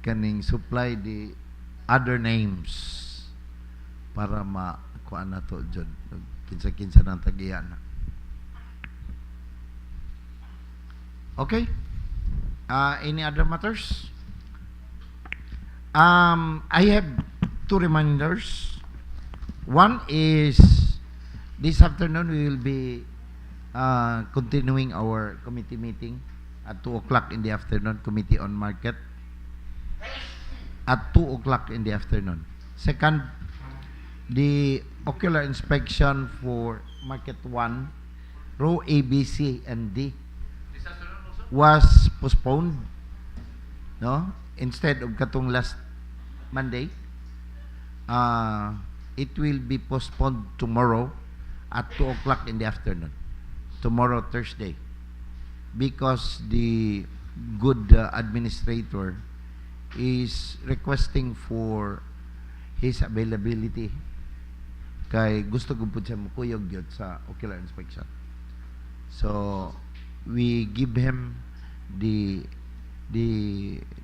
kaning supply the other names para kuan na to jud kinsa-kinsa nang tagiyan. Okay. Any other matters? I have two reminders. One is this afternoon we will be continuing our committee meeting at 2 o'clock in the afternoon, Committee on Market, at 2 o'clock in the afternoon. Second, the ocular inspection for Market 1, row A, B, C, and D was postponed, no? Instead of katong last Monday, it will be postponed tomorrow at 2 o'clock in the afternoon. Tomorrow, Thursday, because the good administrator is requesting for his availability kay gusto ko po siya mukuyog yun sa ocular inspection. So we give him the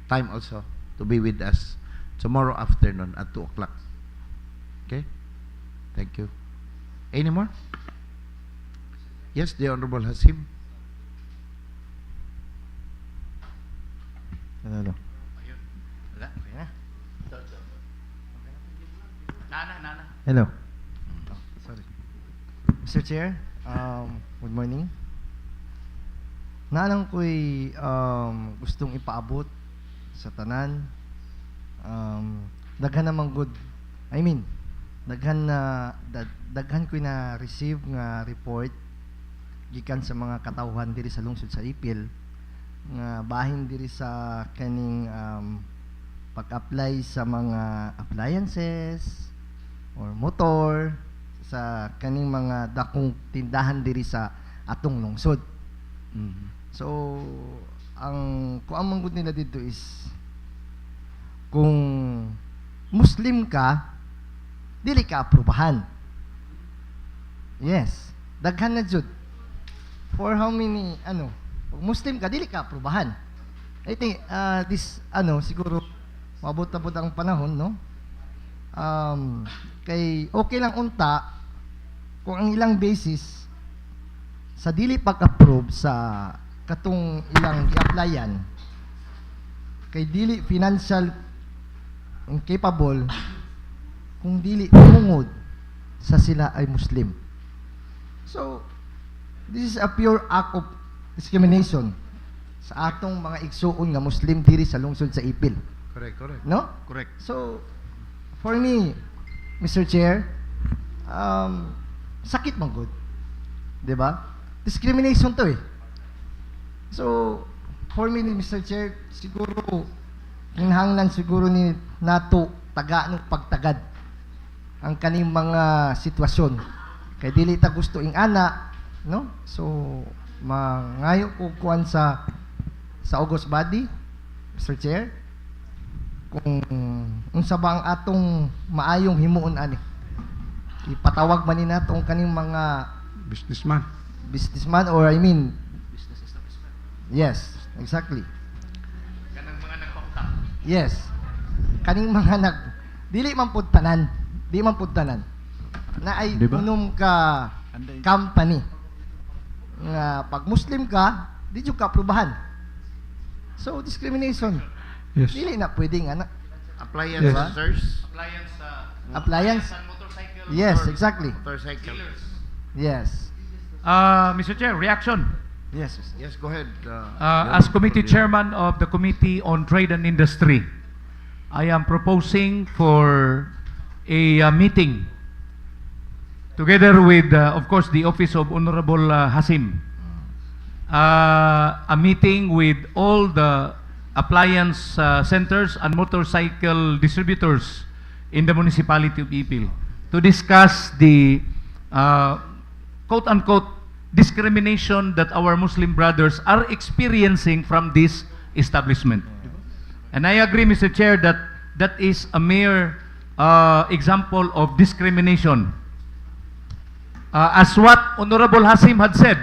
time also to be with us tomorrow afternoon at 2 o'clock. Okay? Thank you. Any more? Yes, the Honorable Hasim. Ano? Wala, okay na. Nana. Hello. Sorry. Mr. Chair, good morning. Nanang ko'y gustong ipaabot sa tanan. Daghan namang good. Daghan ko'y na receive nga report gikan sa mga katawhan diri sa lungsod sa Ipil nga bahin diri sa kaning pag-apply sa mga appliances or motor sa kaning mga dakong tindahan diri sa atong lungsod. So ang kuang manggod nila dito is kung Muslim ka dili ka aprubahan. Yes, daghan na jud. For how many, kung Muslim ka, dili ka aprubahan. I think, siguro, mabot na po ang panahon, no? Kay, okay lang unta, kung ang ilang basis, sa dili pag-approve sa katong ilang i-applyan, kay dili financial incapable, kung dili umungod sa sila ay Muslim. So, this is a pure act of discrimination sa atong mga igsuon nga Muslim diri sa lungsod sa Ipil. Correct. No? Correct. So, for me, Mr. Chair, sakit man good. 'Di ba? Discrimination to eh. So, for me, Mr. Chair, siguro, kinahanglan siguro ni nato taga ng pagtagad ang kaning mga sitwasyon. Kay dili ta gusto ing ana, no? So, mangayo ko kuan sa August body, Mr. Chair, kung unsa ba ang atong maayong himuon ani. Ipatawag man ni natong kaning mga businessman or I mean business establishment. Yes, exactly. Kanang mga nagpautak. Yes. Kaning mga dili man pud tanan. Di man pud tanan. Na ay Diba? unom ka company. Nga pag Muslim ka, di jud ka aprubahan. So discrimination. Yes. Dili na pwedeng ana. Appliance Yes. users, Appliance. and motorcycle Yes, exactly. motorcycle. dealers. Yes. Mr. Chair, reaction. Yes. Yes, go ahead. As committee chairman of the Committee on Trade and Industry, I am proposing for a meeting together with, of course, the Office of Honorable Hasim. A meeting with all the appliance centers and motorcycle distributors in the municipality of Ipil to discuss the quote-unquote discrimination that our Muslim brothers are experiencing from this establishment. And I agree, Mr. Chair, that that is a mere example of discrimination. As what Honorable Hasim had said,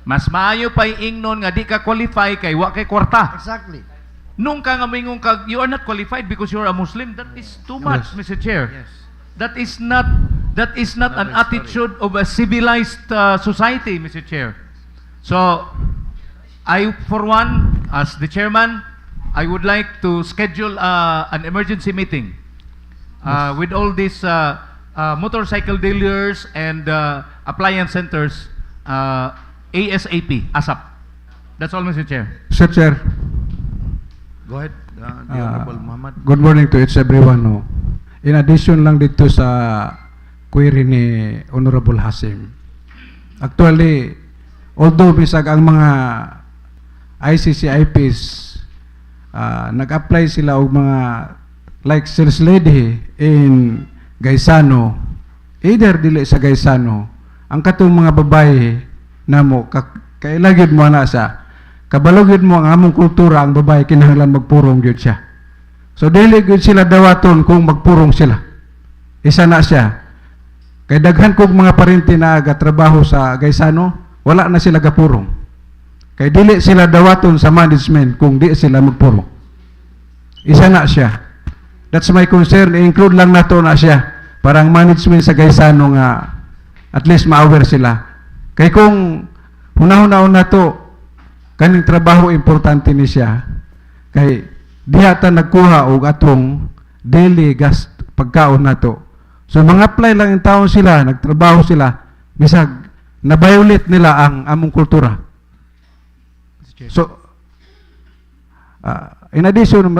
mas maayo pa ingnon nga di ka qualify kay wa kay kwarta. Exactly. Nung ka nga mingon ka, you are not qualified because you are a Muslim, that is too much, Yes. Mr. Chair. Yes. That is not an Another attitude of a civilized society, Mr. Chair. So, I, for one, as the chairman, I would like to schedule an emergency meeting with all these motorcycle dealers and appliance centers ASAP, ASAP. That's all, Mr. Chair. Sir Chair, Go ahead, the Honorable Muhammad. good morning to each everyone. No. In addition lang dito sa query ni Honorable Hasim. Actually, although bisag ang mga ICCIPs nag-apply sila og mga like sales lady in Gaisano, either dili sa Gaisano, ang katong mga babae namo kailagid mo na sa kabalogid mo ang among kultura, ang babae kinahanglan magpurong gyud siya. So dili gyud sila dawaton kung magpurong sila. Isa na siya. Kay daghan kog mga parente na agatrabaho sa Gaisano, wala na sila gapurong. Kay dili sila dawaton sa management kung di sila magpurong. Isa na siya. That's my concern. I-include lang nato na siya. Parang management sa Gaisano nga at least ma-aware sila. Kay kung hunahon na to, kaning trabaho importante ni siya. Kay diha ta nagkuha og atong daily gas pagkaon nato. So mga apply lang yung taon sila, nagtrabaho sila, bisag na-violate nila ang among kultura. So in addition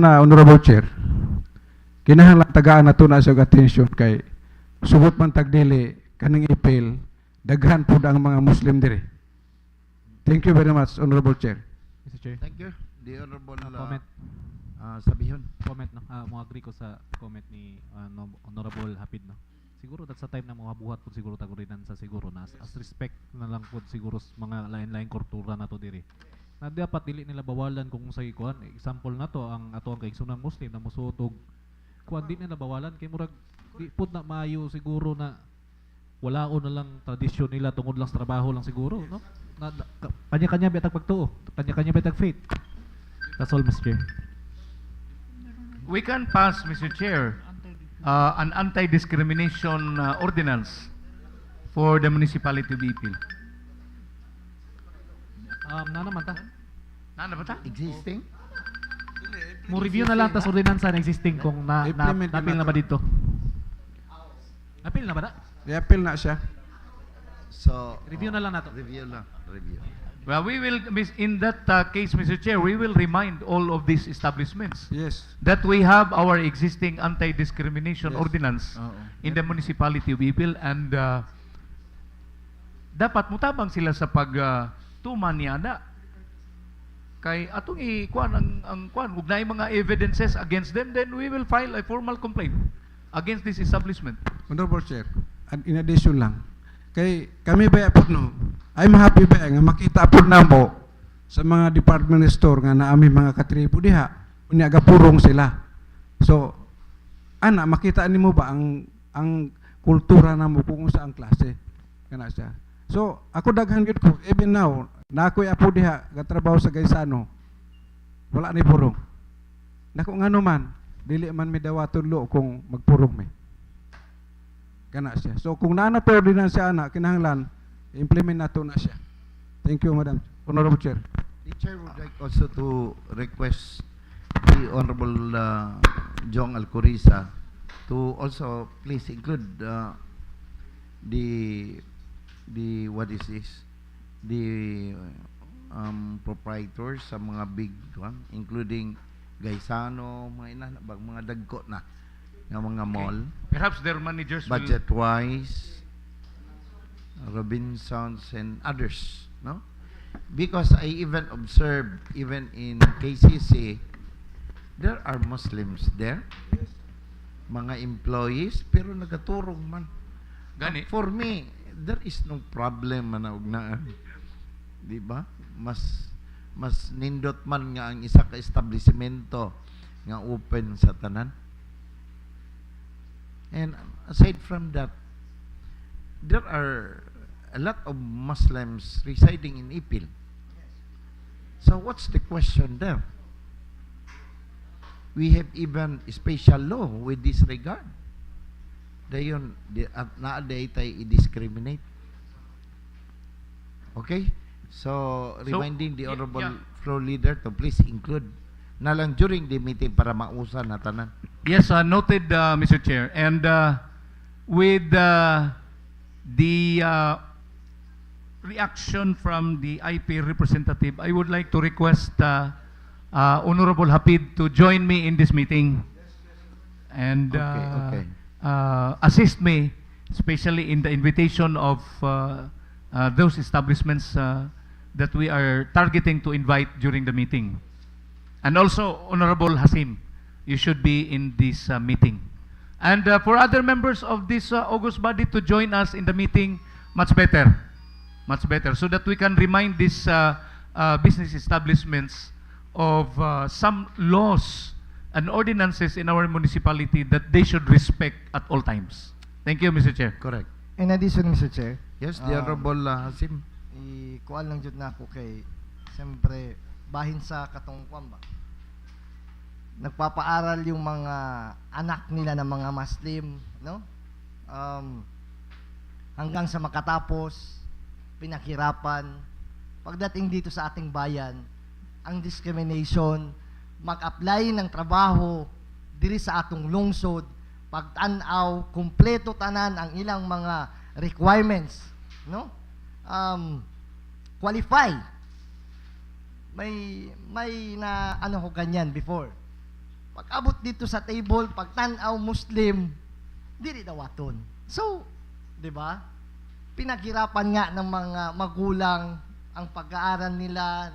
na Honorable Chair, kinahanglan tagaan nato na sa attention kay subot man tagdili kaning Ipil, daghan pud ang mga Muslim diri. Thank you very much, Honorable Chair. Mr. Chair. Thank you. The Honorable Comment. Sabihon. Comment no. Mo agree ko sa comment ni Honorable Hapid no. Siguro that's the time na mga buhat pud siguro ta Ordinances siguro na as respect na lang pud siguro sa mga lain-lain kultura nato diri. Na dapat dili nila bawalan kung unsay kuan. Example nato ang ato ang kaigsunan Muslim na musutog kuan di nila bawalan kay murag di pud na maayo siguro na walaon na lang tradisyon nila tungod lang sa trabaho lang siguro no. Kanya-kanya betag pagtuo, kanya-kanya betag faith. That's all, Mr. Chair. We can pass, Mr. Chair, an anti-discrimination ordinance for the municipality of Ipil. Na naman ta. Nana ba ta? Existing? Mo review na lang tas ordinansa na existing kung napil na ba dito. Napil na ba na? I-appeal na siya. So, Review na lang nato. Review lang. Review. Well, we will, in that case, Mr. Chair, we will remind all of these establishments Yes. that we have our existing anti-discrimination Yes. ordinance in the municipality of Ipil and dapat mutabang sila sa pagtuman niya na. kay atong ikuan ang kuan ug naay mga evidences against them, then we will file a formal complaint against this establishment. Honorable Chair, and in addition lang, kay kami ba po no, I'm happy ba nga makita po na mo sa mga department store nga naami mga katribo diha, unya gapurong sila. So, ana makita nimo ba ang kultura namo kung sa ang klase kana siya. So, ako daghan gyud ko even now, na ako'y apo diha gatrabaho sa Gaisano. Wala ni purong. Nako ngano man, dili man mi dawaton lo kung magpurong mi. Kana siya. So kung nana pa ordinance ana kinahanglan implement nato na siya. Thank you, Madam Honorable Chair. The Chair would like also to request the Honorable Jong Alcoriza to also please include the what is this? The proprietors sa mga big one, including Gaisano, mga dagko na ng mga mall. Perhaps their managers budget wise, Robinsons and others, no? Because I even observed even in KCC there are Muslims there, mga employees pero nagaturong man. Gani. For me, there is no problem man na di ba? Mas nindot man nga ang isa ka establishmento nga open sa tanan. And aside from that, there are a lot of Muslims residing in Ipil. So what's the question there? We have even a special law with this regard. Dayon naaday tay i-discriminate. Okay? So, reminding the Honorable Floor Leader to please include na lang during the meeting para mausan na tanan. Yes, noted, Mr. Chair. And with the reaction from the IP representative, I would like to request Honorable Hapid to join me in this meeting and assist me, especially in the invitation of those establishments that we are targeting to invite during the meeting. And also, Honorable Hasim, you should be in this meeting. And for other members of this August body to join us in the meeting, much better, so that we can remind these business establishments of some laws and ordinances in our municipality that they should respect at all times. Thank you, Mr. Chair. Correct. In addition, Mr. Chair, Yes, the Honorable Hasim. kuan lang jud nako kay siyempre bahin sa katong kuan ba. Nagpapaaral yung mga anak nila ng mga Muslim, no? Hanggang sa makatapos, pinaghirapan. Pagdating dito sa ating bayan, ang discrimination, mag-apply ng trabaho diri sa atong lungsod, pagtan-aw, kumpleto tanan ang ilang mga requirements, no? Qualify. May na ano ko ganyan before. Pag-abot dito sa table, pagtan-aw Muslim, dili dawaton. So, 'di ba? Pinaghirapan nga ng mga magulang ang pag-aaral nila,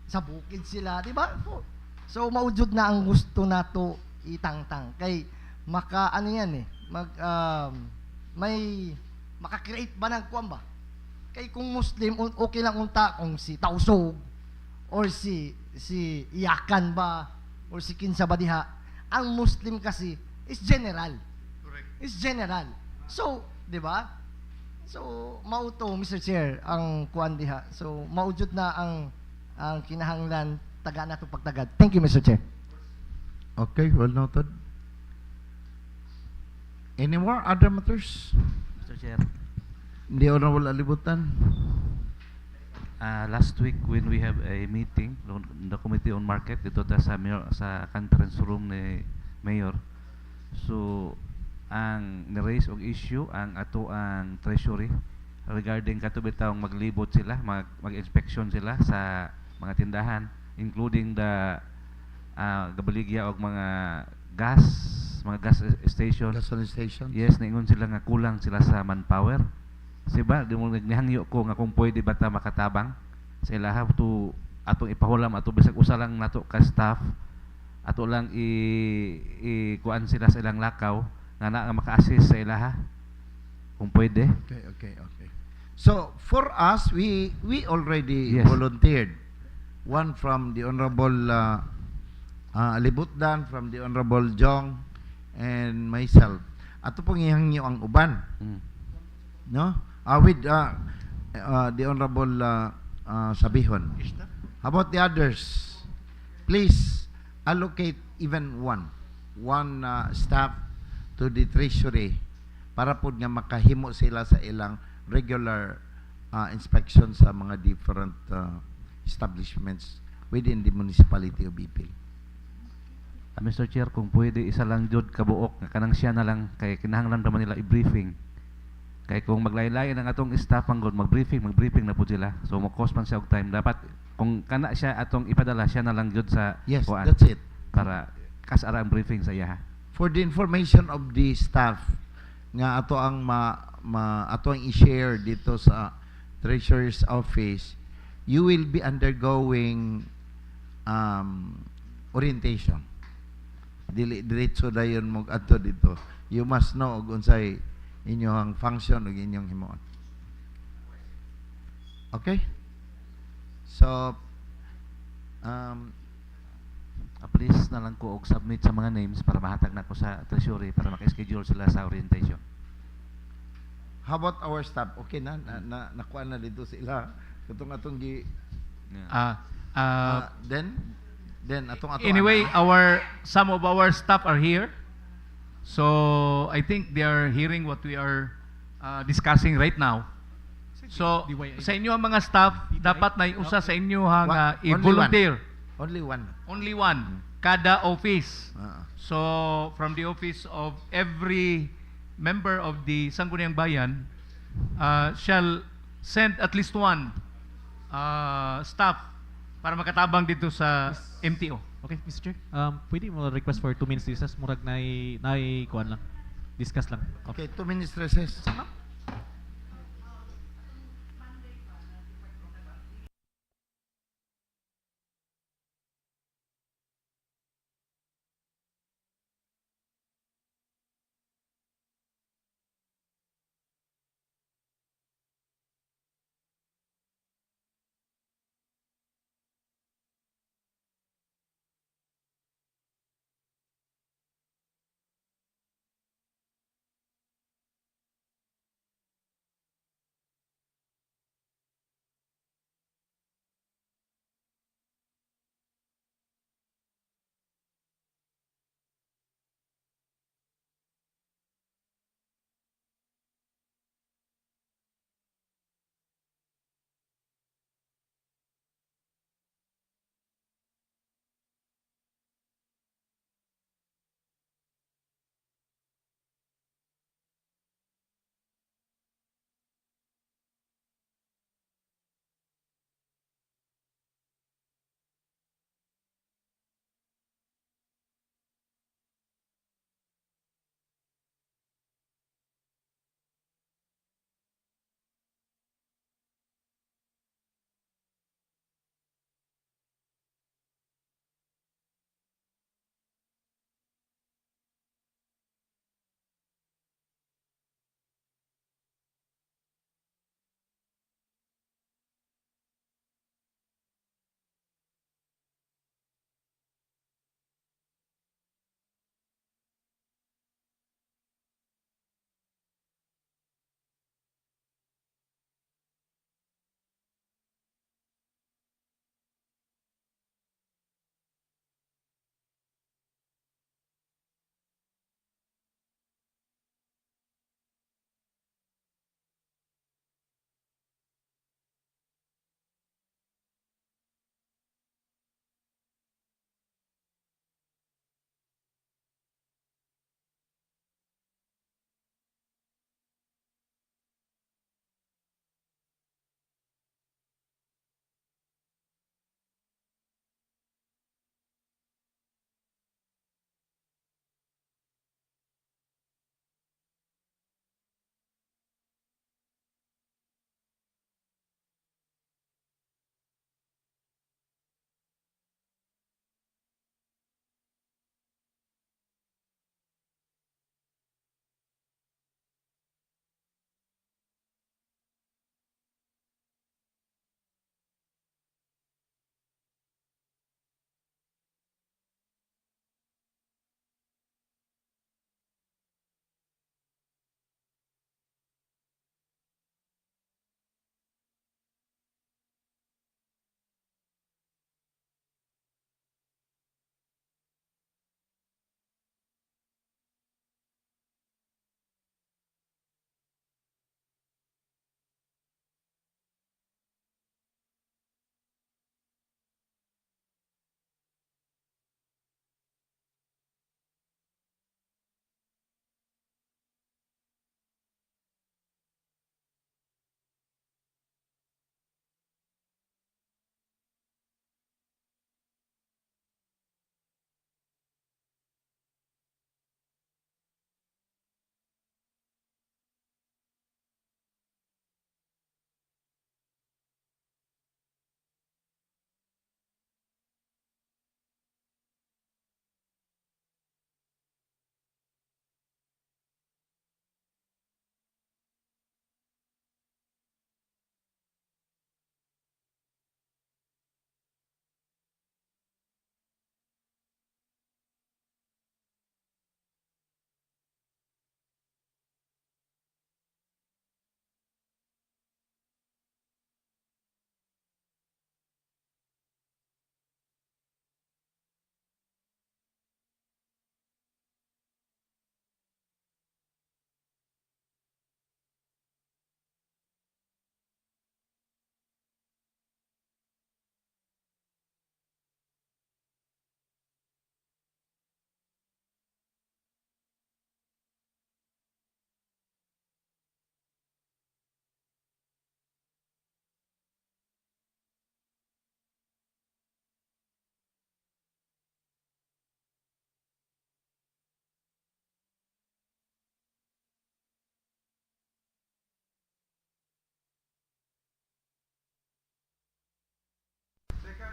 sa bukid sila, 'di ba? So maujud na ang gusto nato itangtang kay maka ano yan may maka-create ba ng kuwan ba? Kay kung Muslim okay lang unta kung si Tausog or si Iyakan ba or si kinsa ba diha. Ang Muslim kasi is general. Correct. Is general. So, 'di ba? So, mauto Mr. Chair ang kuan diha. So, maujud na ang kinahanglan taga nato pagtagad. Thank you, Mr. Chair. Okay, well noted. Any more other matters? Mr. Chair. The Honorable Alibutan. Last week when we have a meeting on the Committee on Market dito sa mayor, sa conference room ni Mayor. So ang ni-raise og issue ang ato ang treasury regarding katubitawng maglibot sila, mag-inspection sila sa mga tindahan including the gabaligya og mga gas station. Gasoline station. Yes, naingon sila nga kulang sila sa manpower. Siba, di mo nagnihangyo ko nga kung pwede ba ta makatabang sa ilaha to atong ipahulam ato bisag usa lang nato ka staff ato lang kuan sila sa ilang lakaw nga naa maka-assist sa ilaha kung pwede. Okay. So for us, we already Yes. volunteered. One from the Honorable Alibutdan, from the Honorable Jong, and myself. Ato pong ihangyo ang uban. No? With the Honorable Sabihon. How about the others? Please allocate even one staff to the treasury para po nga makahimo sila sa ilang regular inspection sa mga different establishments within the municipality of Ipil. Mr. Chair, kung pwede isa lang jud kabuok nga kanang siya na lang kay kinahanglan naman nila i-briefing. Kay kung maglaylay ang atong staff ang mag-briefing na po sila. So mo cost man siya og time. Dapat kung kana siya atong ipadala siya na lang jud sa Yes, kuan that's it. para kasara ang briefing sa iya. For the information of the staff nga ato ang ato ang i-share dito sa Treasurer's Office, you will be undergoing orientation. Diretso dayon mo adto dito. You must know og unsay inyong function ug inyong himuon. Okay? So Please na lang ko og submit sa mga names para mahatag na ko sa treasury para maka-schedule sila sa orientation. how about our staff? Okay na nakuha na dito sila. Katong atong gi then atong Anyway, some of our staff are here. So I think they are hearing what we are discussing right now. So sa inyo ang mga staff, dapat na usa sa inyo hang i-volunteer. Only one. Kada office. So from the office of every member of the Sangguniang Bayan shall send at least one staff para makatabang dito sa MTO. Okay, Mr. Chair. Pwede mo request for 2 minutes recess, murag nay kuan lang. Discuss lang. Okay, 2 minutes recess.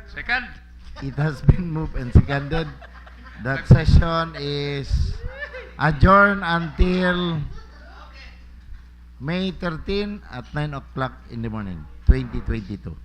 Second. It has been moved and seconded. That session is adjourned until May 13 at 9 o'clock in the morning, 2022.